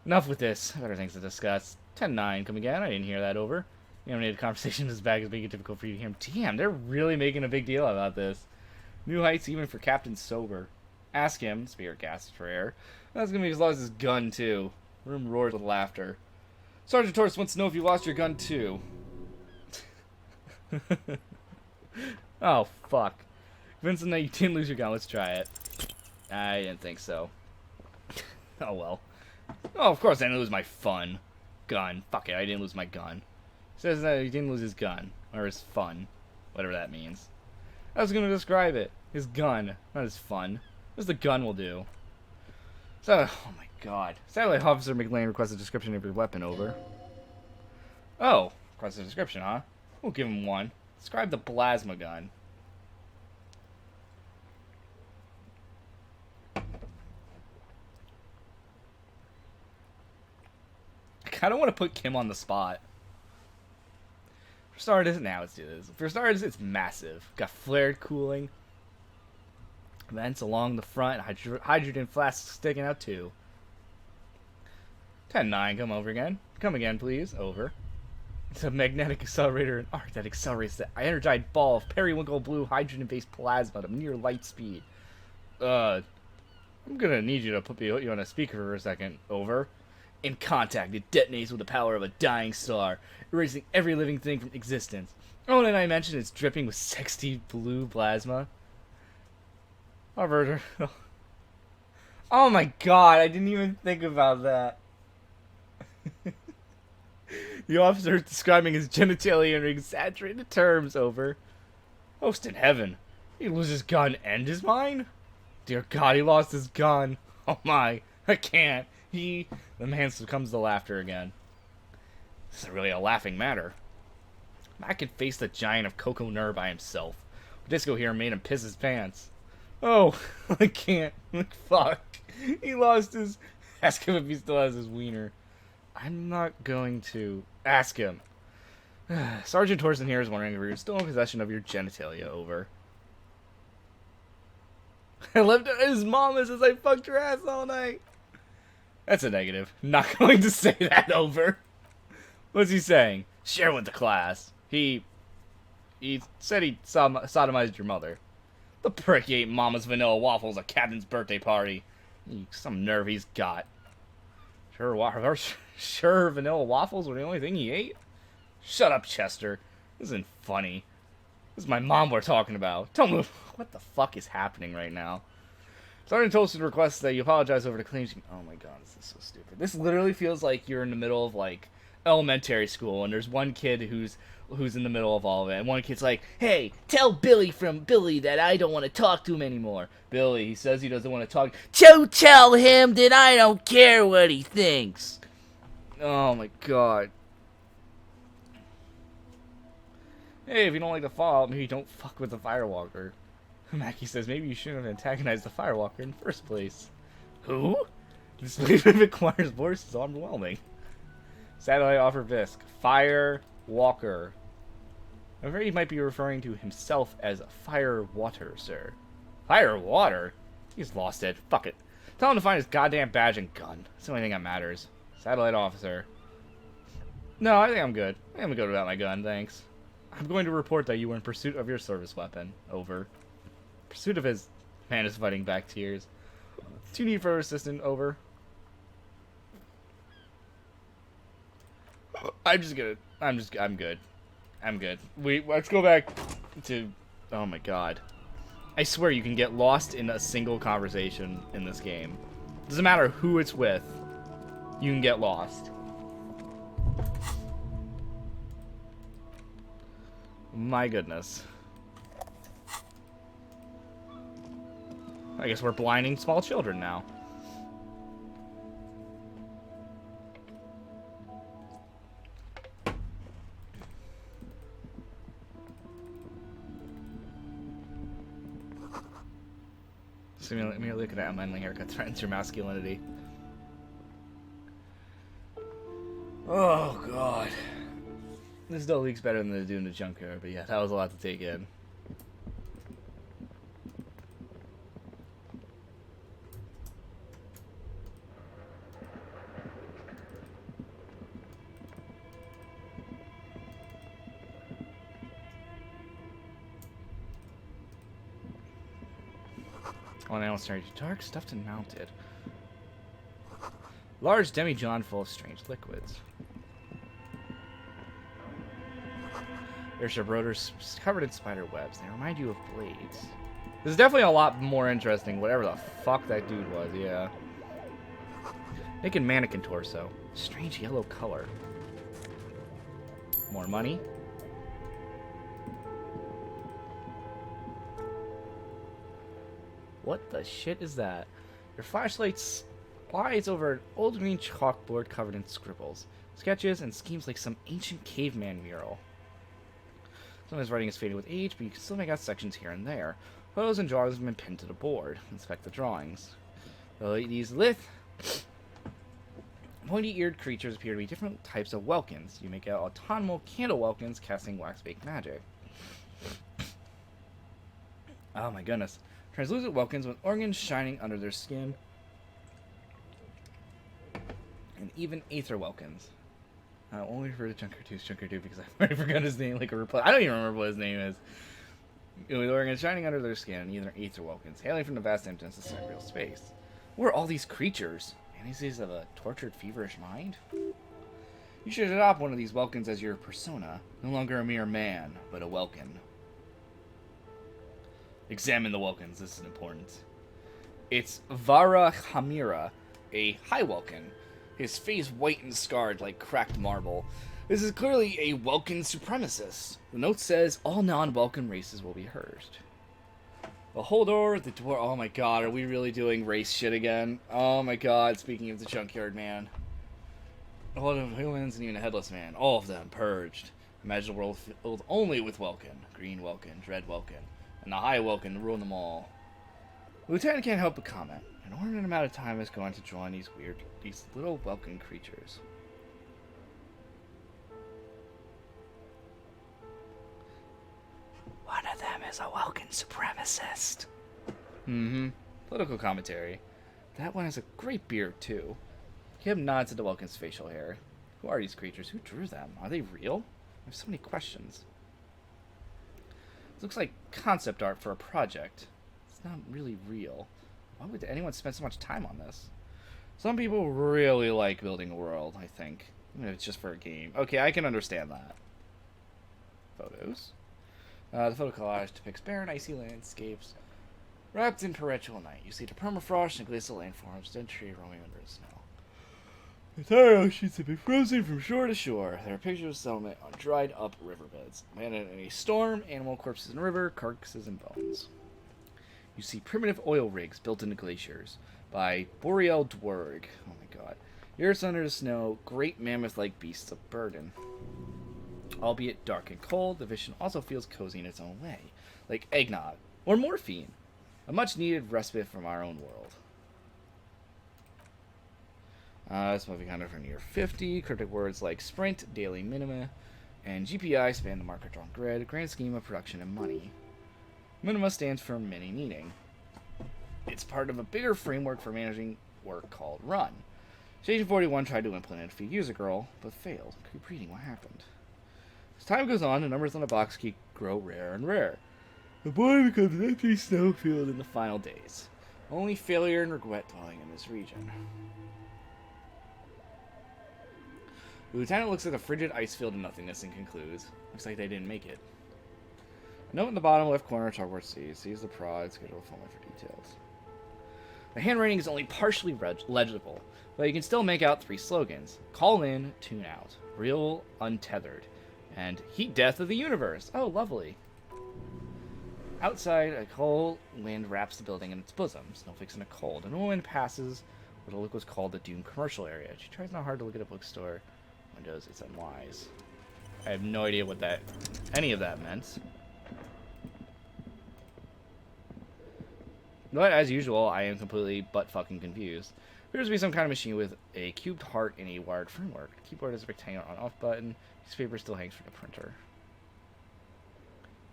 Enough with this. Better things to discuss. 10-9, come again. I didn't hear that. Over. The animated conversation in his bag is making it difficult for you to hear him. Damn, they're really making a big deal about this. New heights even for Captain Sober. Ask him, Spear gasps for air. That's gonna be he's lost his gun too. Room roars with laughter. Sergeant Torres wants to know if you lost your gun too. Oh fuck. Vincent, that you didn't lose your gun. Let's try it. I didn't think so. Oh well. Oh, of course I didn't lose my fun gun. Fuck it, I didn't lose my gun. Says that he didn't lose his gun. Or his fun. Whatever that means. I was going to describe it. His gun. Not his fun. Just the gun will do. So, oh my god. Satellite Officer McLean requests a description of your weapon. Over. Oh. Requests a description, huh? We'll give him one. Describe the plasma gun. I kind of want to put Kim on the spot. For starters, now let's do this. For starters, it's massive. Got flared cooling. Vents along the front. Hydrogen flasks sticking out too. 10-9, come over again. Come again, please. Over. It's a magnetic accelerator and arc that accelerates the energized ball of periwinkle blue hydrogen-based plasma at near light speed. I'm gonna need you to put you on a speaker for a second. Over. In contact, it detonates with the power of a dying star, erasing every living thing from existence. Oh, and I mentioned it's dripping with sexy blue plasma. Oh my god, I didn't even think about that. The officer is describing his genitalia in exaggerated terms. Over. Host in heaven. He loses his gun and his mind? Dear god, he lost his gun. Oh my, I can't. The man succumbs to laughter again. This is really a laughing matter. Mac can face the giant of Coco Nur by himself. Disco here made him piss his pants. Oh, I can't. Fuck. He lost his... Ask him if he still has his wiener. I'm not going to... Ask him. Sergeant Torsen here is wondering if you're still in possession of your genitalia. Over. I left it at his mama since I fucked her ass all night. That's a negative. Not going to say that. Over. What's he saying? Share with the class. He said he sodomized your mother. The prick ate Mama's vanilla waffles at Captain's birthday party. Some nerve he's got. Sure, vanilla waffles were the only thing he ate? Shut up, Chester. This isn't funny. This is my mom we're talking about. Tell me what the fuck is happening right now. Sergeant Tolson requests that you apologize over the claims. Oh my god, this is so stupid. This literally feels like you're in the middle of like elementary school, and there's one kid who's in the middle of all of it, and one kid's like, "Hey, tell Billy that I don't want to talk to him anymore." Billy, he says he doesn't want to talk. So tell him that I don't care what he thinks. Oh my god. Hey, if you don't like the Fallout, maybe don't fuck with the Firewalker. Mackie says maybe you shouldn't have antagonized the Firewalker in the first place. Who? This requires voice is overwhelming. Satellite offer Visk. Firewalker. I'm afraid he might be referring to himself as Firewater, sir. Firewater? He's lost it. Fuck it. Tell him to find his goddamn badge and gun. That's the only thing that matters. Satellite officer. No, I think I'm good. I think I'm good without my gun, thanks. I'm going to report that you were in pursuit of your service weapon. Over. Pursuit of his man is fighting back tears. Do you need further assistance? Over. I'm good. I'm good. Let's go back to, oh my god. I swear you can get lost in a single conversation in this game. Doesn't matter who it's with. You can get lost. My goodness. I guess we're blinding small children now. So me look at that unmanly haircut threatens your masculinity. Oh god. This still leaks better than the dude in the junkyard, but yeah, that was a lot to take in. Oh, now it's starting to dark, stuffed and mounted. Large demijohn full of strange liquids. There's your rotors covered in spider webs. They remind you of blades. This is definitely a lot more interesting, whatever the fuck that dude was, yeah. Naked mannequin torso. Strange yellow color. More money. What the shit is that? Your flashlight slides over an old green chalkboard covered in scribbles, sketches, and schemes like some ancient caveman mural. Some of his writing is fading with age, but you can still make out sections here and there. Photos and drawings have been pinned to the board. Inspect the drawings. These lithe, pointy-eared creatures appear to be different types of Welkins. You make out autumnal candle Welkins casting wax-baked magic. Oh my goodness. Translucent Welkins with organs shining under their skin. And even Aether Welkins. I only refer to Junker 2 because I've already forgotten his name like a reply. I don't even remember what his name is. With organs shining under their skin, and either Aether Welkins, hailing from the vast emptiness of surreal space. Who are all these creatures? Fantasies of a tortured, feverish mind? You should adopt one of these Welkins as your persona. No longer a mere man, but a Welkin. Examine the Welkins, this is important. It's Vara Hamira, a high Welkin. His face white and scarred like cracked marble. This is clearly a Welkin supremacist. The note says all non-Welkin races will be hers. The Holdor, the Dwarf. Oh my god, are we really doing race shit again? Oh my god, speaking of the Junkyard Man. All of humans and even a headless man. All of them purged. Imagine a world filled only with Welkin. Green Welkin, Dread Welkin, and the High Welkin to rule them all. The Lieutenant can't help but comment. An inordinate amount of time has gone to draw in these little Welkin creatures. One of them is a Welkin supremacist. Mm-hmm. Political commentary. That one has a great beard, too. Kim nods at the Welkin's facial hair. Who are these creatures? Who drew them? Are they real? I have so many questions. It looks like concept art for a project. It's not really real. Why would anyone spend so much time on this? Some people really like building a world, I think. Even if it's just for a game. Okay, I can understand that. Photos. The photo collage depicts barren, icy landscapes wrapped in perpetual night. You see the permafrost and glacial landforms, dead tree roaming under the snow. The entire oceans have been frozen from shore to shore. There are pictures of settlement on dried up riverbeds. Abandoned in a storm, animal corpses in the river, carcasses and bones. You see primitive oil rigs built into glaciers by Boreal Dwerg. Oh my god. Years under the snow, great mammoth-like beasts of burden. Albeit dark and cold, the vision also feels cozy in its own way, like eggnog or morphine, a much-needed respite from our own world. This movie counted for near 50. Cryptic words like sprint, daily minima, and GPI span the marker-drawn grid, grand scheme of production and money. Minima stands for mini meaning. It's part of a bigger framework for managing work called Run. Station 41 tried to implant a few years ago, but failed. Keep reading what happened. As time goes on, the numbers on the box keep grow rarer and rarer. The boy becomes an empty snowfield in the final days. Only failure and regret dwelling in this region. The lieutenant looks at the frigid ice field of nothingness and concludes, looks like they didn't make it. A note in the bottom left corner of Chalkboard C. Sees the prod, schedule phone for details. The handwriting is only partially legible, but you can still make out 3 slogans. Call in, tune out. Real untethered. And heat death of the universe. Oh, lovely. Outside, a cold wind wraps the building in its bosom. Snow fixing a cold. And a woman passes what a look was called the Doom commercial area. She tries not hard to look at a bookstore. Windows, it's unwise. I have no idea what any of that meant. But as usual, I am completely butt-fucking confused. Appears to be some kind of machine with a cubed heart and a wired framework. The keyboard has a rectangular on-off button. Newspaper still hangs from the printer.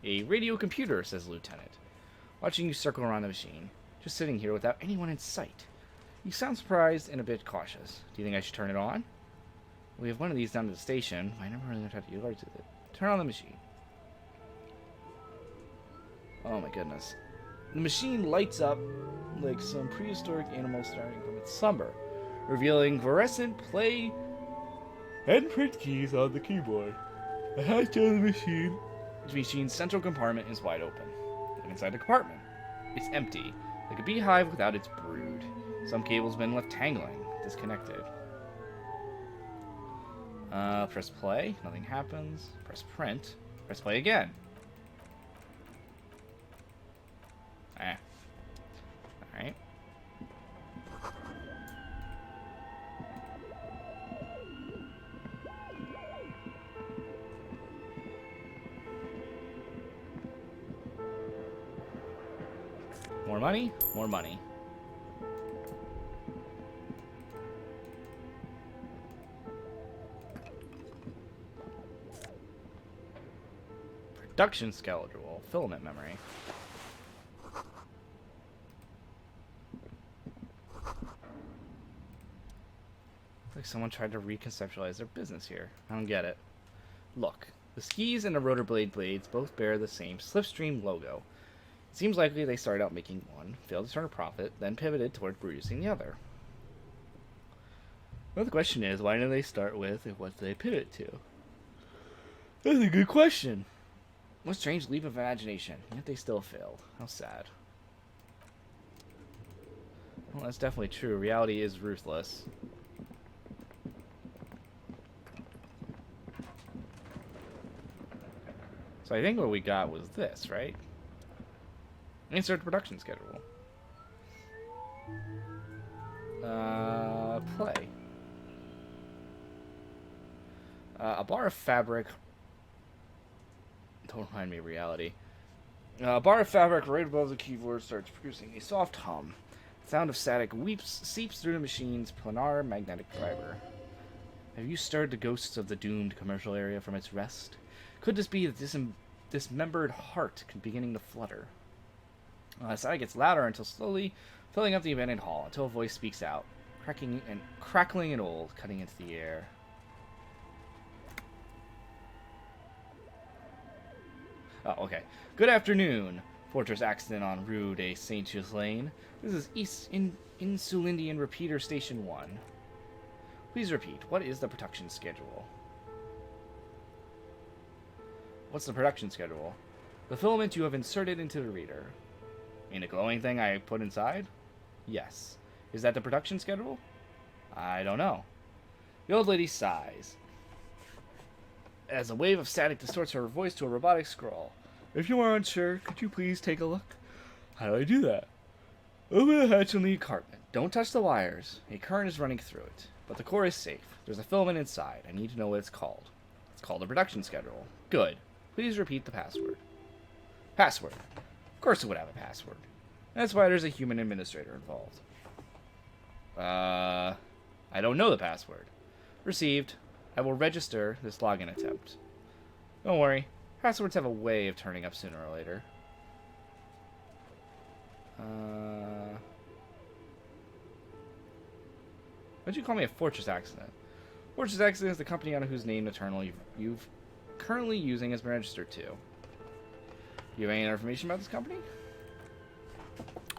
A radio computer, says the lieutenant. Watching you circle around the machine. Just sitting here without anyone in sight. You sound surprised and a bit cautious. Do you think I should turn it on? We have one of these down at the station. I never really learned how to utilize it. Turn on the machine. Oh my goodness. The machine lights up like some prehistoric animal starting from its slumber, revealing fluorescent play and print keys on the keyboard. The hatch of the machine's central compartment is wide open. Look inside the compartment. It's empty, like a beehive without its brood. Some cable's been left tangling, disconnected. Press play, nothing happens. Press print, press play again. Alright. More money, more money. Production schedule, filament memory. Like someone tried to reconceptualize their business here. I don't get it. Look, the skis and the rotor blades both bear the same Slipstream logo. It seems likely they started out making one, failed to turn a profit, then pivoted toward producing the other. Well, the question is, why didn't they start with and what did they pivot to? That's a good question. What a strange leap of imagination, yet they still failed. How sad. Well, that's definitely true. Reality is ruthless. So I think what we got was this, right? Insert production schedule. Play. A bar of fabric. Don't remind me of reality. A bar of fabric right above the keyboard starts producing a soft hum. The sound of static seeps through the machine's planar magnetic driver. Have you stirred the ghosts of the doomed commercial area from its rest? Could this be the dismembered heart beginning to flutter? The sound gets louder until slowly filling up the abandoned hall, until a voice speaks out, crackling and old, cutting into the air. Oh, okay. Good afternoon, Fortress Accident on Rue de Saint-Ghislain. This is East Insulindian Repeater Station 1. Please repeat, what is the production schedule? What's the production schedule? The filament you have inserted into the reader. In the glowing thing I put inside? Yes. Is that the production schedule? I don't know. The old lady sighs, as a wave of static distorts her voice to a robotic scroll. If you are unsure, could you please take a look? How do I do that? Open the hatch on the compartment. Don't touch the wires. A current is running through it, but the core is safe. There's a filament inside. I need to know what it's called. It's called a production schedule. Good. Please repeat the password. Password. Of course it would have a password. That's why there's a human administrator involved. I don't know the password. Received. I will register this login attempt. Don't worry. Passwords have a way of turning up sooner or later. Why'd you call me a Fortress Accident? Fortress Accident is the company under whose name Eternal you've currently using as registered to. Do you have any other information about this company?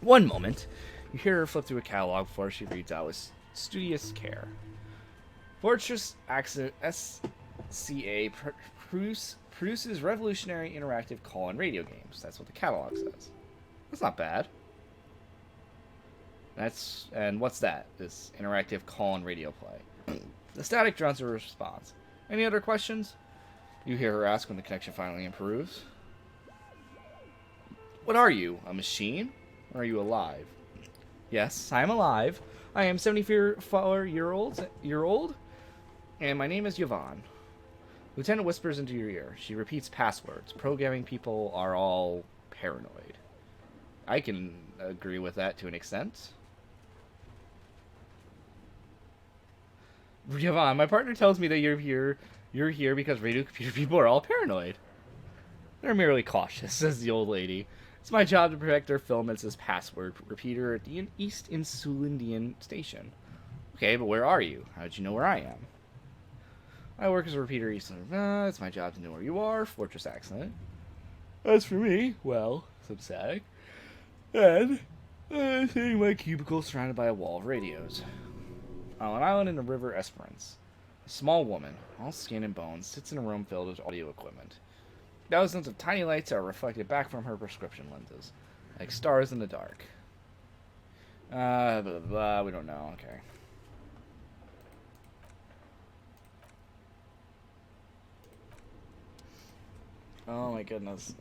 One moment. You hear her flip through a catalog before she reads out with studious care. Fortress Accident SCA produces revolutionary interactive call and radio games. That's what the catalog says. That's not bad. And what's that? This interactive call and radio play. The static drones her response. Any other questions? You hear her ask when the connection finally improves. What are you? A machine? Or are you alive? Yes, I am alive. I am 74-year-old, and my name is Yvonne. Lieutenant whispers into your ear. She repeats passwords. Programming people are all paranoid. I can agree with that to an extent. Yvonne, my partner tells me that you're here because radio computer people are all paranoid. They're merely cautious, says the old lady. It's my job to protect their filaments as password repeater at the East Insulindian station. Okay, but where are you? How did you know where I am? I work as a repeater East. It's my job to know where you are. Fortress Accident. As for me, well, substatic. And I'm sitting in my cubicle surrounded by a wall of radios. On an island in the river Esperance, a small woman, all skin and bones, sits in a room filled with audio equipment. Thousands of tiny lights are reflected back from her prescription lenses, like stars in the dark. Blah, blah, blah, we don't know, okay. Oh my goodness.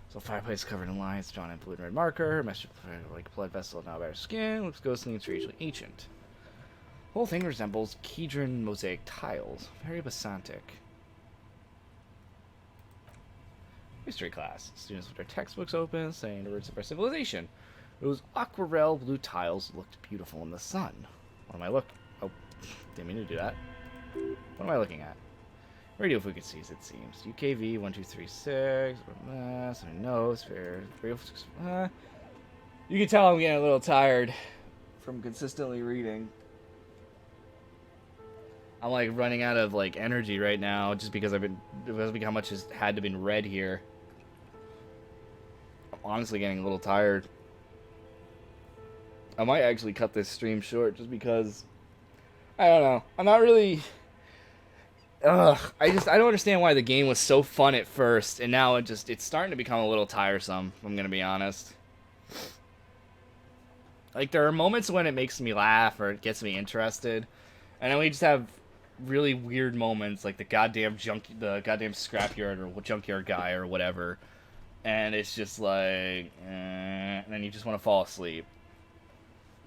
So fireplace covered in lights, drawn in blue and red marker, mesh like blood vessel now bare skin, looks ghostly and strangely ancient. The whole thing resembles Kedron mosaic tiles. Very basantic. History class. Students with their textbooks open, saying the roots of our civilization. Those aquarelle blue tiles looked beautiful in the sun. What am I looking? Oh, didn't mean to do that. What am I looking at? Radio frequencies, it seems. UKV 1236. Something knows. You can tell I'm getting a little tired from consistently reading. I'm like running out of like energy right now just because how much has had to been read here. I'm honestly getting a little tired. I might actually cut this stream short just because I don't know. I'm not really I don't understand why the game was so fun at first and now it's starting to become a little tiresome, if I'm going to be honest. Like there are moments when it makes me laugh or it gets me interested. And then we just have really weird moments like the goddamn scrapyard or junkyard guy or whatever, and it's just like and then you just want to fall asleep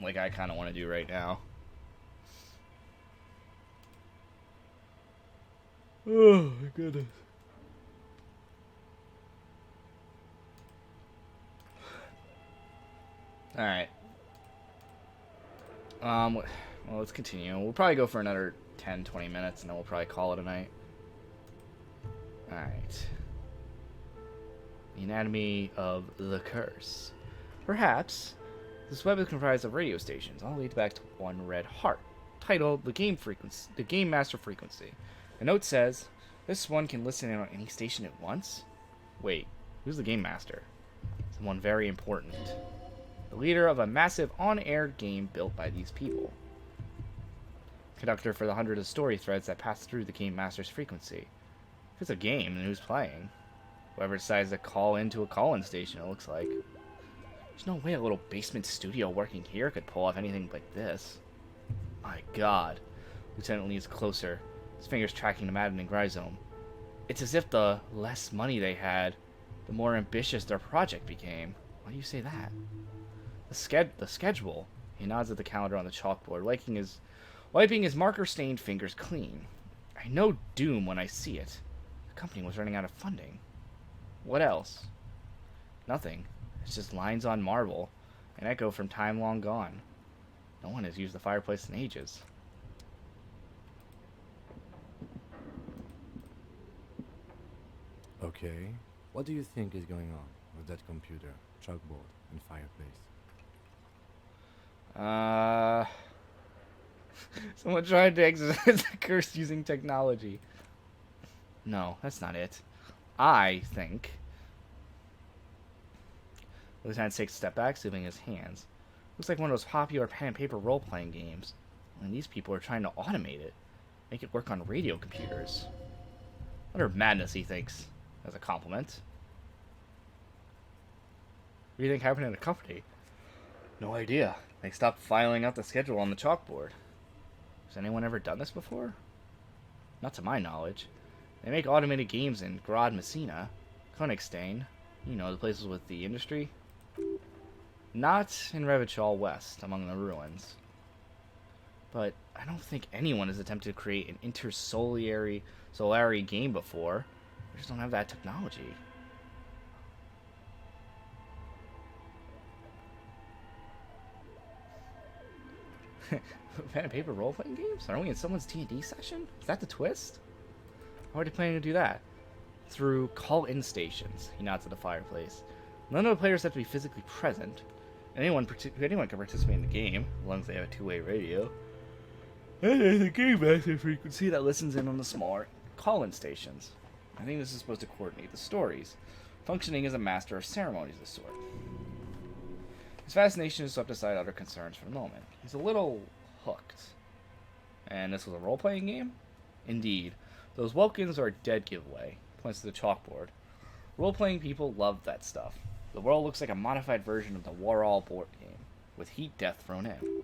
like I kind of want to do right now. Oh my goodness. All right. Well, let's continue. We'll probably go for another 10-20 minutes and then we'll probably call it a night. Alright. The anatomy of the curse. Perhaps this web is comprised of radio stations, all lead back to one red heart, titled the Game Master Frequency. The note says, this one can listen in on any station at once? Wait, who's the Game Master? Someone very important. The leader of a massive on-air game built by these people. Conductor for the hundreds of story threads that pass through the Game Master's frequency. If it's a game, then who's playing? Whoever decides to call into a call-in station, it looks like. There's no way a little basement studio working here could pull off anything like this. My god. Lieutenant leans closer, his fingers tracking the maddening rhizome. It's as if the less money they had, the more ambitious their project became. Why do you say that? The schedule. He nods at the calendar on the chalkboard, wiping his marker-stained fingers clean. I know doom when I see it. The company was running out of funding. What else? Nothing. It's just lines on marble, an echo from time long gone. No one has used the fireplace in ages. Okay. What do you think is going on with that computer, chalkboard, and fireplace? Someone tried to exercise the curse using technology. No, that's not it. I think. The lieutenant takes a step back, sleeping his hands. Looks like one of those popular pen and paper role-playing games. And these people are trying to automate it. Make it work on radio computers. Utter madness, he thinks, as a compliment. What do you think happened in the company? No idea. They stopped filing out the schedule on the chalkboard. Has anyone ever done this before? Not to my knowledge. They make automated games in Grad Messina, Königstein, you know, the places with the industry. Not in Revachol West, among the ruins. But I don't think anyone has attempted to create an intersolary game before. We just don't have that technology. Pen and paper role-playing games? Are we in someone's D&D session? Is that the twist? How are they planning to do that? Through call-in stations. He nods at the fireplace. None of the players have to be physically present. Anyone can participate in the game, as long as they have a two-way radio. And there's a game master frequency that listens in on the smaller call-in stations. I think this is supposed to coordinate the stories, functioning as a master of ceremonies of the sort. His fascination is swept aside other concerns for the moment. He's a little hooked. And this was a role-playing game? Indeed. Those Welkins are a dead giveaway. Points to the chalkboard. Role-playing people love that stuff. The world looks like a modified version of the Warall board game, with heat death thrown in.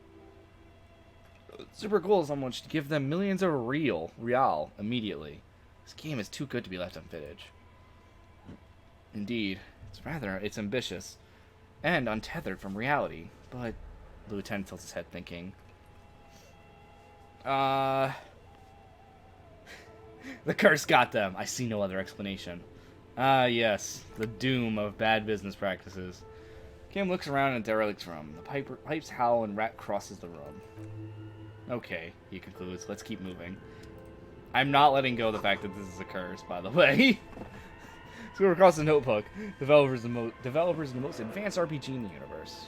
Super cool someone should give them millions of real immediately. This game is too good to be left unfinished. Indeed, it's ambitious and untethered from reality, but the lieutenant tilts his head thinking, the curse got them. I see no other explanation. Yes, the doom of bad business practices. Kim looks around in a derelict room. The pipes howl and Rat crosses the room. Okay, he concludes. Let's keep moving. I'm not letting go of the fact that this is a curse, by the way. So we're across the notebook. Developers in the most advanced RPG in the universe.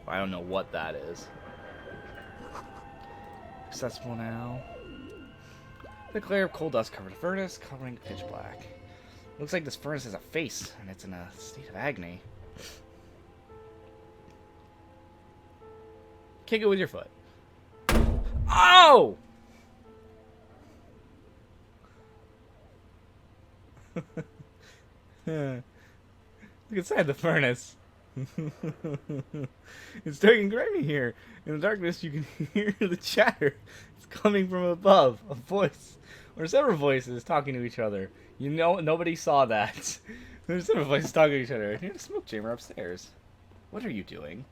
I don't know what that is. Accessible now. The glare of coal dust covered the furnace, covering pitch black. Looks like this furnace has a face, and it's in a state of agony. Kick it with your foot. Oh! Look inside the furnace. It's dark and grimy here. In the darkness, you can hear the chatter. It's coming from above. A voice, or several voices, talking to each other. You know, nobody saw that. There's several voices talking to each other. You're in a smoke chamber upstairs. What are you doing?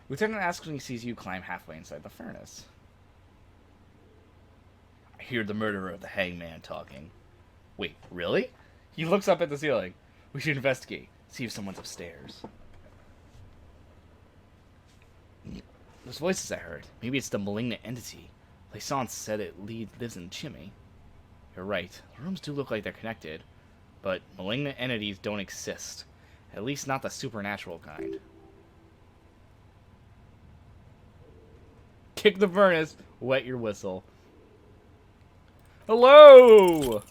Lieutenant asks when he sees you climb halfway inside the furnace. I hear the murderer of the hangman talking. Wait, really? He looks up at the ceiling. We should investigate. See if someone's upstairs. Those voices I heard. Maybe it's the malignant entity. Plaisance said it lives in Chimney. You're right. The rooms do look like they're connected. But malignant entities don't exist. At least not the supernatural kind. Kick the furnace. Wet your whistle. Hello!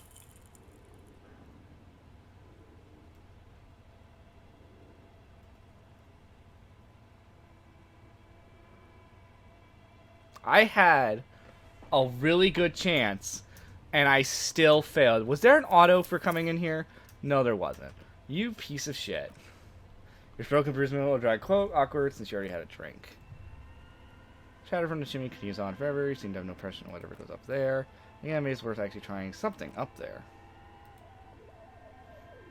I had a really good chance, and I still failed. Was there an auto for coming in here? No, there wasn't. You piece of shit. Your stroke improvement will drive awkward since you already had a drink. Chatter from the chimney continues on forever. You seem to have no pressure on whatever goes up there. Yeah, maybe it's worth actually trying something up there.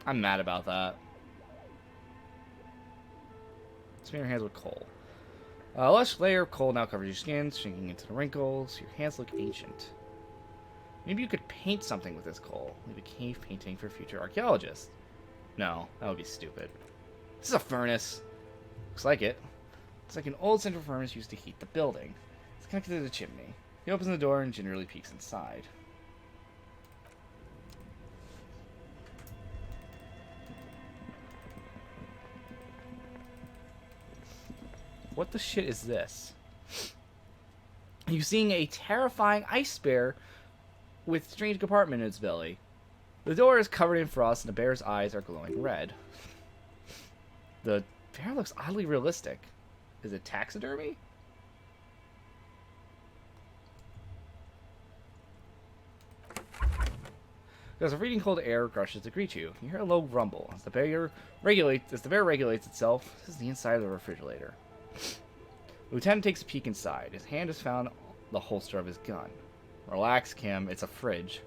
I'm mad about that. Smear your hands with coal. A lush layer of coal now covers your skin, sinking into the wrinkles. Your hands look ancient. Maybe you could paint something with this coal. Leave a cave painting for future archaeologists. No, that would be stupid. This is a furnace. Looks like it. It's like an old central furnace used to heat the building. connected to the chimney. He opens the door and gingerly peeks inside. What the shit is this? You're seeing a terrifying ice bear with strange compartment in its belly. The door is covered in frost and the bear's eyes are glowing red. The bear looks oddly realistic. Is it taxidermy? There's a freezing cold air rushes to greet you. You hear a low rumble as the bear regulates itself. This is the inside of the refrigerator. The lieutenant takes a peek inside. His hand has found the holster of his gun. Relax, Kim. It's a fridge.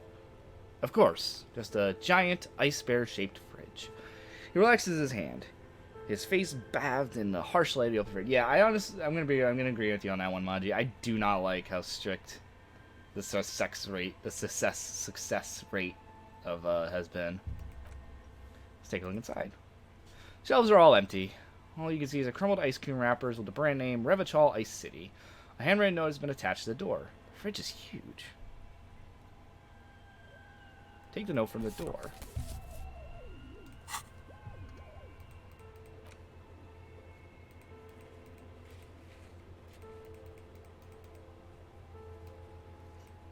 Of course, just a giant ice bear-shaped fridge. He relaxes his hand. His face bathed in the harsh light of the open fridge. Yeah, I'm gonna agree with you on that one, Maji. I do not like how strict the success rate of has been. Let's take a look inside. Shelves are all empty. All you can see is a crumbled ice cream wrappers with the brand name Revachol Ice City. A handwritten note has been attached to the door. The fridge is huge. Take the note from the door.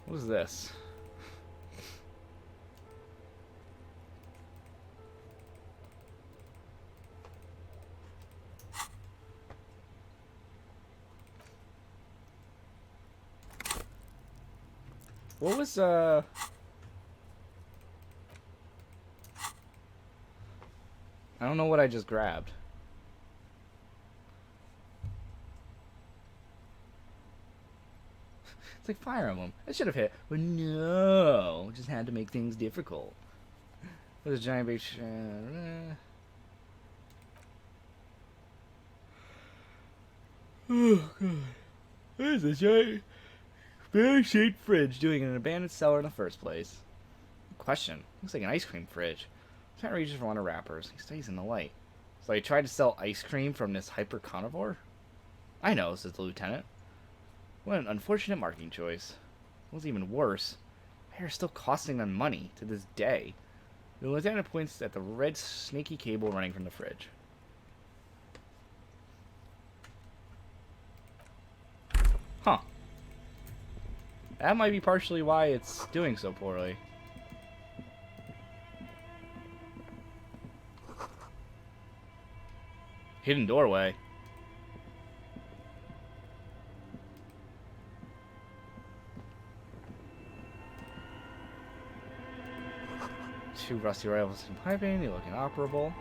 What is this? What was, I don't know what I just grabbed. It's like Fire Emblem. I should have hit, but no, just had to make things difficult. There's a giant big oh god. There's a giant bear-shaped fridge doing in an abandoned cellar in the first place. Question. Looks like an ice cream fridge. Lieutenant reaches for one of the wrappers. He stays in the light. So he tried to sell ice cream from this hyper carnivore? I know, says the lieutenant. What an unfortunate marketing choice. What's even worse, bear is still costing them money to this day. The lieutenant points at the red snaky cable running from the fridge. Huh. That might be partially why it's doing so poorly. Hidden doorway. Two rusty rifles and piping, they look inoperable.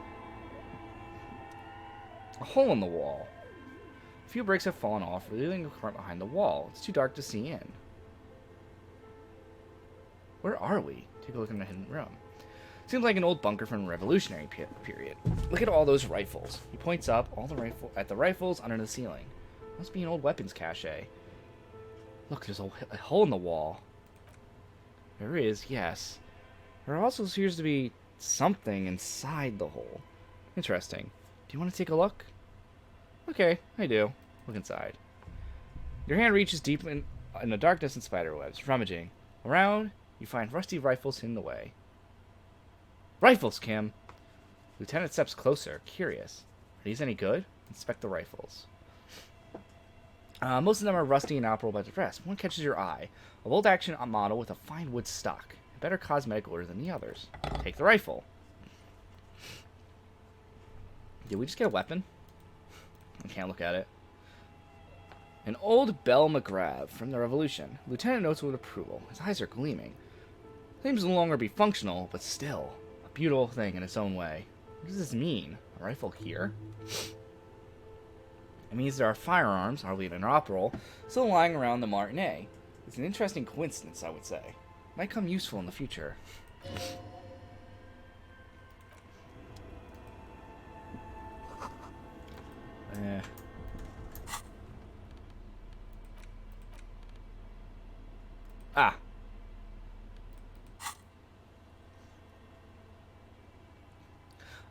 A hole in the wall. A few bricks have fallen off, revealing a compartment behind the wall. It's too dark to see in. Where are we? Take a look in the hidden room. Seems like an old bunker from the Revolutionary period. Look at all those rifles. He points up at the rifles under the ceiling. Must be an old weapons cache. Look, there's a hole in the wall. There is, yes. There also appears to be something inside the hole. Interesting. Do you want to take a look? Okay, I do. Look inside. Your hand reaches deep in the darkness and spiderwebs, rummaging. Around, you find rusty rifles hidden away. Rifles, Kim! Lieutenant steps closer, curious. Are these any good? Inspect the rifles. Most of them are rusty and inoperable by the rest. One catches your eye. A bolt-action model with a fine wood stock. A better cosmetic order than the others. Take the rifle. Did we just get a weapon? I can't look at it. An old Bell McGrav from the Revolution. Lieutenant notes with approval. His eyes are gleaming. Claims to no longer be functional, but still a beautiful thing in its own way. What does this mean? A rifle here? It means there are firearms, hardly inoperable, still lying around the Martinet. It's an interesting coincidence, I would say. Might come useful in the future. Ah.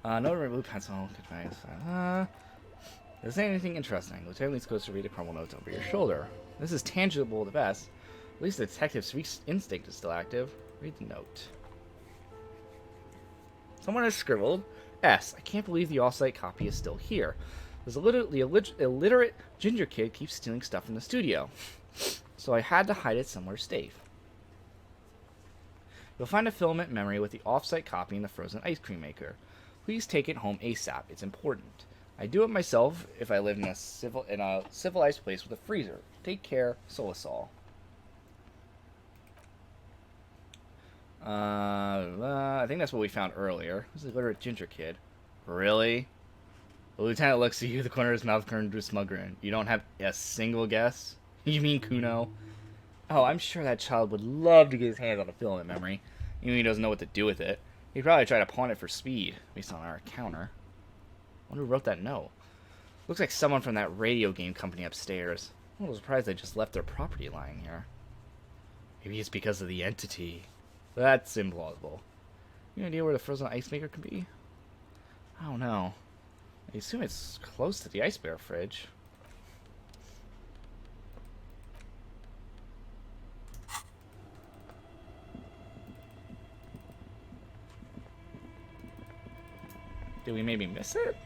No blue pencil. Is there anything interesting? Lieutenant leans close to read a crumbled note over your shoulder. This is tangible at the best. At least the detective's instinct is still active. Read the note. Someone has scribbled, S. I can't believe the off-site copy is still here. This illiterate ginger kid keeps stealing stuff from the studio. So I had to hide it somewhere safe. You'll find a filament memory with the off-site copy in the frozen ice cream maker. Please take it home ASAP. It's important. I do it myself if I live in a civilized place with a freezer. Take care, Solasol. I think that's what we found earlier. This is a literate ginger kid. Really? The lieutenant looks at you, the corner of his mouth turned to a smug grin. You don't have a single guess? You mean Kuno? Oh, I'm sure that child would love to get his hands on a filament memory, even if he doesn't know what to do with it. He'd probably try to pawn it for speed, based on our counter. I wonder who wrote that note. Looks like someone from that radio game company upstairs. I'm a little surprised they just left their property lying here. Maybe it's because of the entity. That's implausible. Any idea where the frozen ice maker could be? I don't know. I assume it's close to the ice bear fridge. Did we maybe miss it?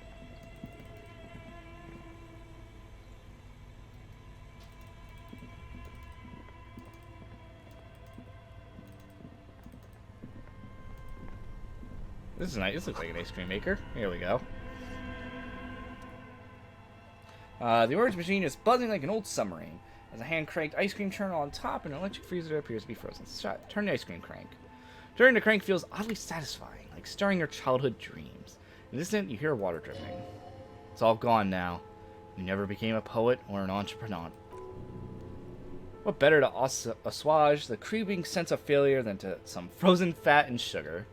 This is nice. This looks like an ice cream maker. Here we go. The orange machine is buzzing like an old submarine. As a hand-cranked ice cream churn on top and an electric freezer that appears to be frozen. Turn the ice cream crank. Turning the crank feels oddly satisfying, like stirring your childhood dreams. In an instant, you hear water dripping. It's all gone now. You never became a poet or an entrepreneur. What better to assuage the creeping sense of failure than to some frozen fat and sugar?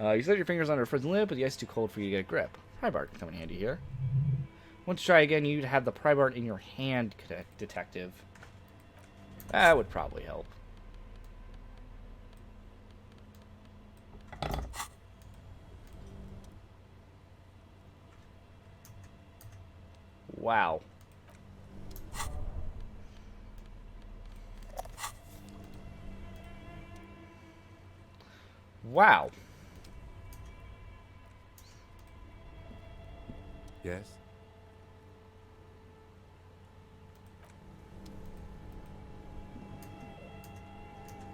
You slid your fingers under a frozen lid, but the ice is too cold for you to get a grip. Pry bar can come in handy here. Once you try again, you'd have the pry bar in your hand, detective. That would probably help. Wow. Wow. Yes?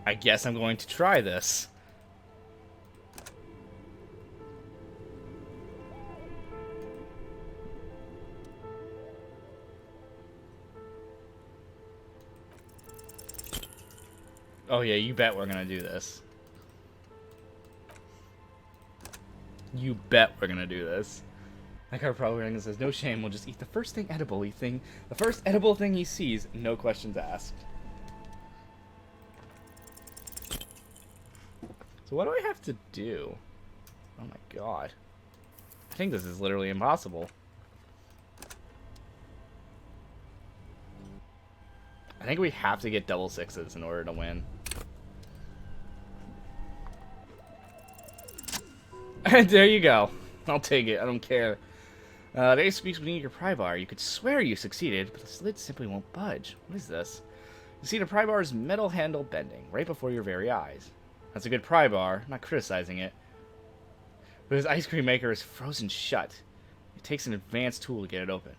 I guess I'm going to try this. Oh yeah, you bet we're gonna do this. You bet we're gonna do this. Like our programming says, no shame, we'll just eat the first edible thing he sees, no questions asked. So what do I have to do? Oh my god. I think this is literally impossible. I think we have to get double sixes in order to win. And there you go. I'll take it. I don't care. The ace speaks beneath your pry bar. You could swear you succeeded, but the lid simply won't budge. What is this? You see the pry bar's metal handle bending right before your very eyes. That's a good pry bar. I'm not criticizing it. But his ice cream maker is frozen shut. It takes an advanced tool to get it open.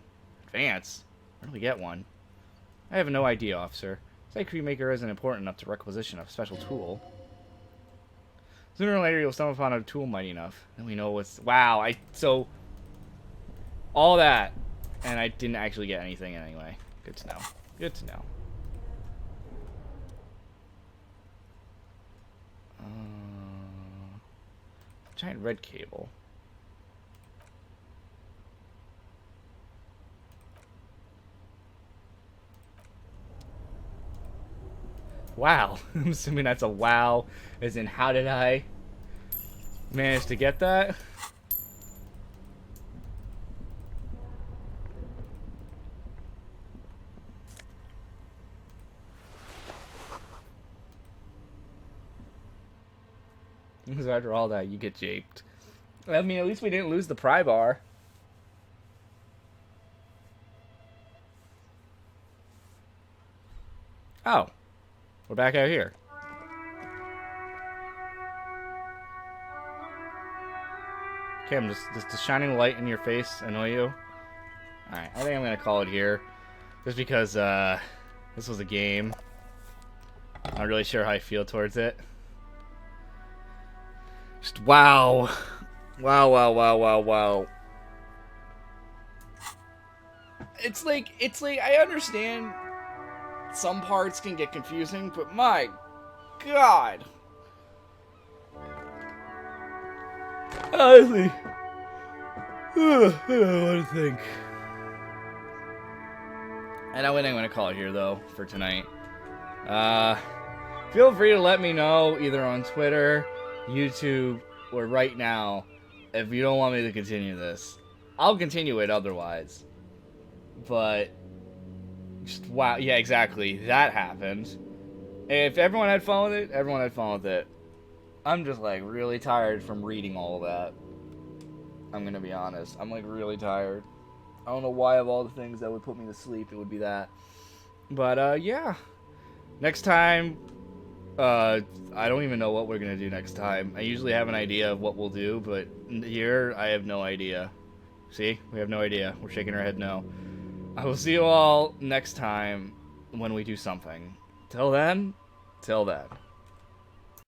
Advanced? Where do we get one? I have no idea, officer. This ice cream maker isn't important enough to requisition a special tool. Sooner or later, you'll stumble upon a tool mighty enough. Then we know what's... Wow, so... All that, and I didn't actually get anything anyway. Good to know. Good to know. Giant red cable. Wow. I'm assuming that's a wow. As in, how did I manage to get that? Because after all that, you get japed. I mean, at least we didn't lose the pry bar. Oh. We're back out here. Okay, I'm just the shining light in your face annoy you? Alright, I think I'm gonna call it here. Just because, this was a game. I'm not really sure how I feel towards it. Just wow. Wow. It's like I understand some parts can get confusing, but my God. Honestly. I don't want to think. And I think I'm going to call it here, though, for tonight. Feel free to let me know, either on Twitter, YouTube, or right now, if you don't want me to continue this. I'll continue it otherwise. But, just wow. Yeah, exactly. That happened. If everyone had fun with it, everyone had fun with it. I'm just, like, really tired from reading all of that. I'm going to be honest. I'm, like, really tired. I don't know why of all the things that would put me to sleep, it would be that. But, yeah. Next time, I don't even know what we're going to do next time. I usually have an idea of what we'll do, but here, I have no idea. See? We have no idea. We're shaking our head no. I will see you all next time when we do something. Till then.